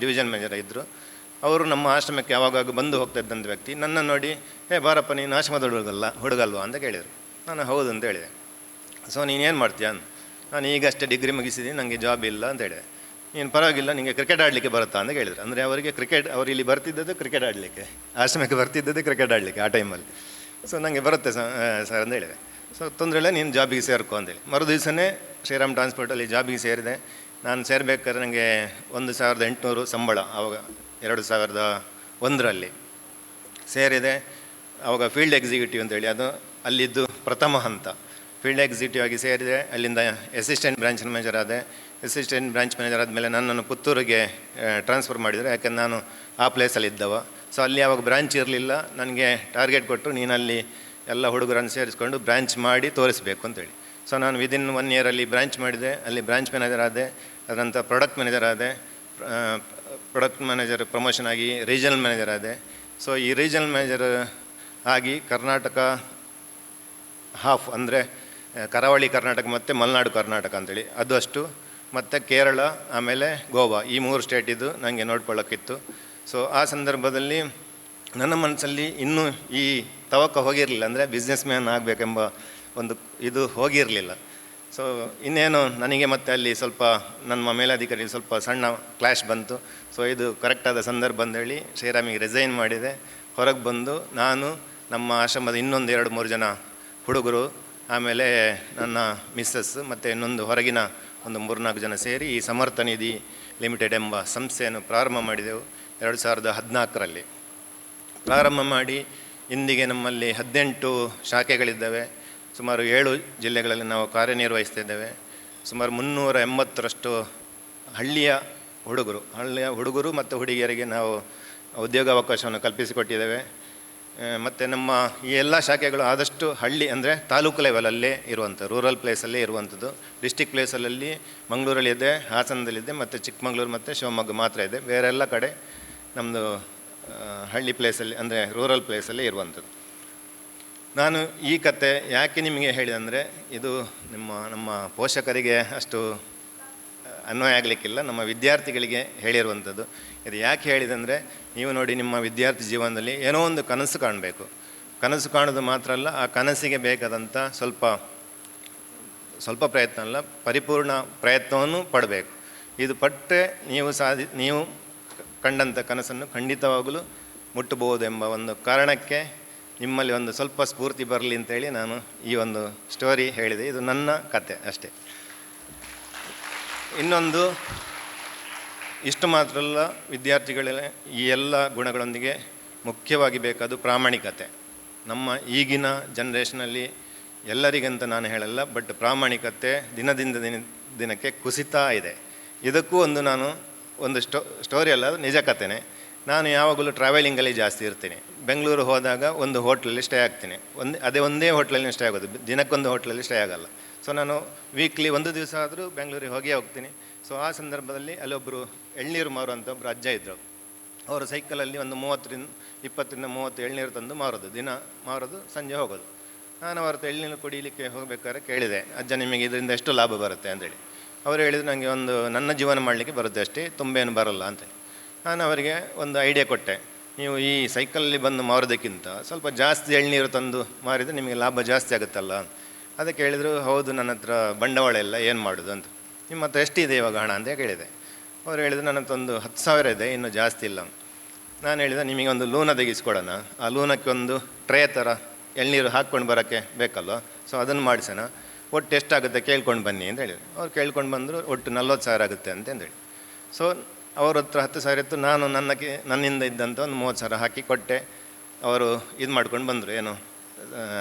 ಡಿವಿಷನ್ ಮ್ಯಾನೇಜರ್ ಇದ್ದರು. ಅವರು ನಮ್ಮ ಆಶ್ರಮಕ್ಕೆ ಯಾವಾಗ ಬಂದು ಹೋಗ್ತಾ ಇದ್ದಂಥ ವ್ಯಕ್ತಿ. ನನ್ನ ನೋಡಿ, ಬಾರಪ್ಪ, ನೀನು ಆಶ್ರಮದ ಹುಡುಗಲ್ವಾ ಅಂತ ಕೇಳಿದರು. ನಾನು ಹೌದು ಅಂತ ಹೇಳಿದೆ. ಸೊ ನೀನೇನು ಮಾಡ್ತೀಯ? ನಾನು ಈಗಷ್ಟೇ ಡಿಗ್ರಿ ಮುಗಿಸಿದ್ದೀನಿ, ನನಗೆ ಜಾಬ್ ಇಲ್ಲ ಅಂತ ಹೇಳಿದೆ. ನೀನು ಪರವಾಗಿಲ್ಲ, ನಿಮಗೆ ಕ್ರಿಕೆಟ್ ಆಡಲಿಕ್ಕೆ ಬರುತ್ತಾ ಅಂತ ಕೇಳಿದ್ರು. ಅಂದರೆ ಅವರಿಗೆ ಅವರು ಇಲ್ಲಿ ಬರ್ತಿದ್ದದ್ದು ಕ್ರಿಕೆಟ್ ಆಡಲಿಕ್ಕೆ, ಆಶ್ರಮಕ್ಕೆ ಬರ್ತಿದ್ದದ್ದು ಕ್ರಿಕೆಟ್ ಆಡಲಿಕ್ಕೆ ಆ ಟೈಮಲ್ಲಿ. ಸೊ ನನಗೆ ಬರುತ್ತೆ ಸರ್ ಅಂತ ಹೇಳಿದೆ. ಸೊ ತೊಂದರೆ ಇಲ್ಲ, ನೀನು ಜಾಬಿಗೆ ಸೇರ್ಕೊ ಅಂತೇಳಿ. ಮರು ದಿವಸನೇ ಶ್ರೀರಾಮ್ ಟ್ರಾನ್ಸ್ಪೋರ್ಟಲ್ಲಿ ಜಾಬಿಗೆ ಸೇರಿದೆ. ನಾನು ಸೇರಬೇಕಾದ್ರೆ ನನಗೆ 1,800 ಸಂಬಳ. ಆವಾಗ 2001ರಲ್ಲಿ ಸೇರಿದೆ. ಆವಾಗ ಫೀಲ್ಡ್ ಎಕ್ಸಿಕ್ಯೂಟಿವ್ ಅಂತೇಳಿ, ಅದು ಅಲ್ಲಿದ್ದು ಪ್ರಥಮ ಹಂತ. ಫೀಲ್ಡ್ ಎಕ್ಸಿಕ್ಯೂಟಿವ್ ಆಗಿ ಸೇರಿದೆ. ಅಲ್ಲಿಂದ ಅಸಿಸ್ಟೆಂಟ್ ಬ್ರಾಂಚ್ ಮ್ಯಾನೇಜರ್ ಆದೆ. ಅಸಿಸ್ಟೆಂಟ್ ಬ್ರಾಂಚ್ ಮ್ಯಾನೇಜರ್ ಆದಮೇಲೆ ನನ್ನನ್ನು ಪುತ್ತೂರಿಗೆ ಟ್ರಾನ್ಸ್ಫರ್ ಮಾಡಿದರು. ಯಾಕಂದ್ರೆ ನಾನು ಆ ಪ್ಲೇಸಲ್ಲಿ ಇದ್ದವ. ಸೊ ಅಲ್ಲಿ ಆವಾಗ ಬ್ರಾಂಚ್ ಇರಲಿಲ್ಲ. ನನಗೆ ಟಾರ್ಗೆಟ್ ಕೊಟ್ಟು, ನೀನಲ್ಲಿ ಎಲ್ಲ ಹುಡುಗರನ್ನು ಸೇರಿಸ್ಕೊಂಡು ಬ್ರಾಂಚ್ ಮಾಡಿ ತೋರಿಸಬೇಕು ಅಂತೇಳಿ. ಸೊ ನಾನು ವಿದಿನ್ 1 ಇಯರಲ್ಲಿ ಬ್ರಾಂಚ್ ಮಾಡಿದೆ. ಅಲ್ಲಿ ಬ್ರಾಂಚ್ ಮ್ಯಾನೇಜರ್ ಆದೆ. ಅದರಂಥ ಪ್ರಾಡಕ್ಟ್ ಮ್ಯಾನೇಜರ್ ಆದೆ. ಪ್ರಾಡಕ್ಟ್ ಮ್ಯಾನೇಜರ್ ಪ್ರಮೋಷನ್ ಆಗಿ ರೀಜನಲ್ ಮ್ಯಾನೇಜರ್ ಆದೆ. ಸೊ ಈ ರೀಜನಲ್ ಮ್ಯಾನೇಜರ್ ಆಗಿ ಕರ್ನಾಟಕ ಹಾಫ್, ಅಂದರೆ ಕರಾವಳಿ ಕರ್ನಾಟಕ ಮತ್ತು ಮಲೆನಾಡು ಕರ್ನಾಟಕ ಅಂತೇಳಿ ಅದು ಅಷ್ಟು, ಮತ್ತು ಕೇರಳ, ಆಮೇಲೆ ಗೋವಾ, ಈ 3 ಸ್ಟೇಟ್ ಇದು ನನಗೆ ನೋಡ್ಕೊಳ್ಳೋಕ್ಕಿತ್ತು. ಸೊ ಆ ಸಂದರ್ಭದಲ್ಲಿ ನನ್ನ ಮನಸ್ಸಲ್ಲಿ ಇನ್ನೂ ಈ ತವಕ ಹೋಗಿರಲಿಲ್ಲ. ಅಂದರೆ ಬಿಸ್ನೆಸ್ ಮ್ಯಾನ್ ಆಗಬೇಕೆಂಬ ಒಂದು ಇದು ಹೋಗಿರಲಿಲ್ಲ. ಸೊ ಇನ್ನೇನು ನನಗೆ ಮತ್ತೆ ಅಲ್ಲಿ ಸ್ವಲ್ಪ ನಮ್ಮ ಮೇಲಾಧಿಕಾರಿ ಸ್ವಲ್ಪ ಸಣ್ಣ ಕ್ಲಾಶ್ ಬಂತು. ಸೊ ಇದು ಕರೆಕ್ಟಾದ ಸಂದರ್ಭ ಅಂತೇಳಿ ಶ್ರೀರಾಮಿಗೆ ರಿಸೈನ್ ಮಾಡಿದೆ. ಹೊರಗೆ ಬಂದು ನಾನು, ನಮ್ಮ ಆಶ್ರಮದ ಇನ್ನೊಂದು 2-3 ಜನ ಹುಡುಗರು, ಆಮೇಲೆ ನನ್ನ ಮಿಸ್ಸಸ್ ಮತ್ತು ಇನ್ನೊಂದು ಹೊರಗಿನ ಒಂದು 3-4 ಜನ ಸೇರಿ ಈ ಸಮರ್ಥ ನಿಧಿ ಲಿಮಿಟೆಡ್ ಎಂಬ ಸಂಸ್ಥೆಯನ್ನು ಪ್ರಾರಂಭ ಮಾಡಿದೆವು 2014ರಲ್ಲಿ. ಪ್ರಾರಂಭ ಮಾಡಿ ಇಂದಿಗೆ ನಮ್ಮಲ್ಲಿ 18 ಶಾಖೆಗಳಿದ್ದಾವೆ. ಸುಮಾರು 7 ಜಿಲ್ಲೆಗಳಲ್ಲಿ ನಾವು ಕಾರ್ಯನಿರ್ವಹಿಸ್ತಿದ್ದೇವೆ. ಸುಮಾರು 380ರಷ್ಟು ಹಳ್ಳಿಯ ಹುಡುಗರು ಮತ್ತು ಹುಡುಗಿಯರಿಗೆ ನಾವು ಉದ್ಯೋಗಾವಕಾಶವನ್ನು ಕಲ್ಪಿಸಿಕೊಟ್ಟಿದ್ದೇವೆ. ಮತ್ತು ನಮ್ಮ ಈ ಎಲ್ಲ ಶಾಖೆಗಳು ಆದಷ್ಟು ಹಳ್ಳಿ ಅಂದರೆ ತಾಲೂಕು ಲೆವೆಲಲ್ಲೇ ಇರುವಂಥದ್ದು, ರೂರಲ್ ಪ್ಲೇಸಲ್ಲೇ ಇರುವಂಥದ್ದು. ಡಿಸ್ಟಿಕ್ ಪ್ಲೇಸಲ್ಲಿ ಮಂಗಳೂರಲ್ಲಿದೆ, ಹಾಸನದಲ್ಲಿದೆ, ಮತ್ತು ಚಿಕ್ಕಮಗಳೂರು ಮತ್ತು ಶಿವಮೊಗ್ಗ ಮಾತ್ರ ಇದೆ. ಬೇರೆಲ್ಲ ಕಡೆ ನಮ್ಮದು ಹಳ್ಳಿ ಪ್ಲೇಸಲ್ಲಿ ಅಂದರೆ ರೂರಲ್ ಪ್ಲೇಸಲ್ಲೇ ಇರುವಂಥದ್ದು. ನಾನು ಈ ಕತೆ ಯಾಕೆ ನಿಮಗೆ ಹೇಳಿದೆ ಅಂದರೆ, ಇದು ನಮ್ಮ ಪೋಷಕರಿಗೆ ಅಷ್ಟು ಅನ್ವಯ ಆಗಲಿಕ್ಕಿಲ್ಲ, ನಮ್ಮ ವಿದ್ಯಾರ್ಥಿಗಳಿಗೆ ಹೇಳಿರುವಂಥದ್ದು. ಇದು ಯಾಕೆ ಹೇಳಿದೆ ಅಂದರೆ, ನೀವು ನೋಡಿ, ನಿಮ್ಮ ವಿದ್ಯಾರ್ಥಿ ಜೀವನದಲ್ಲಿ ಏನೋ ಒಂದು ಕನಸು ಕಾಣಬೇಕು. ಕನಸು ಕಾಣೋದು ಮಾತ್ರ ಅಲ್ಲ, ಆ ಕನಸಿಗೆ ಬೇಕಾದಂಥ ಸ್ವಲ್ಪ ಪ್ರಯತ್ನ ಅಲ್ಲ, ಪರಿಪೂರ್ಣ ಪ್ರಯತ್ನವನ್ನು ಪಡಬೇಕು. ಇದು ಪಟ್ಟರೆ ನೀವು ಕಂಡಂಥ ಕನಸನ್ನು ಖಂಡಿತವಾಗಲೂ ಮುಟ್ಟಬಹುದು ಎಂಬ ಒಂದು ಕಾರಣಕ್ಕೆ ನಿಮ್ಮಲ್ಲಿ ಒಂದು ಸ್ವಲ್ಪ ಸ್ಫೂರ್ತಿ ಬರಲಿ ಅಂತೇಳಿ ನಾನು ಈ ಒಂದು ಸ್ಟೋರಿ ಹೇಳಿದೆ. ಇದು ನನ್ನ ಕತೆ ಅಷ್ಟೇ. ಇನ್ನೊಂದು, ಇಷ್ಟು ಮಾತ್ರ ಅಲ್ಲ, ವಿದ್ಯಾರ್ಥಿಗಳ ಈ ಎಲ್ಲ ಗುಣಗಳೊಂದಿಗೆ ಮುಖ್ಯವಾಗಿ ಬೇಕಾದ ಪ್ರಾಮಾಣಿಕತೆ. ನಮ್ಮ ಈಗಿನ ಜನ್ರೇಷನಲ್ಲಿ ಎಲ್ಲರಿಗಂತ ನಾನು ಹೇಳಲ್ಲ, ಬಟ್ ಪ್ರಾಮಾಣಿಕತೆ ದಿನಕ್ಕೆ ಕುಸಿತಾ ಇದೆ. ಇದಕ್ಕೂ ಒಂದು ಸ್ಟೋರಿ ಅಲ್ಲ, ಅದು ನಿಜ ಕಥೆನೇ. ನಾನು ಯಾವಾಗಲೂ ಟ್ರಾವೆಲಿಂಗಲ್ಲಿ ಜಾಸ್ತಿ ಇರ್ತೀನಿ. ಬೆಂಗಳೂರು ಹೋದಾಗ ಒಂದು ಹೋಟ್ಲಲ್ಲಿ ಸ್ಟೇ ಆಗ್ತೀನಿ. ಒಂದೇ ಹೋಟ್ಲಲ್ಲಿ ಸ್ಟೇ ಆಗೋದು, ದಿನಕ್ಕೊಂದು ಹೋಟ್ಲಲ್ಲಿ ಸ್ಟೇ ಆಗಲ್ಲ. ಸೊ ನಾನು ವೀಕ್ಲಿ ಒಂದು ದಿವಸ ಆದರೂ ಬೆಂಗಳೂರಿಗೆ ಹೋಗ್ತೀನಿ. ಸೊ ಆ ಸಂದರ್ಭದಲ್ಲಿ ಅಲ್ಲೊಬ್ಬರು ಎಳ್ನೀರು ಮಾರುವಂಥ ಒಬ್ಬರು ಅಜ್ಜ ಇದ್ದರು. ಅವರು ಸೈಕಲಲ್ಲಿ ಒಂದು 20-30 ಎಳ್ನೀರು ತಂದು ಮಾರೋದು, ಸಂಜೆ ಹೋಗೋದು. ನಾನು ಅವ್ರ ಹತ್ರ ಎಳ್ನೀರು ಕುಡಿಯಲಿಕ್ಕೆ ಹೋಗ್ಬೇಕಾದ್ರೆ ಕೇಳಿದೆ, ಅಜ್ಜ ನಿಮಗೆ ಇದರಿಂದ ಎಷ್ಟು ಲಾಭ ಬರುತ್ತೆ ಅಂತೇಳಿ. ಅವರು ಹೇಳಿದ್ರು, ನನಗೆ ನನ್ನ ಜೀವನ ಮಾಡಲಿಕ್ಕೆ ಬರುತ್ತೆ ಅಷ್ಟೇ, ತುಂಬೇನು ಬರಲ್ಲ ಅಂತೇಳಿ. ನಾನು ಅವರಿಗೆ ಒಂದು ಐಡಿಯಾ ಕೊಟ್ಟೆ, ನೀವು ಈ ಸೈಕಲಲ್ಲಿ ಬಂದು ಮಾರೋದಕ್ಕಿಂತ ಸ್ವಲ್ಪ ಜಾಸ್ತಿ ಎಳ್ನೀರು ತಂದು ಮಾರಿದರೆ ನಿಮಗೆ ಲಾಭ ಜಾಸ್ತಿ ಆಗುತ್ತಲ್ಲ. ಅದಕ್ಕೆ ಹೇಳಿದರು, ಹೌದು, ನನ್ನ ಹತ್ರ ಬಂಡವಾಳ ಇಲ್ಲ, ಏನು ಮಾಡೋದು ಅಂತ. ನಿಮ್ಮ ಹತ್ರ ಎಷ್ಟಿದೆ ಇವಾಗ ಹಣ ಅಂತ ಕೇಳಿದೆ. ಅವ್ರು ಹೇಳಿದ್ರು, ನನ್ನ ಹತ್ರ ಒಂದು 10,000 ಇದೆ, ಇನ್ನೂ ಜಾಸ್ತಿ ಇಲ್ಲ. ನಾನು ಹೇಳಿದೆ, ನಿಮಗೆ ಒಂದು ಲೂನ ತೆಗಿಸ್ಕೊಡೋಣ, ಆ ಲೂನಕ್ಕೆ ಒಂದು ಟ್ರೇ ಥರ ಎಳ್ನೀರು ಹಾಕ್ಕೊಂಡು ಬರೋಕ್ಕೆ ಬೇಕಲ್ವ, ಸೊ ಅದನ್ನು ಮಾಡಿಸೋಣ, ಒಟ್ಟು ಎಷ್ಟಾಗುತ್ತೆ ಕೇಳ್ಕೊಂಡು ಬನ್ನಿ ಅಂತ ಹೇಳಿದ್ರು. ಅವ್ರು ಕೇಳ್ಕೊಂಡು ಬಂದರು, ಒಟ್ಟು 40,000 ಆಗುತ್ತೆ ಅಂತೇಳಿ. ಸೊ ಅವ್ರ ಹತ್ರ 10,000 ಇತ್ತು, ನಾನು ನನ್ನಿಂದ ಇದ್ದಂಥ ಒಂದು 30,000 ಹಾಕಿ ಕೊಟ್ಟೆ. ಅವರು ಇದು ಮಾಡ್ಕೊಂಡು ಬಂದರು, ಏನು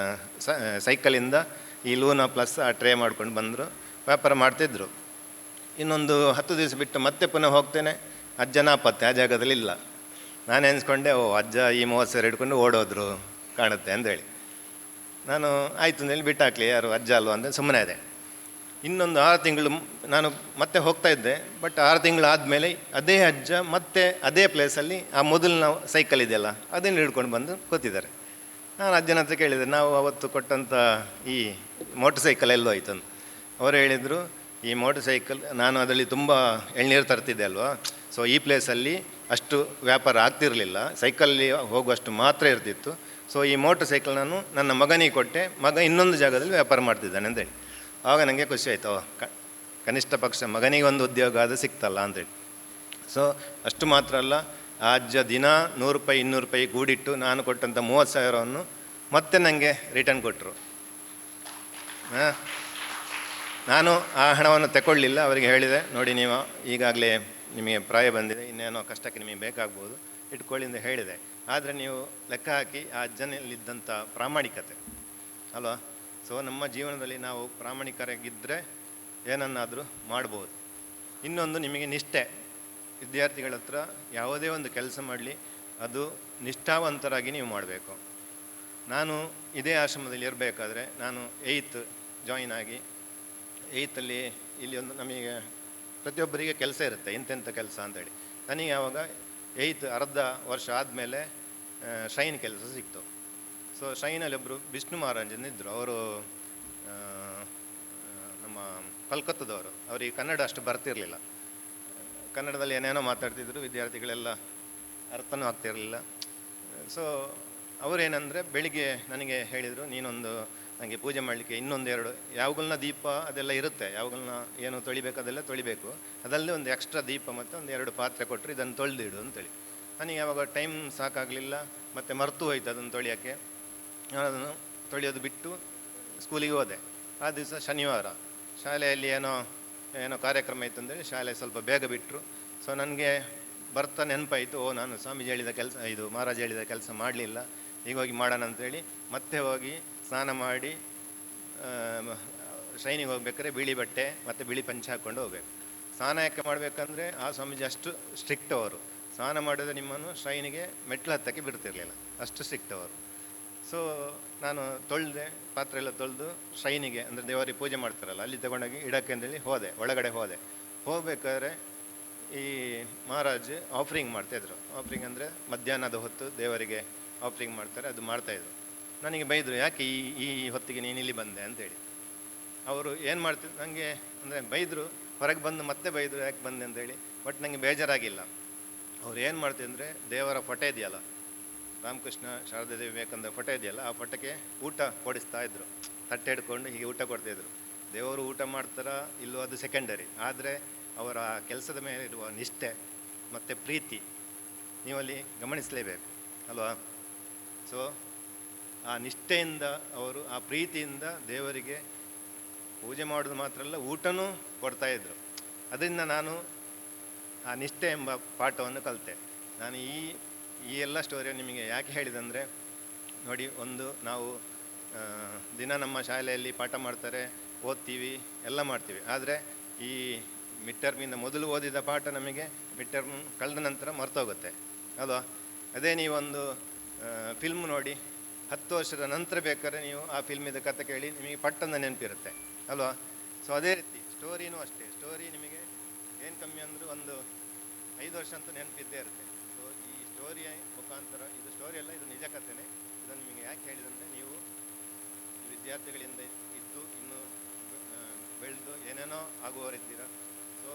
ಸೈಕಲಿಂದ ಈ ಲೂನ ಪ್ಲಸ್ ಆ ಟ್ರೇ ಮಾಡ್ಕೊಂಡು ಬಂದರು, ವ್ಯಾಪಾರ ಮಾಡ್ತಿದ್ರು. ಇನ್ನೊಂದು 10 ದಿವಸ ಬಿಟ್ಟು ಮತ್ತೆ ಪುನಃ ಹೋಗ್ತೇನೆ, ಅಜ್ಜ ನಾಪತ್ತೆ, ಆ ಜಾಗದಲ್ಲಿ ಇಲ್ಲ. ನಾನು ಎನ್ಸ್ಕೊಂಡೆ, ಅಜ್ಜ ಈ 30,000 ಹಿಡ್ಕೊಂಡು ಓಡೋದ್ರು ಕಾಣುತ್ತೆ ಅಂದೇಳಿ. ನಾನು ಆಯಿತು ಅಂದೇಳಿ ಬಿಟ್ಟು ಹಾಕಲಿ, ಯಾರು ಅಜ್ಜ ಅಲ್ವ ಅಂತ ಸುಮ್ಮನೆ ಇದೆ. ಇನ್ನೊಂದು 6 ತಿಂಗಳು ನಾನು ಮತ್ತೆ ಹೋಗ್ತಾ ಇದ್ದೆ. ಬಟ್ 6 ತಿಂಗಳು ಆದಮೇಲೆ ಅದೇ ಅಜ್ಜ ಮತ್ತೆ ಅದೇ ಪ್ಲೇಸಲ್ಲಿ ಆ ಮೊದಲಿನ ಸೈಕಲ್ ಇದೆಯಲ್ಲ ಅದನ್ನು ಹಿಡ್ಕೊಂಡು ಬಂದು ಕೂತಿದ್ದಾರೆ. ನಾನು ಅಜ್ಜನ ಹತ್ರ ಕೇಳಿದೆ, ನಾವು ಅವತ್ತು ಕೊಟ್ಟಂಥ ಈ ಮೋಟ್ರ್ ಸೈಕಲ್ ಎಲ್ಲೋ ಆಯ್ತು ಅಂತ. ಅವರು ಹೇಳಿದರು, ಈ ಮೋಟ್ರ್ ಸೈಕಲ್ ನಾನು ಅದರಲ್ಲಿ ತುಂಬ ಎಳ್ನೀರು ತರ್ತಿದ್ದೆ ಅಲ್ವಾ, ಸೊ ಈ ಪ್ಲೇಸಲ್ಲಿ ಅಷ್ಟು ವ್ಯಾಪಾರ ಆಗ್ತಿರಲಿಲ್ಲ, ಸೈಕಲ್ಲಿ ಹೋಗುವಷ್ಟು ಮಾತ್ರ ಇರ್ತಿತ್ತು. ಸೊ ಈ ಮೋಟ್ರ್ ಸೈಕಲ್ ನಾನು ನನ್ನ ಮಗನಿಗೆ ಕೊಟ್ಟೆ, ಮಗ ಇನ್ನೊಂದು ಜಾಗದಲ್ಲಿ ವ್ಯಾಪಾರ ಮಾಡ್ತಿದ್ದಾನೆ ಅಂತೇಳಿ. ಆಗ ನನಗೆ ಖುಷಿ ಆಯಿತು, ಕನಿಷ್ಠ ಪಕ್ಷ ಮಗನಿಗೆ ಒಂದು ಉದ್ಯೋಗ ಅದು ಸಿಕ್ತಲ್ಲ ಅಂತೇಳಿ. ಸೊ ಅಷ್ಟು ಮಾತ್ರ ಅಲ್ಲ, ಆ ಅಜ್ಜ ದಿನ 100 ರೂಪಾಯಿ 200 ರೂಪಾಯಿ ಕೂಡಿಟ್ಟು ನಾನು ಕೊಟ್ಟಂಥ 30,000ವನ್ನು ಮತ್ತೆ ನನಗೆ ರಿಟರ್ನ್ ಕೊಟ್ಟರು. ನಾನು ಆ ಹಣವನ್ನು ತಗೊಳ್ಳಿಲ್ಲ. ಅವರಿಗೆ ಹೇಳಿದೆ, ನೋಡಿ, ನೀವು ಈಗಾಗಲೇ ನಿಮಗೆ ಪ್ರಾಯ ಬಂದಿದೆ, ಇನ್ನೇನೋ ಕಷ್ಟಕ್ಕೆ ನಿಮಗೆ ಬೇಕಾಗ್ಬೋದು, ಇಟ್ಕೊಳ್ಳಿ ಅಂತ ಹೇಳಿದೆ. ಆದರೆ ನೀವು ಲೆಕ್ಕ ಹಾಕಿ ಆ ಅಜ್ಜನಲ್ಲಿದ್ದಂಥ ಪ್ರಾಮಾಣಿಕತೆ ಅಲ್ವಾ. ಸೊ ನಮ್ಮ ಜೀವನದಲ್ಲಿ ನಾವು ಪ್ರಾಮಾಣಿಕರಾಗಿದ್ದರೆ ಏನನ್ನಾದರೂ ಮಾಡ್ಬೋದು. ಇನ್ನೊಂದು, ನಿಮಗೆ ನಿಷ್ಠೆ. ವಿದ್ಯಾರ್ಥಿಗಳ ಹತ್ರ ಯಾವುದೇ ಒಂದು ಕೆಲಸ ಮಾಡಲಿ, ಅದು ನಿಷ್ಠಾವಂತರಾಗಿ ನೀವು ಮಾಡಬೇಕು. ನಾನು ಇದೇ ಆಶ್ರಮದಲ್ಲಿ ಇರಬೇಕಾದ್ರೆ ನಾನು 8th ಜಾಯಿನ್ ಆಗಿ 8ಲ್ಲಿ ಇಲ್ಲಿ ಒಂದು ನಮಗೆ ಪ್ರತಿಯೊಬ್ಬರಿಗೆ ಕೆಲಸ ಇರುತ್ತೆ, ಇಂತೆಂಥ ಕೆಲಸ ಅಂತೇಳಿ. ನನಗೆ ಆವಾಗ 8th ಅರ್ಧ ವರ್ಷ ಆದಮೇಲೆ ಶೈನ್ ಕೆಲಸ ಸಿಕ್ತು. ಸೊ ಶೈನಲ್ಲಿ ಒಬ್ಬರು ವಿಷ್ಣು ಮಹಾರಾಜ್ ಇದ್ದರು. ಅವರು ನಮ್ಮ ಕಲ್ಕತ್ತದವರು. ಅವರಿಗೆ ಕನ್ನಡ ಅಷ್ಟು ಬರ್ತಿರಲಿಲ್ಲ. ಕನ್ನಡದಲ್ಲಿ ಏನೇನೋ ಮಾತಾಡ್ತಿದ್ರು, ವಿದ್ಯಾರ್ಥಿಗಳೆಲ್ಲ ಅರ್ಥನೂ ಆಗ್ತಿರಲಿಲ್ಲ. ಸೊ ಅವರೇನೆಂದರೆ, ಬೆಳಿಗ್ಗೆ ನನಗೆ ಹೇಳಿದರು, ನೀನೊಂದು ನನಗೆ ಪೂಜೆ ಮಾಡಲಿಕ್ಕೆ ಇನ್ನೊಂದೆರಡು ಯಾವಾಗಲನ್ನ ದೀಪ ಅದೆಲ್ಲ ಇರುತ್ತೆ, ಯಾವಾಗಲನ್ನ ಏನು ತೊಳಿಬೇಕು ಅದೆಲ್ಲ ತೊಳಿಬೇಕು, ಅದಲ್ಲದೆ ಒಂದು ಎಕ್ಸ್ಟ್ರಾ ದೀಪ ಮತ್ತು ಒಂದು 2 ಪಾತ್ರೆ ಕೊಟ್ಟರು, ಇದನ್ನು ತೊಳೆದಿಡು ಅಂತೇಳಿ. ನನಗೆ ಯಾವಾಗ ಟೈಮ್ ಸಾಕಾಗಲಿಲ್ಲ, ಮತ್ತು ಮರೆತು ಹೋಯ್ತು ಅದನ್ನು ತೊಳೆಯೋಕ್ಕೆ. ನಾನು ಅದನ್ನು ತೊಳೆಯೋದು ಬಿಟ್ಟು ಸ್ಕೂಲಿಗೆ ಹೋದೆ. ಆ ದಿವಸ ಶನಿವಾರ ಶಾಲೆಯಲ್ಲಿ ಏನೋ ಕಾರ್ಯಕ್ರಮ ಇತ್ತು ಅಂತೇಳಿ ಶಾಲೆ ಸ್ವಲ್ಪ ಬೇಗ ಬಿಟ್ಟರು. ಸೊ ನನಗೆ ಬರ್ತಾ ನೆನಪಾಯಿತು, ನಾನು ಸ್ವಾಮೀಜಿ ಹೇಳಿದ ಕೆಲಸ, ಇದು ಮಹಾರಾಜ್ ಹೇಳಿದ ಕೆಲಸ ಮಾಡಲಿಲ್ಲ, ಈಗ ಹೋಗಿ ಮಾಡೋಣ ಅಂಥೇಳಿ ಮತ್ತೆ ಹೋಗಿ ಸ್ನಾನ ಮಾಡಿ ಶ್ರೈನಿಗೆ ಹೋಗ್ಬೇಕಾದ್ರೆ ಬಿಳಿ ಬಟ್ಟೆ ಮತ್ತು ಬಿಳಿ ಪಂಚೆ ಹಾಕ್ಕೊಂಡು ಹೋಗ್ಬೇಕು. ಸ್ನಾನ ಯಾಕೆ ಮಾಡಬೇಕಂದ್ರೆ ಆ ಸ್ವಾಮೀಜಿ ಅಷ್ಟು ಸ್ಟ್ರಿಕ್ಟ್ ಅವರು. ಸ್ನಾನ ಮಾಡಿದ್ರೆ ನಿಮ್ಮನ್ನು ಶ್ರೈನಿಗೆ ಮೆಟ್ಲು ಹತ್ತಕ್ಕೆ ಬಿಡ್ತಿರ್ಲಿಲ್ಲ, ಅಷ್ಟು ಸ್ಟ್ರಿಕ್ಟ್ ಅವರು. ಸೊ ನಾನು ತೊಳೆದೆ, ಪಾತ್ರೆ ಎಲ್ಲ ತೊಳೆದು ಶ್ರೈನಿಗೆ ಅಂದರೆ ದೇವರಿಗೆ ಪೂಜೆ ಮಾಡ್ತಾರಲ್ಲ ಅಲ್ಲಿ ತಗೊಂಡೋಗಿ ಇಡಕ್ಕೆ ಅಂತೇಳಿ ಹೋದೆ, ಒಳಗಡೆ ಹೋಗ್ಬೇಕಾದ್ರೆ ಈ ಮಹಾರಾಜ್ ಆಫರಿಂಗ್ ಮಾಡ್ತಾಯಿದ್ರು. ಆಫರಿಂಗ್ ಅಂದರೆ ಮಧ್ಯಾಹ್ನದ ಹೊತ್ತು ದೇವರಿಗೆ ಆಫರಿಂಗ್ ಮಾಡ್ತಾರೆ, ಅದು ಮಾಡ್ತಾಯಿದ್ರು. ನನಗೆ ಬೈದರು, ಯಾಕೆ ಈ ಹೊತ್ತಿಗೆ ನೀನು ಇಲ್ಲಿ ಬಂದೆ ಅಂತೇಳಿ. ಅವರು ಏನು ಮಾಡ್ತಿದ್ರು ನನಗೆ ಅಂದರೆ ಬೈದರು, ಹೊರಗೆ ಬಂದು ಮತ್ತೆ ಬೈದರು ಯಾಕೆ ಬಂದೆ ಅಂತೇಳಿ. ಬಟ್ ನನಗೆ ಬೇಜಾರಾಗಿಲ್ಲ. ಅವ್ರು ಏನು ಮಾಡ್ತಿದ್ರೆ ದೇವರ ಫೋಟೋ ಇದೆಯಲ್ಲ, ರಾಮಕೃಷ್ಣ ಶಾರದಾದೇವಿ ವಿವೇಕಾನಂದ ಫೋಟೋ ಇದೆಯಲ್ಲ, ಆ ಫೋಟೋಕ್ಕೆ ಊಟ ಕೊಡಿಸ್ತಾ ಇದ್ರು. ತಟ್ಟೆ ಹಿಡ್ಕೊಂಡು ಹೀಗೆ ಊಟ ಕೊಡ್ತಾಯಿದ್ರು. ದೇವರು ಊಟ ಮಾಡ್ತಾರ ಇಲ್ಲೋ ಅದು ಸೆಕೆಂಡರಿ, ಆದರೆ ಅವರ ಕೆಲಸದ ಮೇಲೆ ಇರುವ ನಿಷ್ಠೆ ಮತ್ತು ಪ್ರೀತಿ ನೀವಲ್ಲಿ ಗಮನಿಸಲೇಬೇಕು ಅಲ್ವಾ. ಸೊ ಆ ನಿಷ್ಠೆಯಿಂದ ಅವರು ಆ ಪ್ರೀತಿಯಿಂದ ದೇವರಿಗೆ ಪೂಜೆ ಮಾಡೋದು ಮಾತ್ರ ಅಲ್ಲ, ಊಟನೂ ಕೊಡ್ತಾಯಿದ್ರು. ಅದರಿಂದ ನಾನು ಆ ನಿಷ್ಠೆ ಎಂಬ ಪಾಠವನ್ನು ಕಲಿತೆ. ನಾನು ಈ ಎಲ್ಲ ಸ್ಟೋರಿಯನ್ನು ನಿಮಗೆ ಯಾಕೆ ಹೇಳಿದಂದರೆ, ನೋಡಿ, ಒಂದು ನಾವು ದಿನ ನಮ್ಮ ಶಾಲೆಯಲ್ಲಿ ಪಾಠ ಮಾಡ್ತಾರೆ, ಓದ್ತೀವಿ, ಎಲ್ಲ ಮಾಡ್ತೀವಿ. ಆದರೆ ಈ ಮಿಡ್ ಟರ್ಮಿಂದ ಮೊದಲು ಓದಿದ ಪಾಠ ನಮಗೆ ಮಿಡ್ ಟರ್ಮ್ ಕಳೆದ ನಂತರ ಮರ್ತೋಗುತ್ತೆ ಅಲ್ವಾ. ಅದೇ ನೀವೊಂದು ಫಿಲ್ಮ್ ನೋಡಿ 10 ವರ್ಷದ ನಂತರ ಬೇಕಾದ್ರೆ ನೀವು ಆ ಫಿಲ್ಮಿದ ಕಥೆ ಕೇಳಿ ನಿಮಗೆ ಪಟ್ಟಂದ ನೆನಪಿರುತ್ತೆ ಅಲ್ವಾ. ಸೊ ಅದೇ ರೀತಿ ಸ್ಟೋರಿನೂ ಅಷ್ಟೇ. ಸ್ಟೋರಿ ನಿಮಗೆ ಏನು ಕಮ್ಮಿ ಅಂದರೂ ಒಂದು 5 ವರ್ಷ ಅಂತೂ ನೆನಪಿದ್ದೇ ಇರುತ್ತೆ. ಸೊ ಈ ಸ್ಟೋರಿಯ ಮುಖಾಂತರ, ಇದು ಸ್ಟೋರಿ ಅಲ್ಲ, ಇದು ನಿಜ ಕಥೆನೇ. ಇದನ್ನು ನಿಮಗೆ ಯಾಕೆ ಹೇಳಿದಂದರೆ, ನೀವು ವಿದ್ಯಾರ್ಥಿಗಳಿಂದ ಇದ್ದು ಇನ್ನೂ ಬೆಳೆದು ಏನೇನೋ ಆಗುವವರಿದ್ದೀರ. ಸೊ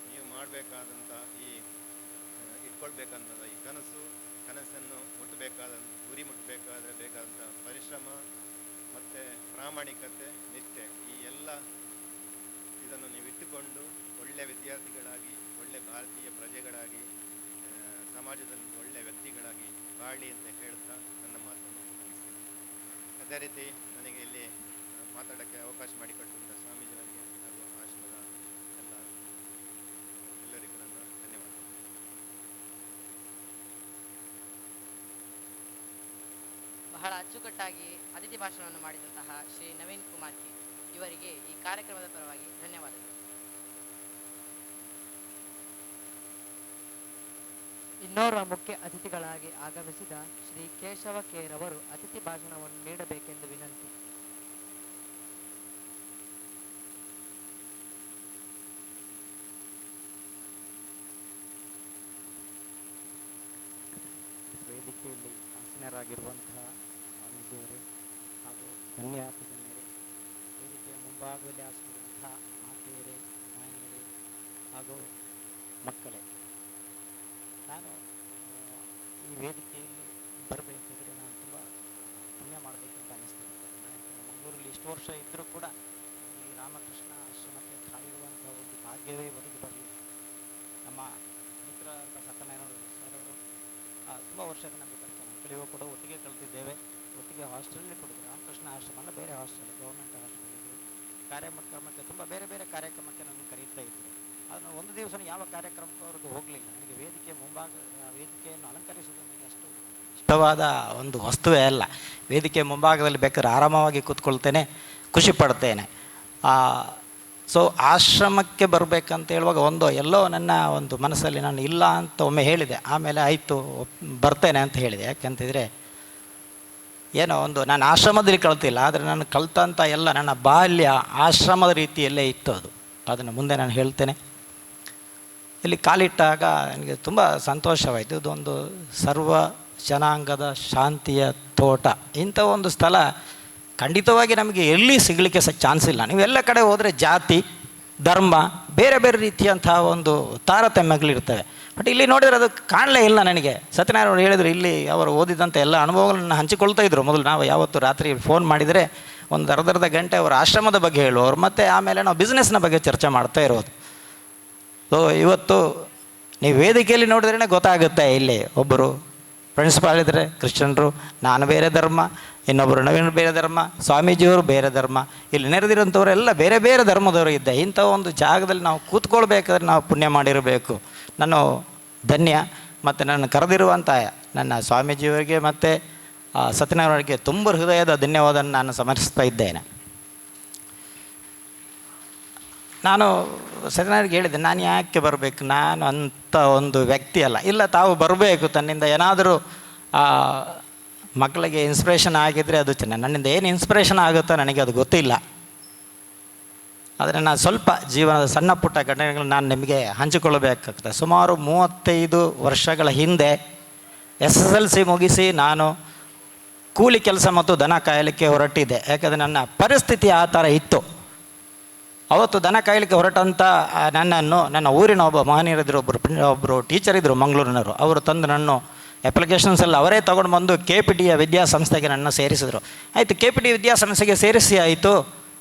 ನೀವು ಮಾಡಬೇಕಾದಂಥ ಇಟ್ಕೊಳ್ಬೇಕಂತ ಈ ಕನಸನ್ನು ಮುಟ್ಟಬೇಕಾದಂಥ ಗುರಿ ಮುಟ್ಟಬೇಕಾದ್ರೆ ಬೇಕಾದಂಥ ಪರಿಶ್ರಮ ಮತ್ತು ಪ್ರಾಮಾಣಿಕತೆ, ನಿಷ್ಠೆ, ಈ ಎಲ್ಲ ಇದನ್ನು ನೀವು ಇಟ್ಟುಕೊಂಡು ಒಳ್ಳೆಯ ವಿದ್ಯಾರ್ಥಿಗಳಾಗಿ, ಒಳ್ಳೆಯ ಭಾರತೀಯ ಪ್ರಜೆಗಳಾಗಿ, ಸಮಾಜದಲ್ಲಿ ಒಳ್ಳೆಯ ವ್ಯಕ್ತಿಗಳಾಗಿ ಬಾಳಿ ಅಂತ ಹೇಳ್ತಾ ನನ್ನ ಮಾತನ್ನು ಮುಗಿಸ್ತೀನಿ. ಅದೇ ರೀತಿ ನನಗೆ ಇಲ್ಲಿ ಮಾತಾಡೋಕ್ಕೆ ಅವಕಾಶ ಮಾಡಿಕೊಟ್ಟಂಥ ಸ್ವಾಮೀಜಿಯವರಿಗೆ ಹಾಗೂ ಆಶ್ರಮದ ಎಲ್ಲರಿಗೂ ನನ್ನ ಧನ್ಯವಾದ. ಬಹಳ ಅಚ್ಚುಕಟ್ಟಾಗಿ ಅತಿಥಿ ಭಾಷಣವನ್ನು ಮಾಡಿದಂತಹ ಶ್ರೀ ನವೀನ್ ಕುಮಾರ್ ಕೆ ಇವರಿಗೆ ಈ ಕಾರ್ಯಕ್ರಮದ ಪರವಾಗಿ ಧನ್ಯವಾದಗಳು. ಇನ್ನೋರ್ವ ಮುಖ್ಯ ಅತಿಥಿಗಳಾಗಿ ಆಗಮಿಸಿದ ಶ್ರೀ ಕೇಶವ ಕೆ ರವರು ಅತಿಥಿ ಭಾಷಣವನ್ನು ನೀಡಬೇಕೆಂದು ವಿನಂತಿ. ವೇದಿಕೆಯಲ್ಲಿ ಆಸೀನರಾಗಿರುವಂತಹ ಸ್ವಾಮೀಜಿಯವರೇ ಹಾಗೂ ಗಣ್ಯಾತಿಗಣ್ಯರೇ, ವೇದಿಕೆಯ ಮುಂಭಾಗದಲ್ಲಿ ಆಸೀನರಾದಂತಹ ಮಾತೆಯರೇ, ಮಾಯನರೇ ಹಾಗೂ ಮಕ್ಕಳೇ, ನಾನು ಈ ವೇದಿಕೆಯಲ್ಲಿ ಬರಬೇಕಾದ್ರೆ ನಾನು ತುಂಬ ಪುಣ್ಯ ಮಾಡಬೇಕಂತ ಅನ್ನಿಸ್ತಿರುತ್ತೆ. ಯಾಕಂದರೆ ಮಂಗಳೂರಲ್ಲಿ ಇಷ್ಟು ವರ್ಷ ಇದ್ದರೂ ಕೂಡ ಈ ರಾಮಕೃಷ್ಣ ಆಶ್ರಮಕ್ಕೆ ಕಾಯುವಂಥ ಒಂದು ಭಾಗ್ಯವೇ ಒದಗಿ ಬರಲಿ. ನಮ್ಮ ಮಿತ್ರ ಅಂತ ಸತ್ಯನಾರಾಯಣ ಸರ್ ಅವರು ತುಂಬ ವರ್ಷದ ನಮಗೆ ಪರಿಚಯ, ಮಕ್ಕಳಿಗೂ ಕೂಡ ಒಟ್ಟಿಗೆ ಕಲಿತಿದ್ದೇವೆ, ಒಟ್ಟಿಗೆ ಹಾಸ್ಟೆಲಲ್ಲಿ ಕೊಡಿದ್ರು. ರಾಮಕೃಷ್ಣ ಆಶ್ರಮ ಅಲ್ಲ, ಬೇರೆ ಹಾಸ್ಟೆಲ್, ಗೌರ್ಮೆಂಟ್ ಹಾಸ್ಟೆಲ್ ಇದ್ದರು. ಕಾರ್ಯಕ್ರಮಕ್ಕೆ ತುಂಬ ಬೇರೆ ಬೇರೆ ಕಾರ್ಯಕ್ರಮಕ್ಕೆ ನಮಗೆ ಕರೀತಾ ಇದ್ದರು. ಅದನ್ನು ಒಂದು ದಿವಸ ಯಾವ ಕಾರ್ಯಕ್ರಮಕ್ಕೂ ಅವ್ರದ್ದು ಹೋಗಲಿಲ್ಲ. ನನಗೆ ವೇದಿಕೆ ಮುಂಭಾಗ ವೇದಿಕೆಯನ್ನು ಅಲಂಕರಿಸುವುದು ನನಗೆ ಅಷ್ಟು ಇಷ್ಟವಾದ ಒಂದು ವಸ್ತುವೇ ಅಲ್ಲ. ವೇದಿಕೆ ಮುಂಭಾಗದಲ್ಲಿ ಬೇಕಾದ್ರೆ ಆರಾಮವಾಗಿ ಕೂತ್ಕೊಳ್ತೇನೆ, ಖುಷಿ ಪಡ್ತೇನೆ. ಸೊ ಆಶ್ರಮಕ್ಕೆ ಬರಬೇಕಂತ ಹೇಳುವಾಗ ಎಲ್ಲೋ ನನ್ನ ಒಂದು ಮನಸ್ಸಲ್ಲಿ ನಾನು ಇಲ್ಲ ಅಂತ ಒಮ್ಮೆ ಹೇಳಿದೆ. ಆಮೇಲೆ ಆಯಿತು ಬರ್ತೇನೆ ಅಂತ ಹೇಳಿದೆ. ಯಾಕೆಂತಿದ್ರೆ ಏನೋ ನಾನು ಆಶ್ರಮದಲ್ಲಿ ಕಲ್ತಿಲ್ಲ, ಆದರೆ ನಾನು ಕಲ್ತಂಥ ಎಲ್ಲ ನನ್ನ ಬಾಲ್ಯ ಆಶ್ರಮದ ರೀತಿಯಲ್ಲೇ ಇತ್ತು. ಅದನ್ನು ಮುಂದೆ ನಾನು ಹೇಳ್ತೇನೆ. ಇಲ್ಲಿ ಕಾಲಿಟ್ಟಾಗ ನನಗೆ ತುಂಬ ಸಂತೋಷವಾಯಿತು. ಇದೊಂದು ಸರ್ವ ಜನಾಂಗದ ಶಾಂತಿಯ ತೋಟ. ಇಂಥ ಒಂದು ಸ್ಥಳ ಖಂಡಿತವಾಗಿ ನಮಗೆ ಎಲ್ಲಿ ಸಿಗಲಿಕ್ಕೆ ಚಾನ್ಸ್ ಇಲ್ಲ. ನೀವೆಲ್ಲ ಕಡೆ ಹೋದರೆ ಜಾತಿ, ಧರ್ಮ, ಬೇರೆ ಬೇರೆ ರೀತಿಯಂಥ ಒಂದು ತಾರತಮ್ಯಗಳಿರ್ತವೆ. ಬಟ್ ಇಲ್ಲಿ ನೋಡಿದರೆ ಅದು ಕಾಣಲೇ ಇಲ್ಲ ನನಗೆ. ಸತ್ಯನಾರಾಯಣ ಹೇಳಿದರು, ಇಲ್ಲಿ ಅವರು ಓದಿದಂಥ ಎಲ್ಲ ಅನುಭವಗಳನ್ನು ಹಂಚಿಕೊಳ್ತಾ ಇದ್ದರು. ಮೊದಲು ನಾವು ಯಾವತ್ತು ರಾತ್ರಿ ಫೋನ್ ಮಾಡಿದರೆ ಒಂದು ಅರ್ಧ ಗಂಟೆ ಅವರ ಆಶ್ರಮದ ಬಗ್ಗೆ ಹೇಳುವವರು, ಮತ್ತು ಆಮೇಲೆ ನಾವು ಬಿಸ್ನೆಸ್ನ ಬಗ್ಗೆ ಚರ್ಚೆ ಮಾಡ್ತಾ ಇರೋದು. ಸೊ ಇವತ್ತು ನೀವು ವೇದಿಕೆಯಲ್ಲಿ ನೋಡಿದ್ರೇ ಗೊತ್ತಾಗುತ್ತೆ. ಇಲ್ಲಿ ಒಬ್ಬರು ಪ್ರಿನ್ಸಿಪಾಲ್ ಇದ್ದರೆ ಕ್ರಿಶ್ಚಿಯನ್ರು, ನಾನು ಬೇರೆ ಧರ್ಮ, ಇನ್ನೊಬ್ಬರು ನವೀನ್ ಬೇರೆ ಧರ್ಮ, ಸ್ವಾಮೀಜಿಯವರು ಬೇರೆ ಧರ್ಮ, ಇಲ್ಲಿ ನೆರೆದಿರೋಂಥವರೆಲ್ಲ ಬೇರೆ ಬೇರೆ ಧರ್ಮದವರು ಇದ್ದೆ. ಇಂಥ ಒಂದು ಜಾಗದಲ್ಲಿ ನಾವು ಕೂತ್ಕೊಳ್ಬೇಕಾದ್ರೆ ನಾವು ಪುಣ್ಯ ಮಾಡಿರಬೇಕು. ನಾನು ಧನ್ಯ. ಮತ್ತು ನನ್ನ ಕರೆದಿರುವಂಥ ನನ್ನ ಸ್ವಾಮೀಜಿಯವರಿಗೆ ಮತ್ತು ಸತ್ಯನಾರಾಯಣರಿಗೆ ತುಂಬ ಹೃದಯದ ಧನ್ಯವಾದವನ್ನು ನಾನು ಸಮರ್ಪಿಸ್ತಾ ಇದ್ದೇನೆ. ನಾನು ಸತ್ಯನಾರಾಯಣಗೆ ಹೇಳಿದೆ, ನಾನು ಯಾಕೆ ಬರಬೇಕು, ನಾನು ಅಂಥ ಒಂದು ವ್ಯಕ್ತಿ ಅಲ್ಲ. ಇಲ್ಲ, ತಾವು ಬರಬೇಕು, ತನ್ನಿಂದ ಏನಾದರೂ ಮಕ್ಕಳಿಗೆ ಇನ್ಸ್ಪಿರೇಷನ್ ಆಗಿದ್ದರೆ ಅದು ಚೆನ್ನಾಗಿ. ನನ್ನಿಂದ ಏನು ಇನ್ಸ್ಪಿರೇಷನ್ ಆಗುತ್ತೋ ನನಗೆ ಅದು ಗೊತ್ತಿಲ್ಲ. ಆದರೆ ನಾನು ಸ್ವಲ್ಪ ಜೀವನದ ಸಣ್ಣ ಪುಟ್ಟ ಘಟನೆಗಳನ್ನು ನಾನು ನಿಮಗೆ ಹಂಚಿಕೊಳ್ಳಬೇಕಾಗ್ತದೆ. ಸುಮಾರು 35 ವರ್ಷಗಳ ಹಿಂದೆ SSLC ಮುಗಿಸಿ ನಾನು ಕೂಲಿ ಕೆಲಸ ಮತ್ತು ದನ ಕಾಯಲಿಕ್ಕೆ ಹೊರಟಿದ್ದೆ. ಯಾಕಂದರೆ ನನ್ನ ಪರಿಸ್ಥಿತಿ ಆ ಥರ ಇತ್ತು. ಅವತ್ತು ದನ ಕಾಯಲಿಕ್ಕೆ ಹೊರಟಂಥ ನನ್ನನ್ನು ನನ್ನ ಊರಿನ ಒಬ್ಬ ಮಹನೀಯರಿದ್ದರು, ಒಬ್ಬರು ಟೀಚರ್ ಇದ್ದರು ಮಂಗಳೂರಿನವರು. ಅವರು ತಂದು ನನ್ನ ಅಪ್ಲಿಕೇಶನ್ಸ್ ಎಲ್ಲ ಅವರೇ ತೊಗೊಂಡು ಬಂದು KPT ವಿದ್ಯಾಸಂಸ್ಥೆಗೆ ನನ್ನ ಸೇರಿಸಿದರು. ಆಯಿತು, KPT ವಿದ್ಯಾಸಂಸ್ಥೆಗೆ ಸೇರಿಸಿ ಆಯಿತು.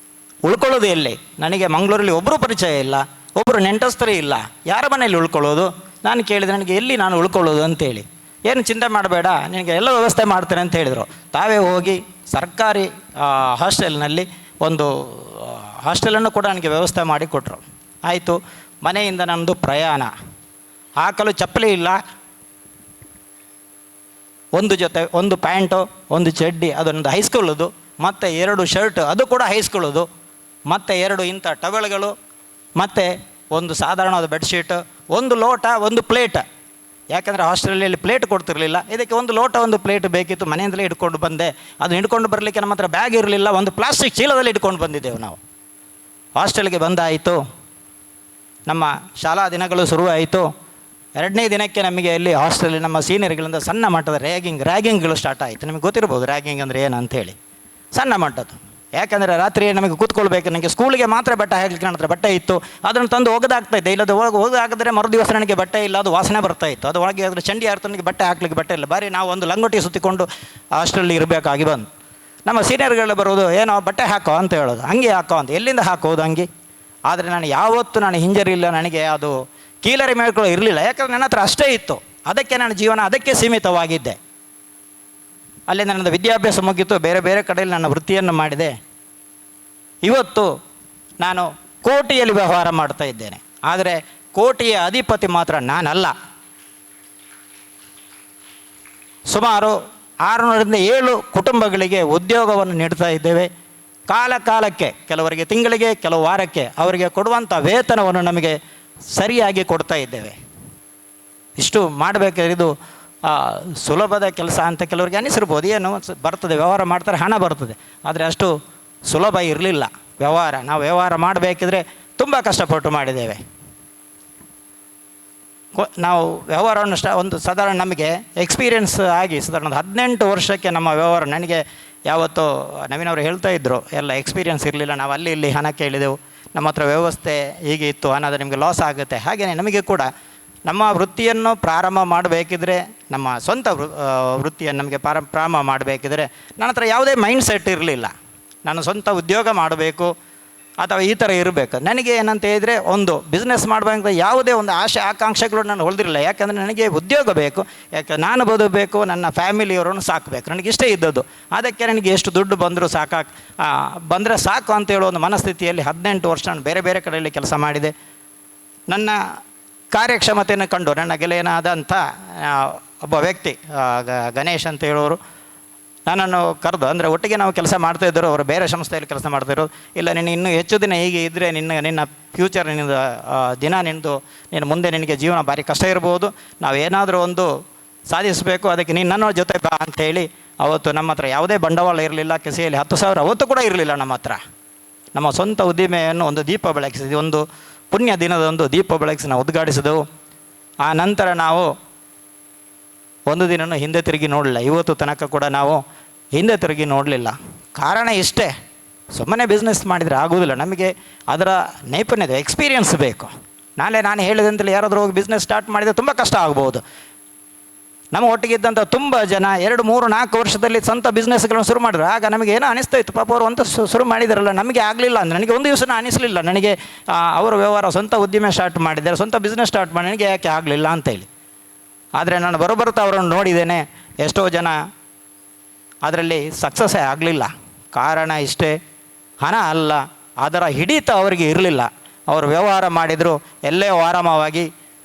ಉಳ್ಕೊಳ್ಳೋದು ಎಲ್ಲಿ? ನನಗೆ ಮಂಗಳೂರಲ್ಲಿ ಒಬ್ಬರು ಪರಿಚಯ ಇಲ್ಲ, ಒಬ್ಬರು ನೆಂಟಸ್ತರೇ ಇಲ್ಲ, ಯಾರ ಮನೆಯಲ್ಲಿ ಉಳ್ಕೊಳ್ಳೋದು? ನಾನು ಕೇಳಿದೆ, ನನಗೆ ಎಲ್ಲಿ ನಾನು ಉಳ್ಕೊಳ್ಳೋದು ಅಂತೇಳಿ. ಏನು ಚಿಂತೆ ಮಾಡಬೇಡ, ನಿನಗೆ ಎಲ್ಲ ವ್ಯವಸ್ಥೆ ಮಾಡ್ತೇನೆ ಅಂತ ಹೇಳಿದರು. ತಾವೇ ಹೋಗಿ ಸರ್ಕಾರಿ ಹಾಸ್ಟೆಲ್ನಲ್ಲಿ ಒಂದು ಹಾಸ್ಟೆಲನ್ನು ಕೂಡ ನನಗೆ ವ್ಯವಸ್ಥೆ ಮಾಡಿ ಕೊಟ್ಟರು. ಆಯಿತು, ಮನೆಯಿಂದ ನನ್ನದು ಪ್ರಯಾಣ. ಹಾಕಲು ಚಪ್ಪಲಿ ಇಲ್ಲ, ಒಂದು ಜೊತೆ, ಒಂದು ಪ್ಯಾಂಟು, ಒಂದು ಚಡ್ಡಿ, ಅದೊಂದು ಹೈಸ್ಕೂಲದು, ಮತ್ತು 2 ಶರ್ಟ್, ಅದು ಕೂಡ ಹೈಸ್ಕೂಲದು, ಮತ್ತು 2 ಇಂಥ ಟವೆಲ್ಗಳು, ಮತ್ತು ಒಂದು ಸಾಧಾರಣವಾದ ಬೆಡ್ಶೀಟ್, ಒಂದು ಲೋಟ, ಒಂದು ಪ್ಲೇಟ್. ಯಾಕಂದರೆ ಹಾಸ್ಟೆಲಲ್ಲಿ ಪ್ಲೇಟ್ ಕೊಡ್ತಿರಲಿಲ್ಲ, ಇದಕ್ಕೆ ಒಂದು ಲೋಟ, ಒಂದು ಪ್ಲೇಟ್ ಬೇಕಿತ್ತು. ಮನೆಯಿಂದಲೇ ಇಟ್ಕೊಂಡು ಬಂದೆ. ಅದನ್ನು ಹಿಡ್ಕೊಂಡು ಬರಲಿಕ್ಕೆ ನಮ್ಮ ಹತ್ರ ಬ್ಯಾಗ್ ಇರಲಿಲ್ಲ, ಒಂದು ಪ್ಲಾಸ್ಟಿಕ್ ಚೀಲದಲ್ಲಿ ಇಟ್ಕೊಂಡು ಬಂದಿದ್ದೆವು ನಾವು. ಹಾಸ್ಟೆಲ್ಗೆ ಬಂದಾಯಿತು, ನಮ್ಮ ಶಾಲಾ ದಿನಗಳು ಶುರುವಾಯಿತು. 2ನೇ ದಿನಕ್ಕೆ ನಮಗೆ ಅಲ್ಲಿ ಹಾಸ್ಟೆಲಲ್ಲಿ ನಮ್ಮ ಸೀನಿಯರ್ಗಳಿಂದ ಸಣ್ಣ ಮಟ್ಟದ ರ್ಯಾಗಿಂಗ್ಗಳು ಸ್ಟಾರ್ಟ್ ಆಯಿತು. ನಿಮಗೆ ಗೊತ್ತಿರ್ಬೋದು ರ್ಯಾಗಿಂಗ್ ಅಂದರೆ ಏನು ಅಂತೇಳಿ. ಸಣ್ಣ ಮಟ್ಟದ್ದು. ಯಾಕಂದರೆ ರಾತ್ರಿ ನಮಗೆ ಕೂತ್ಕೊಳ್ಬೇಕು, ನನಗೆ ಸ್ಕೂಲಿಗೆ ಮಾತ್ರ ಬಟ್ಟೆ ಹಾಕಲಿಕ್ಕೆ ನನ್ನ ಹತ್ರ ಬಟ್ಟೆ ಇತ್ತು, ಅದನ್ನು ತಂದು ಒಗೆದಾಗ್ತಾಯಿದ್ದೆ. ಇಲ್ಲದ ಒಗೆದಾಕಿದ್ರೆ ಮರುದಿವಸ ನನಗೆ ಬಟ್ಟೆ ಇಲ್ಲ, ಅದು ವಾಸನೆ ಬರ್ತಾಯಿತ್ತು. ಅದು ಒಳಗೆ ಅದರ ಚಂಡಿ ಆಡ್ತು, ನನಗೆ ಬಟ್ಟೆ ಹಾಕ್ಲಿಕ್ಕೆ ಬಟ್ಟೆ ಇಲ್ಲ. ಬಾರಿ ನಾವು ಒಂದು ಲಂಗೋಟಿ ಸುತ್ತಿಕೊಂಡು ಹಾಸ್ಟೆಲಲ್ಲಿ ಇರಬೇಕಾಗಿ ಬಂದು ನಮ್ಮ ಸೀನಿಯರ್ಗಳು ಬರೋದು, ಏನೋ ಬಟ್ಟೆ ಹಾಕೋ ಅಂತ ಹೇಳೋದು, ಹಂಗೆ ಹಾಕೋ ಅಂತ. ಎಲ್ಲಿಂದ ಹಾಕೋದು ಹಂಗೆ? ಆದರೆ ನಾನು ಯಾವತ್ತೂ ನಾನು ಹಿಂಜರಿಲ್ಲ, ನನಗೆ ಅದು ಕೀಲರಿ ಮೇಳ್ಕೊಳ್ಳೋ ಇರಲಿಲ್ಲ. ಯಾಕಂದರೆ ನನ್ನ ಹತ್ರ ಅಷ್ಟೇ ಇತ್ತು. ಅದಕ್ಕೆ ನನ್ನ ಜೀವನ ಅದಕ್ಕೆ ಸೀಮಿತವಾಗಿದ್ದೆ. ಅಲ್ಲಿ ನನ್ನ ವಿದ್ಯಾಭ್ಯಾಸ ಮುಗಿತು, ಬೇರೆ ಬೇರೆ ಕಡೆಯಲ್ಲಿ ನನ್ನ ವೃತ್ತಿಯನ್ನು ಮಾಡಿದೆ. ಇವತ್ತು ನಾನು ಕೋಟಿಯಲ್ಲಿ ವ್ಯವಹಾರ ಮಾಡ್ತಾ ಇದ್ದೇನೆ. ಆದರೆ ಕೋಟಿಯ ಅಧಿಪತಿ ಮಾತ್ರ ನಾನಲ್ಲ. ಸುಮಾರು 600ರಿಂದ 7 ಕುಟುಂಬಗಳಿಗೆ ಉದ್ಯೋಗವನ್ನು ನೀಡ್ತಾ ಇದ್ದೇವೆ. ಕಾಲಕ್ಕೆ, ಕೆಲವರಿಗೆ ತಿಂಗಳಿಗೆ, ಕೆಲವು ವಾರಕ್ಕೆ ಅವರಿಗೆ ಕೊಡುವಂಥ ವೇತನವನ್ನು ನಮಗೆ ಸರಿಯಾಗಿ ಕೊಡ್ತಾ ಇದ್ದೇವೆ. ಇಷ್ಟು ಮಾಡಬೇಕಾದ್ರೆ ಇದು ಸುಲಭದ ಕೆಲಸ ಅಂತ ಕೆಲವರಿಗೆ ಅನ್ನಿಸಿರ್ಬೋದು. ಏನು ಬರ್ತದೆ, ವ್ಯವಹಾರ ಮಾಡ್ತಾರೆ, ಹಣ ಬರ್ತದೆ. ಆದರೆ ಅಷ್ಟು ಸುಲಭ ಇರಲಿಲ್ಲ ವ್ಯವಹಾರ. ನಾವು ವ್ಯವಹಾರ ಮಾಡಬೇಕಿದ್ರೆ ತುಂಬ ಕಷ್ಟಪಟ್ಟು ಮಾಡಿದ್ದೇವೆ. ನಾವು ವ್ಯವಹಾರವನ್ನು ಒಂದು ಸಾಧಾರಣ ನಮಗೆ ಎಕ್ಸ್ಪೀರಿಯೆನ್ಸ್ ಆಗಿ ಸಾಧಾರಣ 18 ವರ್ಷಕ್ಕೆ ನಮ್ಮ ವ್ಯವಹಾರ. ನನಗೆ ಯಾವತ್ತೂ ನವೀನ್ ಅವರು ಹೇಳ್ತಾ ಇದ್ದರು, ಎಲ್ಲ ಎಕ್ಸ್ಪೀರಿಯೆನ್ಸ್ ಇರಲಿಲ್ಲ, ನಾವು ಅಲ್ಲಿ ಇಲ್ಲಿ ಹಣ ಕೇಳಿದೆವು, ನಮ್ಮ ಹತ್ರ ವ್ಯವಸ್ಥೆ ಹೀಗೆ ಇತ್ತು, ಹಣದ ನಿಮಗೆ ಲಾಸ್ ಆಗುತ್ತೆ. ಹಾಗೆಯೇ ನಮಗೆ ಕೂಡ ನಮ್ಮ ವೃತ್ತಿಯನ್ನು ಪ್ರಾರಂಭ ಮಾಡಬೇಕಿದ್ರೆ, ನಮ್ಮ ಸ್ವಂತ ವೃತ್ತಿಯನ್ನು ನಮಗೆ ಪ್ರಾರಂಭ ಮಾಡಬೇಕಿದ್ರೆ ನನ್ನ ಹತ್ರ ಯಾವುದೇ ಮೈಂಡ್ ಸೆಟ್ ಇರಲಿಲ್ಲ. ನಾನು ಸ್ವಂತ ಉದ್ಯೋಗ ಮಾಡಬೇಕು ಅಥವಾ ಈ ಥರ ಇರಬೇಕು. ನನಗೆ ಏನಂತ ಹೇಳಿದರೆ, ಒಂದು ಬಿಸ್ನೆಸ್ ಮಾಡಬೇಕಂತ ಯಾವುದೇ ಒಂದು ಆಶೆ ಆಕಾಂಕ್ಷೆಗಳು ನಾನು ಹೊಳೆದಿರಲಿಲ್ಲ. ಯಾಕಂದರೆ ನನಗೆ ಉದ್ಯೋಗ ಬೇಕು, ಯಾಕೆ ನಾನು ಬದುಕಬೇಕು, ನನ್ನ ಫ್ಯಾಮಿಲಿಯವರನ್ನು ಸಾಕಬೇಕು, ನನಗೆ ಇಷ್ಟೇ ಇದ್ದದ್ದು. ಅದಕ್ಕೆ ನನಗೆ ಎಷ್ಟು ದುಡ್ಡು ಬಂದರೂ ಬಂದರೆ ಸಾಕು ಅಂತ ಹೇಳೋ ಒಂದು ಮನಸ್ಥಿತಿಯಲ್ಲಿ 18 ವರ್ಷ ನಾನು ಬೇರೆ ಬೇರೆ ಕಡೆಯಲ್ಲಿ ಕೆಲಸ ಮಾಡಿದೆ. ನನ್ನ ಕಾರ್ಯಕ್ಷಮತೆಯನ್ನು ಕಂಡು ನನ್ನ ಗೆಳೆಯನಾದಂಥ ಒಬ್ಬ ವ್ಯಕ್ತಿ ಗಣೇಶ್ ಅಂತ ಹೇಳೋರು ನನ್ನನ್ನು ಕರೆದು, ಅಂದರೆ ಒಟ್ಟಿಗೆ ನಾವು ಕೆಲಸ ಮಾಡ್ತಾಯಿದ್ದರು, ಅವರು ಬೇರೆ ಸಂಸ್ಥೆಯಲ್ಲಿ ಕೆಲಸ ಮಾಡ್ತಾಯಿದ್ರು. ಇಲ್ಲ, ನೀನು ಇನ್ನೂ ಹೆಚ್ಚು ದಿನ ಹೀಗೆ ಇದ್ದರೆ ನಿನ್ನ ಫ್ಯೂಚರ್, ನೀನು ಮುಂದೆ ನಿನಗೆ ಜೀವನ ಭಾರಿ ಕಷ್ಟ ಇರ್ಬೋದು, ನಾವು ಏನಾದರೂ ಒಂದು ಸಾಧಿಸಬೇಕು, ಅದಕ್ಕೆ ನೀನು ನನ್ನ ಜೊತೆ ಬಾ ಅಂಥೇಳಿ. ಅವತ್ತು ನಮ್ಮ ಹತ್ರ ಯಾವುದೇ ಬಂಡವಾಳ ಇರಲಿಲ್ಲ, ಕಿಸೆಯಲ್ಲಿ 10,000 ಅವತ್ತು ಕೂಡ ಇರಲಿಲ್ಲ ನಮ್ಮ ಹತ್ರ. ನಮ್ಮ ಸ್ವಂತ ಉದ್ದಿಮೆಯನ್ನು ಒಂದು ದೀಪ ಬೆಳಗಿಸಿದ್ವಿ, ಒಂದು ಪುಣ್ಯ ದಿನದೊಂದು ದೀಪ ಬೆಳಗಿಸಿ ನಾವು ಉದ್ಘಾಟಿಸಿದೆವು. ಆ ನಂತರ ನಾವು ಒಂದು ದಿನವೂ ಹಿಂದೆ ತಿರುಗಿ ನೋಡಲಿಲ್ಲ. ಇವತ್ತು ತನಕ ಕೂಡ ನಾವು ಹಿಂದೆ ತಿರುಗಿ ನೋಡಲಿಲ್ಲ. ಕಾರಣ ಇಷ್ಟೇ, ಸುಮ್ಮನೆ ಬಿಸ್ನೆಸ್ ಮಾಡಿದರೆ ಆಗೋದಿಲ್ಲ. ನಮಗೆ ಅದರ ನೈಪುಣ್ಯತೆ, ಎಕ್ಸ್ಪೀರಿಯೆನ್ಸ್ ಬೇಕು. ನಾನು ಹೇಳಿದಂತಲೇ ಯಾರಾದರೂ ಹೋಗಿ ಬಿಸ್ನೆಸ್ ಸ್ಟಾರ್ಟ್ ಮಾಡಿದರೆ ತುಂಬ ಕಷ್ಟ ಆಗ್ಬೋದು. ನಮ್ಮ ಒಟ್ಟಿಗಿದ್ದಂಥ ತುಂಬ ಜನ 2, 3, 4 ವರ್ಷದಲ್ಲಿ ಸ್ವಂತ ಬಿಸ್ನೆಸ್ಗಳನ್ನು ಶುರು ಮಾಡಿದ್ರು. ಆಗ ನಮಗೆ ಏನೋ ಅನಿಸ್ತಾ ಇತ್ತು, ಪಾಪ ಅವರು ಅಂತ ಶುರು ಮಾಡಿದಾರಲ್ಲ, ನಮಗೆ ಆಗಲಿಲ್ಲ ಅಂದರೆ ನನಗೆ ಒಂದು ದಿವಸ ಅನಿಸಲಿಲ್ಲ, ನನಗೆ ಅವರ ವ್ಯವಹಾರ ಸ್ವಂತ ಉದ್ದಿಮೆ ಸ್ಟಾರ್ಟ್ ಮಾಡಿದ್ದಾರೆ, ಸ್ವಂತ ಬಿಸ್ನೆಸ್ ಸ್ಟಾರ್ಟ್ ಮಾಡಿ ನನಗೆ ಯಾಕೆ ಆಗಲಿಲ್ಲ ಅಂತೇಳಿ. ಆದರೆ ನಾನು ಬರೋಬರ್ತಾ ಅವರನ್ನು ನೋಡಿದ್ದೇನೆ, ಎಷ್ಟೋ ಜನ ಅದರಲ್ಲಿ ಸಕ್ಸಸ್ಸೇ ಆಗಲಿಲ್ಲ. ಕಾರಣ ಇಷ್ಟೇ, ಹಣ ಅಲ್ಲ, ಅದರ ಹಿಡಿತ ಅವರಿಗೆ ಇರಲಿಲ್ಲ. ಅವರು ವ್ಯವಹಾರ ಮಾಡಿದರು, ಎಲ್ಲೇ ಆರಾಮವಾಗಿ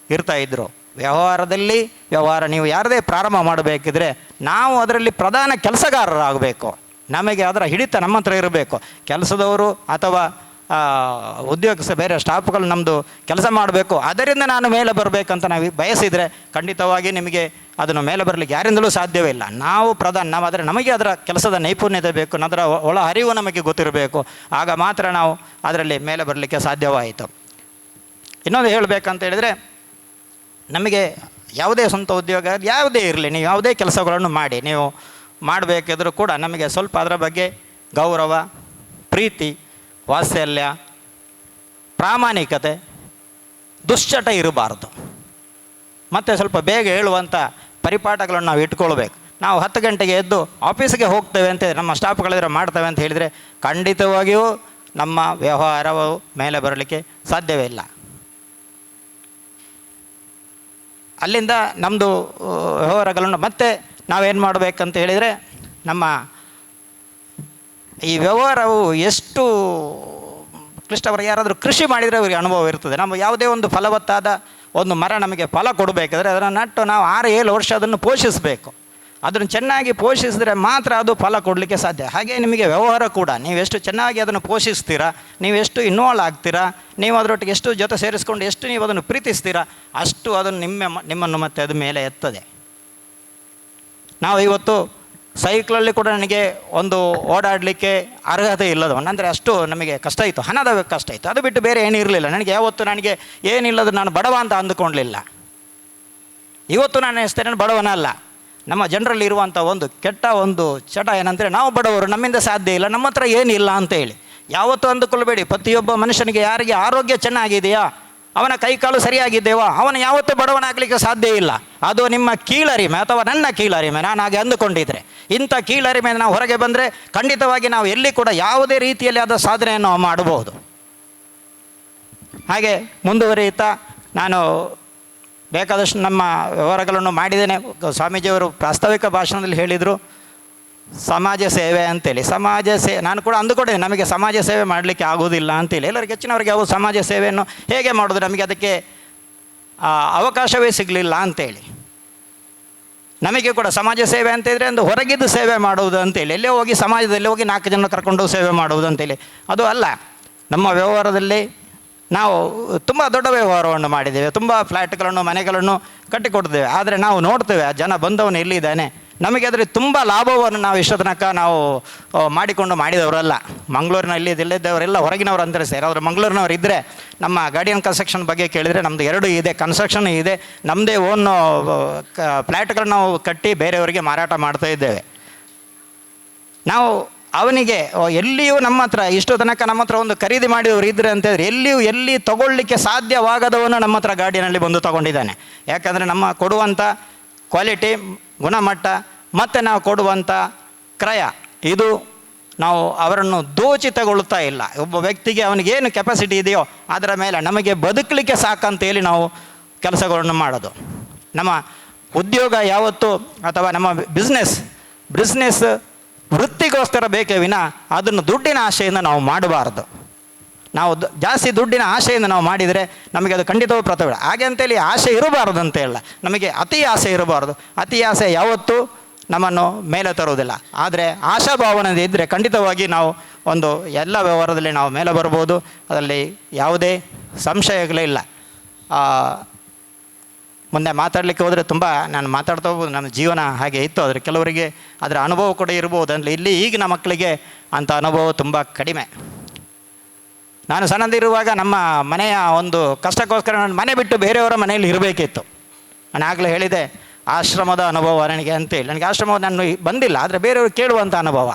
ಇರ್ತಾಯಿದ್ರು. ವ್ಯವಹಾರ ನೀವು ಯಾರದೇ ಪ್ರಾರಂಭ ಮಾಡಬೇಕಿದ್ರೆ ನಾವು ಅದರಲ್ಲಿ ಪ್ರಧಾನ ಕೆಲಸಗಾರರಾಗಬೇಕು. ನಮಗೆ ಅದರ ಹಿಡಿತ ನಮ್ಮ ಹತ್ರ ಇರಬೇಕು. ಕೆಲಸದವರು ಅಥವಾ ಉದ್ಯೋಗ ಬೇರೆ ಸ್ಟಾಫ್ಗಳು ನಮ್ಮದು ಕೆಲಸ ಮಾಡಬೇಕು, ಅದರಿಂದ ನಾನು ಮೇಲೆ ಬರಬೇಕಂತ ನಾವು ಬಯಸಿದರೆ ಖಂಡಿತವಾಗಿ ನಿಮಗೆ ಅದನ್ನು ಮೇಲೆ ಬರಲಿಕ್ಕೆ ಯಾರಿಂದಲೂ ಸಾಧ್ಯವೇ ಇಲ್ಲ. ನಾವು ನಾವು ಆದರೆ ನಮಗೆ ಅದರ ಕೆಲಸದ ನೈಪುಣ್ಯತೆ ಬೇಕು, ಅದರ ಒಳ ಹರಿವು ನಮಗೆ ಗೊತ್ತಿರಬೇಕು. ಆಗ ಮಾತ್ರ ನಾವು ಅದರಲ್ಲಿ ಮೇಲೆ ಬರಲಿಕ್ಕೆ ಸಾಧ್ಯವಾಯಿತು. ಇನ್ನೊಂದು ಹೇಳಬೇಕಂತ ಹೇಳಿದರೆ, ನಮಗೆ ಯಾವುದೇ ಸ್ವಂತ ಉದ್ಯೋಗ ಯಾವುದೇ ಇರಲಿ, ನೀವು ಯಾವುದೇ ಕೆಲಸಗಳನ್ನು ಮಾಡಿ, ನೀವು ಮಾಡಬೇಕಿದ್ರೂ ಕೂಡ ನಮಗೆ ಸ್ವಲ್ಪ ಅದರ ಬಗ್ಗೆ ಗೌರವ, ಪ್ರೀತಿ, ವಾತ್ಸಲ್ಯ, ಪ್ರಾಮಾಣಿಕತೆ, ದುಶ್ಚಟ ಇರಬಾರ್ದು. ಮತ್ತು ಸ್ವಲ್ಪ ಬೇಗ ಹೇಳುವಂಥ ಪರಿಪಾಠಗಳನ್ನು ನಾವು ಇಟ್ಕೊಳ್ಬೇಕು. ನಾವು 10 ಗಂಟೆಗೆ ಎದ್ದು ಆಫೀಸಿಗೆ ಹೋಗ್ತೇವೆ ಅಂತ ನಮ್ಮ ಸ್ಟಾಫ್ಗಳಿದ್ರೆ ಮಾಡ್ತೇವೆ ಅಂತ ಹೇಳಿದರೆ ಖಂಡಿತವಾಗಿಯೂ ನಮ್ಮ ವ್ಯವಹಾರವು ಮೇಲೆ ಬರಲಿಕ್ಕೆ ಸಾಧ್ಯವೇ ಇಲ್ಲ. ಅಲ್ಲಿಂದ ನಮ್ಮದು ವ್ಯವಹಾರಗಳನ್ನು ಮತ್ತೆ ನಾವೇನು ಮಾಡಬೇಕಂತ ಹೇಳಿದರೆ, ನಮ್ಮ ಈ ವ್ಯವಹಾರವು ಎಷ್ಟು ಕ್ಲಿಷ್ಟವರು ಯಾರಾದರೂ ಕೃಷಿ ಮಾಡಿದರೆ ಅವರಿಗೆ ಅನುಭವ ಇರ್ತದೆ. ನಮ್ಮ ಯಾವುದೇ ಒಂದು ಫಲವತ್ತಾದ ಒಂದು ಮರ ನಮಗೆ ಫಲ ಕೊಡಬೇಕಾದ್ರೆ ಅದನ್ನು ನಟ್ಟು ನಾವು 6-7 ವರ್ಷ ಅದನ್ನು ಪೋಷಿಸಬೇಕು. ಅದನ್ನು ಚೆನ್ನಾಗಿ ಪೋಷಿಸಿದ್ರೆ ಮಾತ್ರ ಅದು ಫಲ ಕೊಡಲಿಕ್ಕೆ ಸಾಧ್ಯ. ಹಾಗೆ ನಿಮಗೆ ವ್ಯವಹಾರ ಕೂಡ ನೀವೆಷ್ಟು ಚೆನ್ನಾಗಿ ಅದನ್ನು ಪೋಷಿಸ್ತೀರಾ, ನೀವೆಷ್ಟು ಇನ್ವಾಲ್ವ್ ಆಗ್ತೀರಾ, ನೀವು ಅದರೊಟ್ಟಿಗೆ ಎಷ್ಟು ಜೊತೆ ಸೇರಿಸ್ಕೊಂಡು ಎಷ್ಟು ನೀವು ಅದನ್ನು ಪ್ರೀತಿಸ್ತೀರಾ, ಅಷ್ಟು ಅದನ್ನು ನಿಮ್ಮನ್ನು ಮತ್ತೆ ಅದು ಮೇಲೆ ಎತ್ತದೆ. ನಾವು ಇವತ್ತು ಸೈಕ್ಲಲ್ಲಿ ಕೂಡ ನನಗೆ ಒಂದು ಓಡಾಡಲಿಕ್ಕೆ ಅರ್ಹತೆ ಇಲ್ಲದವ, ಅಂದರೆ ಅಷ್ಟು ನಮಗೆ ಕಷ್ಟ ಇತ್ತು, ಹಣದ ಕಷ್ಟ ಇತ್ತು. ಅದು ಬಿಟ್ಟು ಬೇರೆ ಏನಿರಲಿಲ್ಲ ನನಗೆ. ಯಾವತ್ತು ನನಗೆ ಏನಿಲ್ಲದು ನಾನು ಬಡವ ಅಂತ ಅಂದುಕೊಳ್ಳಲಿಲ್ಲ. ಇವತ್ತು ನಾನು ಎಷ್ಟೇ ನಾನು ಬಡವನಲ್ಲ. ನಮ್ಮ ಜನರಲ್ಲಿ ಇರುವಂಥ ಒಂದು ಕೆಟ್ಟ ಒಂದು ಚಟ ಏನಂದರೆ, ನಾವು ಬಡವರು, ನಮ್ಮಿಂದ ಸಾಧ್ಯ ಇಲ್ಲ, ನಮ್ಮ ಹತ್ರ ಏನಿಲ್ಲ ಅಂತೇಳಿ. ಯಾವತ್ತೂ ಅಂದುಕೊಳ್ಬೇಡಿ. ಪ್ರತಿಯೊಬ್ಬ ಮನುಷ್ಯನಿಗೆ ಯಾರಿಗೆ ಆರೋಗ್ಯ ಚೆನ್ನಾಗಿದೆಯಾ, ಅವನ ಕೈಕಾಲು ಸರಿಯಾಗಿದ್ದೇವಾ, ಅವನು ಯಾವತ್ತೂ ಬಡವನಾಗಲಿಕ್ಕೆ ಸಾಧ್ಯ ಇಲ್ಲ. ಅದು ನಿಮ್ಮ ಕೀಳರಿಮೆ ಅಥವಾ ನನ್ನ ಕೀಳರಿಮೆ. ನಾನು ಹಾಗೆ ಅಂದುಕೊಂಡಿದ್ದರೆ ಇಂಥ ಕೀಳರಿಮೆ ನಾವು ಹೊರಗೆ ಬಂದರೆ ಖಂಡಿತವಾಗಿ ನಾವು ಎಲ್ಲಿ ಕೂಡ ಯಾವುದೇ ರೀತಿಯಲ್ಲಿ ಆದ ಸಾಧನೆಯನ್ನು ನಾವು ಮಾಡಬಹುದು. ಹಾಗೆ ಮುಂದುವರಿಯುತ್ತಾ ನಾನು ಬೇಕಾದಷ್ಟು ನಮ್ಮ ವ್ಯವಹಾರಗಳನ್ನು ಮಾಡಿದ್ದೇನೆ. ಸ್ವಾಮೀಜಿಯವರು ಪ್ರಾಸ್ತಾವಿಕ ಭಾಷಣದಲ್ಲಿ ಹೇಳಿದರು ಸಮಾಜ ಸೇವೆ ಅಂತೇಳಿ. ನಾನು ಕೂಡ ಅಂದುಕೊಂಡಿದ್ದೆ ನಮಗೆ ಸಮಾಜ ಸೇವೆ ಮಾಡಲಿಕ್ಕೆ ಆಗೋದಿಲ್ಲ ಅಂತೇಳಿ. ಎಲ್ಲರಿಗೆ ಹೆಚ್ಚಿನವರಿಗೆ ಅವು ಸಮಾಜ ಸೇವೆಯನ್ನು ಹೇಗೆ ಮಾಡೋದು, ನಮಗೆ ಅದಕ್ಕೆ ಅವಕಾಶವೇ ಸಿಗಲಿಲ್ಲ ಅಂತೇಳಿ. ನಮಗೆ ಕೂಡ ಸಮಾಜ ಸೇವೆ ಅಂತೇಳಿದರೆ ಒಂದು ಹೊರಗಿದ್ದು ಸೇವೆ ಮಾಡುವುದು ಅಂತೇಳಿ, ಎಲ್ಲೇ ಹೋಗಿ ಸಮಾಜದಲ್ಲಿ ಹೋಗಿ 4 ಜನ ಕರ್ಕೊಂಡು ಸೇವೆ ಮಾಡುವುದು ಅಂತೇಳಿ ಅದು ಅಲ್ಲ. ನಮ್ಮ ವ್ಯವಹಾರದಲ್ಲಿ ನಾವು ತುಂಬ ದೊಡ್ಡ ವ್ಯವಹಾರವನ್ನು ಮಾಡಿದ್ದೇವೆ, ತುಂಬ ಫ್ಲ್ಯಾಟ್ಗಳನ್ನು ಮನೆಗಳನ್ನು ಕಟ್ಟಿಕೊಡ್ತೇವೆ. ಆದರೆ ನಾವು ನೋಡ್ತೇವೆ ಆ ಜನ ಬಂದವನು ಎಲ್ಲಿದ್ದಾನೆ, ನಮಗೆ ಅದರಲ್ಲಿ ತುಂಬ ಲಾಭವನ್ನು ನಾವು ಇಷ್ಟ ತನಕ ನಾವು ಮಾಡಿದವರಲ್ಲ. ಮಂಗಳೂರಿನಲ್ಲಿ ಇಲ್ಲದವರೆಲ್ಲ ಹೊರಗಿನವರು ಅಂತಾರೆ. ಯಾರಾದರೂ ಮಂಗಳೂರಿನವರು ಇದ್ದರೆ ನಮ್ಮ ಗಾರ್ಡಿಯನ್ ಕನ್ಸ್ಟ್ರಕ್ಷನ್ ಬಗ್ಗೆ ಕೇಳಿದರೆ ನಮ್ಮದು 2 ಇದೆ, ಕನ್ಸ್ಟ್ರಕ್ಷನ್ ಇದೆ, ನಮ್ಮದೇ ಓನ್ ಫ್ಲ್ಯಾಟ್ಗಳನ್ನ ನಾವು ಕಟ್ಟಿ ಬೇರೆಯವರಿಗೆ ಮಾರಾಟ ಮಾಡ್ತಾ ಇದ್ದೇವೆ. ನಾವು ಅವನಿಗೆ ಎಲ್ಲಿಯೂ ನಮ್ಮ ಹತ್ರ ಇಷ್ಟು ತನಕ ನಮ್ಮ ಹತ್ರ ಒಂದು ಖರೀದಿ ಮಾಡಿದವರು ಇದ್ದರೆ ಅಂತೇಳಿದ್ರೆ ಎಲ್ಲಿ ತಗೊಳ್ಳಿಕ್ಕೆ ಸಾಧ್ಯವಾಗದವನು ನಮ್ಮ ಹತ್ರ ಗಾಡಿಯಲ್ಲಿ ಬಂದು ತಗೊಂಡಿದ್ದಾನೆ. ಯಾಕಂದರೆ ನಮ್ಮ ಕೊಡುವಂಥ ಕ್ವಾಲಿಟಿ, ಗುಣಮಟ್ಟ ಮತ್ತು ನಾವು ಕೊಡುವಂಥ ಕ್ರಯ, ಇದು ನಾವು ಅವರನ್ನು ದೋಚಿ ತಗೊಳ್ತಾ ಇಲ್ಲ. ಒಬ್ಬ ವ್ಯಕ್ತಿಗೆ ಅವನಿಗೇನು ಕೆಪಾಸಿಟಿ ಇದೆಯೋ ಅದರ ಮೇಲೆ ನಮಗೆ ಬದುಕಲಿಕ್ಕೆ ಸಾಕಂತೇಳಿ ನಾವು ಕೆಲಸಗಳನ್ನು ಮಾಡೋದು. ನಮ್ಮ ಉದ್ಯೋಗ ಯಾವತ್ತು ಅಥವಾ ನಮ್ಮ ಬಿಸ್ನೆಸ್ ವೃತ್ತಿಗೋಸ್ಕರ ಬೇಕೇ ವಿನ ಅದನ್ನು ದುಡ್ಡಿನ ಆಶೆಯಿಂದ ನಾವು ಮಾಡಬಾರ್ದು. ನಾವು ಜಾಸ್ತಿ ದುಡ್ಡಿನ ಆಶೆಯಿಂದ ನಾವು ಮಾಡಿದರೆ ನಮಗೆ ಅದು ಖಂಡಿತವೂ ಪ್ರತಿಫಲ. ಹಾಗೆ ಅಂತೇಳಿ ಆಸೆ ಇರಬಾರ್ದು ಅಂತ ಹೇಳ, ನಮಗೆ ಅತಿ ಆಸೆ ಇರಬಾರ್ದು. ಅತಿ ಆಸೆ ಯಾವತ್ತೂ ನಮ್ಮನ್ನು ಮೇಲೆ ತರುವುದಿಲ್ಲ. ಆದರೆ ಆಶಾಭಾವನೆ ಇದ್ದರೆ ಖಂಡಿತವಾಗಿ ನಾವು ಎಲ್ಲ ವ್ಯವಹಾರದಲ್ಲಿ ನಾವು ಮೇಲೆ ಬರ್ಬೋದು, ಅದರಲ್ಲಿ ಯಾವುದೇ ಸಂಶಯಗಳೇ ಇಲ್ಲ. ಮುಂದೆ ಮಾತಾಡಲಿಕ್ಕೆ ಹೋದರೆ ತುಂಬ ನಾನು ಮಾತಾಡ್ತಾ ಹೋಗ್ಬೋದು. ನಮ್ಮ ಜೀವನ ಹಾಗೆ ಇತ್ತು, ಆದರೆ ಕೆಲವರಿಗೆ ಅದರ ಅನುಭವ ಕೂಡ ಇರ್ಬೋದು. ಅಂದರೆ ಇಲ್ಲಿ ಈಗಿನ ಮಕ್ಕಳಿಗೆ ಅಂಥ ಅನುಭವ ತುಂಬ ಕಡಿಮೆ. ನಾನು ಸಣ್ಣದಿರುವಾಗ ನಮ್ಮ ಮನೆಯ ಒಂದು ಕಷ್ಟಕ್ಕೋಸ್ಕರ ನಾನು ಮನೆ ಬಿಟ್ಟು ಬೇರೆಯವರ ಮನೆಯಲ್ಲಿ ಇರಬೇಕಿತ್ತು. ನಾನು ಆಗಲೇ ಹೇಳಿದೆ ಆಶ್ರಮದ ಅನುಭವ ನನಗೆ ಅಂತೇಳಿ. ನನಗೆ ಆಶ್ರಮ ನಾನು ಬಂದಿಲ್ಲ, ಆದರೆ ಬೇರೆಯವರು ಕೇಳುವಂಥ ಅನುಭವ.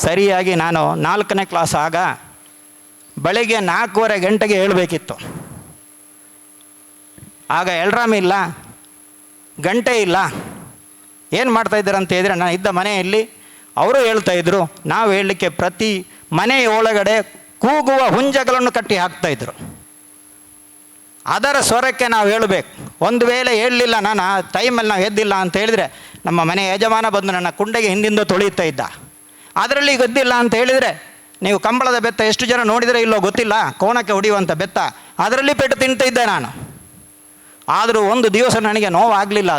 ಸರಿಯಾಗಿ ನಾನು 4ನೇ ಕ್ಲಾಸ್ ಆಗ ಬೆಳಗ್ಗೆ 4:15 ಗಂಟೆಗೆ ಹೇಳಬೇಕಿತ್ತು. ಆಗ ಎಲ್ರಾಮ್ ಇಲ್ಲ, ಗಂಟೆ ಇಲ್ಲ. ಏನು ಮಾಡ್ತಾಯಿದ್ದಾರೆ ಅಂತ ಹೇಳಿದರೆ, ನಾನು ಇದ್ದ ಮನೆಯಲ್ಲಿ ಅವರು ಹೇಳ್ತಾಯಿದ್ರು, ನಾವು ಹೇಳಲಿಕ್ಕೆ ಪ್ರತಿ ಮನೆಯ ಒಳಗಡೆ ಕೂಗುವ ಹುಂಜಗಳನ್ನು ಕಟ್ಟಿ ಹಾಕ್ತಾಯಿದ್ರು. ಅದರ ಸ್ವರಕ್ಕೆ ನಾವು ಹೇಳಬೇಕು. ಒಂದು ವೇಳೆ ಹೇಳಲಿಲ್ಲ, ನಾನು ಆ ಟೈಮಲ್ಲಿ ನಾವು ಎದ್ದಿಲ್ಲ ಅಂತ ಹೇಳಿದರೆ ನಮ್ಮ ಮನೆ ಯಜಮಾನ ಬಂದು ನನ್ನ ಕುಂಡೆಗೆ ಹಿಂದಿಂದ ತೊಳೆಯುತ್ತಾ ಇದ್ದ. ಅದರಲ್ಲಿ ಗೊತ್ತಿಲ್ಲ ಅಂತ ಹೇಳಿದರೆ, ನೀವು ಕಂಬಳದ ಬೆತ್ತ ಎಷ್ಟು ಜನ ನೋಡಿದರೆ ಇಲ್ಲೋ ಗೊತ್ತಿಲ್ಲ, ಕೋಣಕ್ಕೆ ಹೊಡೆಯುವಂಥ ಬೆತ್ತ, ಅದರಲ್ಲಿ ಪೆಟ್ಟು ತಿಂತಿದ್ದೆ ನಾನು. ಆದರೂ ಒಂದು ದಿವಸ ನನಗೆ ನೋವಾಗಲಿಲ್ಲ.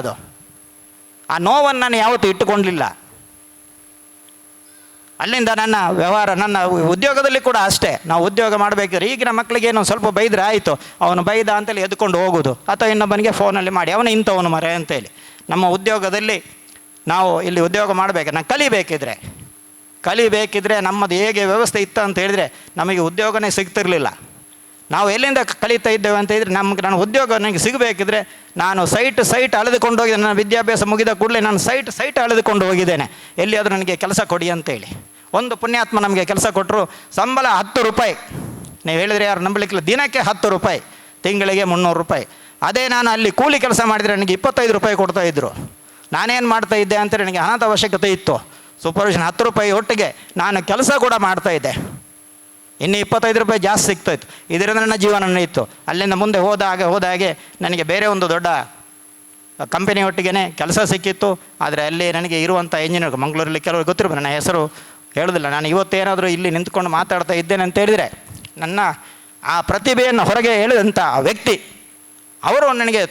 ಆ ನೋವನ್ನು ನಾನು ಯಾವತ್ತೂ ಇಟ್ಟುಕೊಳ್ಳಲಿಲ್ಲ. ಅಲ್ಲಿಂದ ನನ್ನ ವ್ಯವಹಾರ, ನನ್ನ ಉದ್ಯೋಗದಲ್ಲಿ ಕೂಡ ಅಷ್ಟೇ. ನಾವು ಉದ್ಯೋಗ ಮಾಡಬೇಕಾದ್ರೆ ಈಗಿನ ಮಕ್ಕಳಿಗೆ ಏನೋ ಸ್ವಲ್ಪ ಬೈದರೆ ಆಯಿತು, ಅವನು ಬೈದ ಅಂತೇಳಿ ಎದ್ಕೊಂಡು ಹೋಗೋದು, ಅಥವಾ ಇನ್ನೊಬ್ಬನಿಗೆ ಫೋನಲ್ಲಿ ಮಾಡಿ ಅವನು ಇಂಥವನು ಮರೆ ಅಂತೇಳಿ. ನಮ್ಮ ಉದ್ಯೋಗದಲ್ಲಿ ನಾವು ಇಲ್ಲಿ ಉದ್ಯೋಗ ಮಾಡಬೇಕು, ನಾನು ಕಲಿಬೇಕಿದ್ರೆ ನಮ್ಮದು ಹೇಗೆ ವ್ಯವಸ್ಥೆ ಇತ್ತು ಅಂತ ಹೇಳಿದರೆ ನಮಗೆ ಉದ್ಯೋಗನೇ ಸಿಗ್ತಿರಲಿಲ್ಲ. ನಾವು ಎಲ್ಲಿಂದ ಕಲಿತಾ ಇದ್ದೇವೆ ಅಂತ ಹೇಳಿದರೆ ನನ್ನ ಉದ್ಯೋಗ ನನಗೆ ಸಿಗಬೇಕಿದ್ರೆ ನಾನು ಸೈಟ್ ಅಳೆದುಕೊಂಡು ಹೋಗಿದ್ದೆ. ನನ್ನ ವಿದ್ಯಾಭ್ಯಾಸ ಮುಗಿದ ಕೂಡಲೇ ನಾನು ಸೈಟ್ ಅಳೆದುಕೊಂಡು ಹೋಗಿದ್ದೇನೆ, ಎಲ್ಲಿಯಾದರೂ ನನಗೆ ಕೆಲಸ ಕೊಡಿ ಅಂತೇಳಿ. ಒಂದು ಪುಣ್ಯಾತ್ಮ ನಮಗೆ ಕೆಲಸ ಕೊಟ್ಟರು, ಸಂಬಳ 10 ರೂಪಾಯಿ. ನೀವು ಹೇಳಿದರೆ ಯಾರು ನಂಬಲಿಕ್ಕಿಲ್ಲ, ದಿನಕ್ಕೆ 10 ರೂಪಾಯಿ, ತಿಂಗಳಿಗೆ 300 ರೂಪಾಯಿ. ಅದೇ ನಾನು ಅಲ್ಲಿ ಕೂಲಿ ಕೆಲಸ ಮಾಡಿದರೆ ನನಗೆ 25 ರೂಪಾಯಿ ಕೊಡ್ತಾಯಿದ್ರು. ನಾನೇನು ಮಾಡ್ತಾಯಿದ್ದೆ ಅಂತೇಳಿ ನನಗೆ ಹಣದ ಅವಶ್ಯಕತೆ ಇತ್ತು. ಸೂಪರ್ವಿಷನ್ 10 ರೂಪಾಯಿ ಒಟ್ಟಿಗೆ ನಾನು ಕೆಲಸ ಕೂಡ ಮಾಡ್ತಾಯಿದ್ದೆ, ಇನ್ನು 25 ರೂಪಾಯಿ ಜಾಸ್ತಿ ಸಿಗ್ತಾಯಿತ್ತು. ಇದರಿಂದ ನನ್ನ ಜೀವನ ನಡೆಯಿತು. ಅಲ್ಲಿಂದ ಮುಂದೆ ಹೋದಾಗೆ ನನಗೆ ಬೇರೆ ಒಂದು ದೊಡ್ಡ ಕಂಪನಿ ಒಟ್ಟಿಗೆ ಕೆಲಸ ಸಿಕ್ಕಿತ್ತು. ಆದರೆ ಅಲ್ಲಿ ನನಗೆ ಇರುವಂಥ ಇಂಜಿನಿಯರ್, ಮಂಗಳೂರಲ್ಲಿ ಕೆಲವರು ಗೊತ್ತಿರ್ಬೋದು, ನನ್ನ ಹೆಸರು ಹೇಳೋದಿಲ್ಲ. ನಾನು ಇವತ್ತೇನಾದರೂ ಇಲ್ಲಿ ನಿಂತ್ಕೊಂಡು ಮಾತಾಡ್ತಾ ಇದ್ದೇನೆ ಅಂತ ಹೇಳಿದರೆ ನನ್ನ ಆ ಪ್ರತಿಭೆಯನ್ನು ಹೊರಗೆ ಹೇಳಿದಂಥ ವ್ಯಕ್ತಿ ಅವರು ನನಗೆ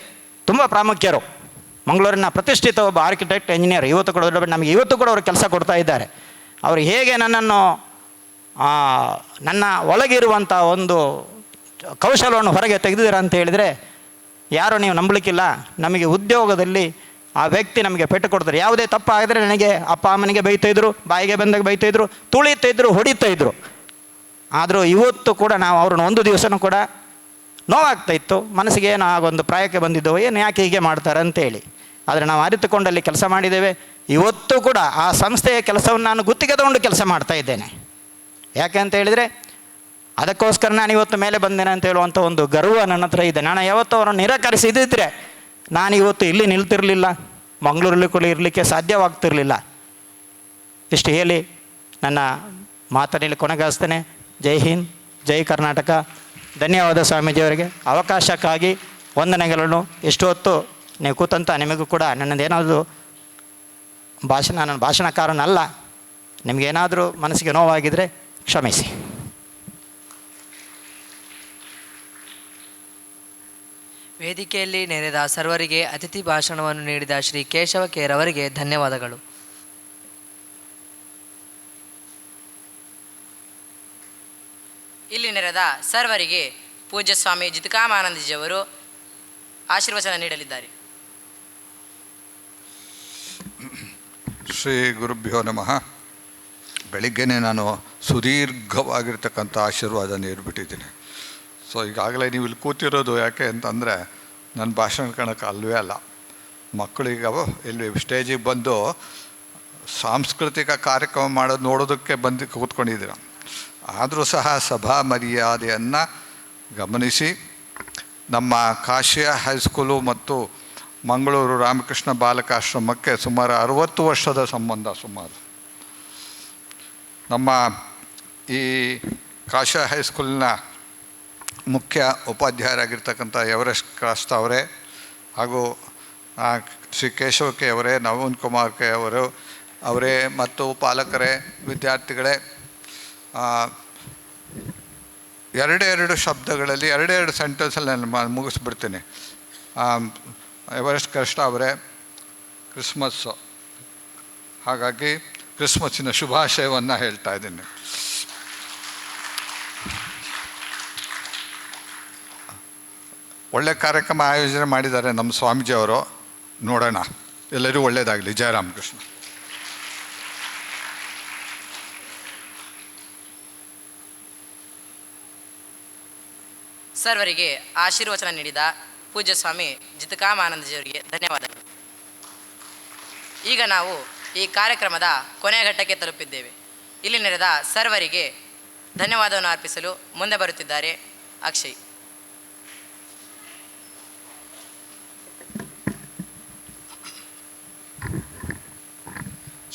ತುಂಬ ಪ್ರಾಮುಖ್ಯರು. ಮಂಗಳೂರಿನ ಪ್ರತಿಷ್ಠಿತ ಒಬ್ಬ ಆರ್ಕಿಟೆಕ್ಟ್ ಇಂಜಿನಿಯರ್, ಇವತ್ತು ಕೂಡ ನಮಗೆ ಇವತ್ತು ಕೂಡ ಅವರು ಕೆಲಸ ಕೊಡ್ತಾ ಇದ್ದಾರೆ. ಅವರು ಹೇಗೆ ನನ್ನನ್ನು ನನ್ನ ಒಳಗಿರುವಂಥ ಒಂದು ಕೌಶಲವನ್ನು ಹೊರಗೆ ತೆಗೆದಿದ್ದಾರೆ ಅಂತ ಹೇಳಿದರೆ ಯಾರು ನೀವು ನಂಬಲಿಕ್ಕಿಲ್ಲ. ನಮಗೆ ಉದ್ಯೋಗದಲ್ಲಿ ಆ ವ್ಯಕ್ತಿ ನಮಗೆ ಪೆಟ್ಟು ಕೊಡ್ತಾರೆ. ಯಾವುದೇ ತಪ್ಪಾಗಿದ್ರೆ ನನಗೆ ಅಪ್ಪ ಅಮ್ಮನಿಗೆ ಬೈತಾಯಿದ್ರು, ಬಾಯಿಗೆ ಬಂದಾಗ ಬೈತಾಯಿದ್ರು, ತುಳಿತಾಯಿದ್ರು, ಹೊಡಿತಾಯಿದ್ರು. ಆದರೂ ಇವತ್ತು ಕೂಡ ನಾವು ಅವ್ರನ್ನ ಒಂದು ದಿವಸನೂ ಕೂಡ ನೋವಾಗ್ತಾಯಿತ್ತು, ಮನಸ್ಸಿಗೆ ಏನೋ ಆಗೊಂದು ಪ್ರಾಯಕ್ಕೆ ಬಂದಿದ್ದವು, ಏನು ಯಾಕೆ ಹೀಗೆ ಮಾಡ್ತಾರೆ ಅಂತೇಳಿ. ಆದರೆ ನಾವು ಅರಿತುಕೊಂಡಲ್ಲಿ ಕೆಲಸ ಮಾಡಿದ್ದೇವೆ. ಇವತ್ತು ಕೂಡ ಆ ಸಂಸ್ಥೆಯ ಕೆಲಸವನ್ನು ನಾನು ಗುತ್ತಿಗೆ ತಗೊಂಡು ಕೆಲಸ ಮಾಡ್ತಾ ಇದ್ದೇನೆ. ಯಾಕೆ ಅಂತ ಹೇಳಿದರೆ ಅದಕ್ಕೋಸ್ಕರ ನಾನು ಇವತ್ತು ಮೇಲೆ ಬಂದೇನೆ ಅಂತ ಹೇಳುವಂಥ ಒಂದು ಗರ್ವ ನನ್ನ ಹತ್ರ ಇದೆ. ನಾನು ಯಾವತ್ತೂ ಅವರನ್ನು ನಿರಾಕರಿಸಿದ್ದಿದ್ರೆ ನಾನು ಇವತ್ತು ಇಲ್ಲಿ ನಿಲ್ತಿರಲಿಲ್ಲ, ಮಂಗಳೂರಲ್ಲಿ ಕೂಡ ಇರಲಿಕ್ಕೆ ಸಾಧ್ಯವಾಗ್ತಿರಲಿಲ್ಲ. ಇಷ್ಟು ಹೇಳಿ ನನ್ನ ಮಾತನಾಡಿ ಕೊನೆಗಾಸ್ತೇನೆ. ಜೈ ಹಿಂದ್, ಜೈ ಕರ್ನಾಟಕ. ಧನ್ಯವಾದ ಸ್ವಾಮೀಜಿಯವರಿಗೆ ಅವಕಾಶಕ್ಕಾಗಿ ವಂದನೆಗಳನ್ನು. ಇಷ್ಟು ಹೊತ್ತು ನೀವು ಕೂತಂತ ನಿಮಗೂ ಕೂಡ ನನ್ನದೇನಾದರೂ ನಾನು ಭಾಷಣಕಾರನಲ್ಲ, ನಿಮಗೇನಾದರೂ ಮನಸ್ಸಿಗೆ ನೋವಾಗಿದ್ದರೆ ಕ್ಷಮಿಸಿ. ವೇದಿಕೆಯಲ್ಲಿ ನೆರೆದ ಸರ್ವರಿಗೆ ಅತಿಥಿ ಭಾಷಣವನ್ನು ನೀಡಿದ ಶ್ರೀ ಕೇಶವ ಕೇರವರಿಗೆ ಧನ್ಯವಾದಗಳು. ಇಲ್ಲಿ ನೆರೆದ ಸರ್ವರಿಗೆ ಪೂಜ್ಯ ಸ್ವಾಮಿ ಜಿತಕಾಮಾನಂದಜಿಯವರು ಆಶೀರ್ವಚನ ನೀಡಲಿದ್ದಾರೆ. ಶ್ರೀ ಗುರುಭ್ಯೋ ನಮಃ. ಬೆಳಿಗ್ಗೆನೇ ನಾನು ಸುದೀರ್ಘವಾಗಿರ್ತಕ್ಕಂಥ ಆಶೀರ್ವಾದ ನೀಡಿಬಿಟ್ಟಿದ್ದೀನಿ. ಸೊ ಈಗಾಗಲೇ ನೀವು ಇಲ್ಲಿ ಕೂತಿರೋದು ಯಾಕೆ ಅಂತಂದರೆ ನನ್ನ ಭಾಷಣ ಕಾಣಕ್ಕೆ ಅಲ್ವೇ ಅಲ್ಲ. ಮಕ್ಕಳಿಗೆ ಇಲ್ಲಿ ಸ್ಟೇಜಿಗೆ ಬಂದು ಸಾಂಸ್ಕೃತಿಕ ಕಾರ್ಯಕ್ರಮ ಮಾಡೋದು ನೋಡೋದಕ್ಕೆ ಬಂದು ಕೂತ್ಕೊಂಡಿದ್ದೀರ. ಆದರೂ ಸಹ ಸಭಾ ಮರ್ಯಾದೆಯನ್ನು ಗಮನಿಸಿ ನಮ್ಮ ಕಾಶಿಯ ಹೈಸ್ಕೂಲು ಮತ್ತು ಮಂಗಳೂರು ರಾಮಕೃಷ್ಣ ಬಾಲಕಾಶ್ರಮಕ್ಕೆ ಸುಮಾರು 60 ವರ್ಷದ ಸಂಬಂಧ. ನಮ್ಮ ಈ ಕಾಶಿಯ ಹೈಸ್ಕೂಲಿನ ಮುಖ್ಯ ಉಪಾಧ್ಯಾಯರಾಗಿರ್ತಕ್ಕಂಥ ಎವರೆಸ್ಟ್ ಕ್ರಾಸ್ತ ಅವರೇ ಹಾಗೂ ಶ್ರೀ ಕೇಶವ ಕೆ ಅವರೇ, ನವೀನ್ ಕುಮಾರ್ ಕೆ ಅವರೇ ಮತ್ತು ಪಾಲಕರೇ, ವಿದ್ಯಾರ್ಥಿಗಳೇ, 2 ಶಬ್ದಗಳಲ್ಲಿ 2 ಸೆಂಟೆನ್ಸಲ್ಲಿ ನಾನು ಮುಗಿಸ್ಬಿಡ್ತೀನಿ. ಎವರೆಸ್ಟ್ ಕ್ರಾಸ್ತ ಅವರೇ, ಕ್ರಿಸ್ಮಸ್ಸು, ಹಾಗಾಗಿ ಕ್ರಿಸ್ಮಸ್ಸಿನ ಶುಭಾಶಯವನ್ನು ಹೇಳ್ತಾ ಇದ್ದೀನಿ. ಒಳ್ಳೆ ಕಾರ್ಯಕ್ರಮ ಆಯೋಜನೆ ಮಾಡಿದ್ದಾರೆ ನಮ್ಮ ಸ್ವಾಮೀಜಿಯವರು. ನೋಡೋಣ, ಎಲ್ಲರಿಗೂ ಒಳ್ಳೆಯದಾಗಲಿ. ಜಯ ರಾಮಕೃಷ್ಣ. ಸರ್ವರಿಗೆ ಆಶೀರ್ವಚನ ನೀಡಿದ ಪೂಜ್ಯ ಸ್ವಾಮಿ ಜಿತಕಾಮಾನಂದಜಿಯವರಿಗೆ ಧನ್ಯವಾದಗಳು. ಈಗ ನಾವು ಈ ಕಾರ್ಯಕ್ರಮದ ಕೊನೆಯ ಘಟ್ಟಕ್ಕೆ ತಲುಪಿದ್ದೇವೆ. ಇಲ್ಲಿ ನೆರೆದ ಸರ್ವರಿಗೆ ಧನ್ಯವಾದವನ್ನು ಅರ್ಪಿಸಲು ಮುಂದೆ ಬರುತ್ತಿದ್ದಾರೆ ಅಕ್ಷಯ್.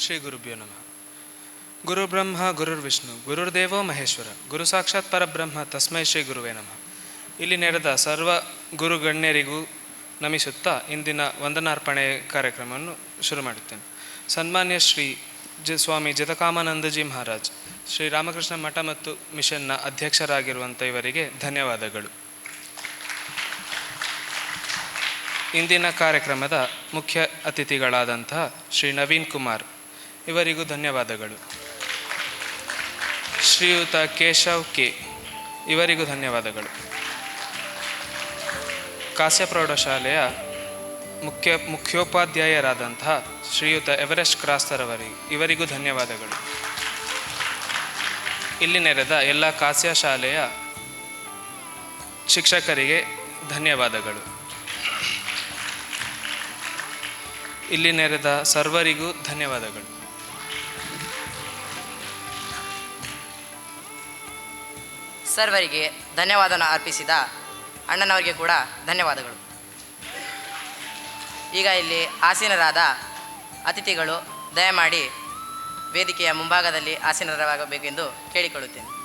ಶ್ರೀ ಗುರುಭ್ಯೋ ನಮಃ. ಗುರುಬ್ರಹ್ಮ ಗುರುರ್ವಿಷ್ಣು ಗುರುರ್ದೇವೋ ಮಹೇಶ್ವರ ಗುರು ಸಾಕ್ಷಾತ್ ಪರಬ್ರಹ್ಮ ತಸ್ಮೈ ಶ್ರೀ ಗುರುವೇ ನಮಃ. ಇಲ್ಲಿ ನೆರೆದ ಸರ್ವ ಗುರುಗಣ್ಯರಿಗೂ ನಮಿಸುತ್ತಾ ಇಂದಿನ ವಂದನಾರ್ಪಣೆ ಕಾರ್ಯಕ್ರಮವನ್ನು ಶುರು ಮಾಡುತ್ತೇನೆ. ಸನ್ಮಾನ್ಯ ಶ್ರೀ ಸ್ವಾಮಿ ಜಿತಕಾಮಾನಂದಜಿ ಮಹಾರಾಜ್, ಶ್ರೀ ರಾಮಕೃಷ್ಣ ಮಠ ಮತ್ತು ಮಿಷನ್ನ ಅಧ್ಯಕ್ಷರಾಗಿರುವಂಥ ಇವರಿಗೆ ಧನ್ಯವಾದಗಳು. ಇಂದಿನ ಕಾರ್ಯಕ್ರಮದ ಮುಖ್ಯ ಅತಿಥಿಗಳಾದಂತಹ ಶ್ರೀ ನವೀನ್ ಕುಮಾರ್ ಇವರಿಗೂ ಧನ್ಯವಾದಗಳು. ಶ್ರೀಯುತ ಕೇಶವ್ ಕೆ ಇವರಿಗೂ ಧನ್ಯವಾದಗಳು. ಕಾಸ್ಯ ಪ್ರೌಢಶಾಲೆಯ ಮುಖ್ಯೋಪಾಧ್ಯಾಯರಾದಂತಹ ಶ್ರೀಯುತ ಎವರೆಸ್ಟ್ ಕ್ರಾಸ್ತರ್ ಇವರಿಗೂ ಧನ್ಯವಾದಗಳು. ಇಲ್ಲಿ ನೆರೆದ ಎಲ್ಲ ಕಾಸ್ಯ ಶಾಲೆಯ ಶಿಕ್ಷಕರಿಗೆ ಧನ್ಯವಾದಗಳು. ಇಲ್ಲಿ ನೆರೆದ ಸರ್ವರಿಗೂ ಧನ್ಯವಾದಗಳು. ಸರ್ವರಿಗೆ ಧನ್ಯವಾದನ ಅರ್ಪಿಸಿದ ಅಣ್ಣನವರಿಗೆ ಕೂಡ ಧನ್ಯವಾದಗಳು. ಈಗ ಇಲ್ಲಿ ಆಸೀನರಾದ ಅತಿಥಿಗಳು ದಯಮಾಡಿ ವೇದಿಕೆಯ ಮುಂಭಾಗದಲ್ಲಿ ಆಸೀನರಾಗಬೇಕೆಂದು ಕೇಳಿಕೊಳ್ಳುತ್ತೇನೆ.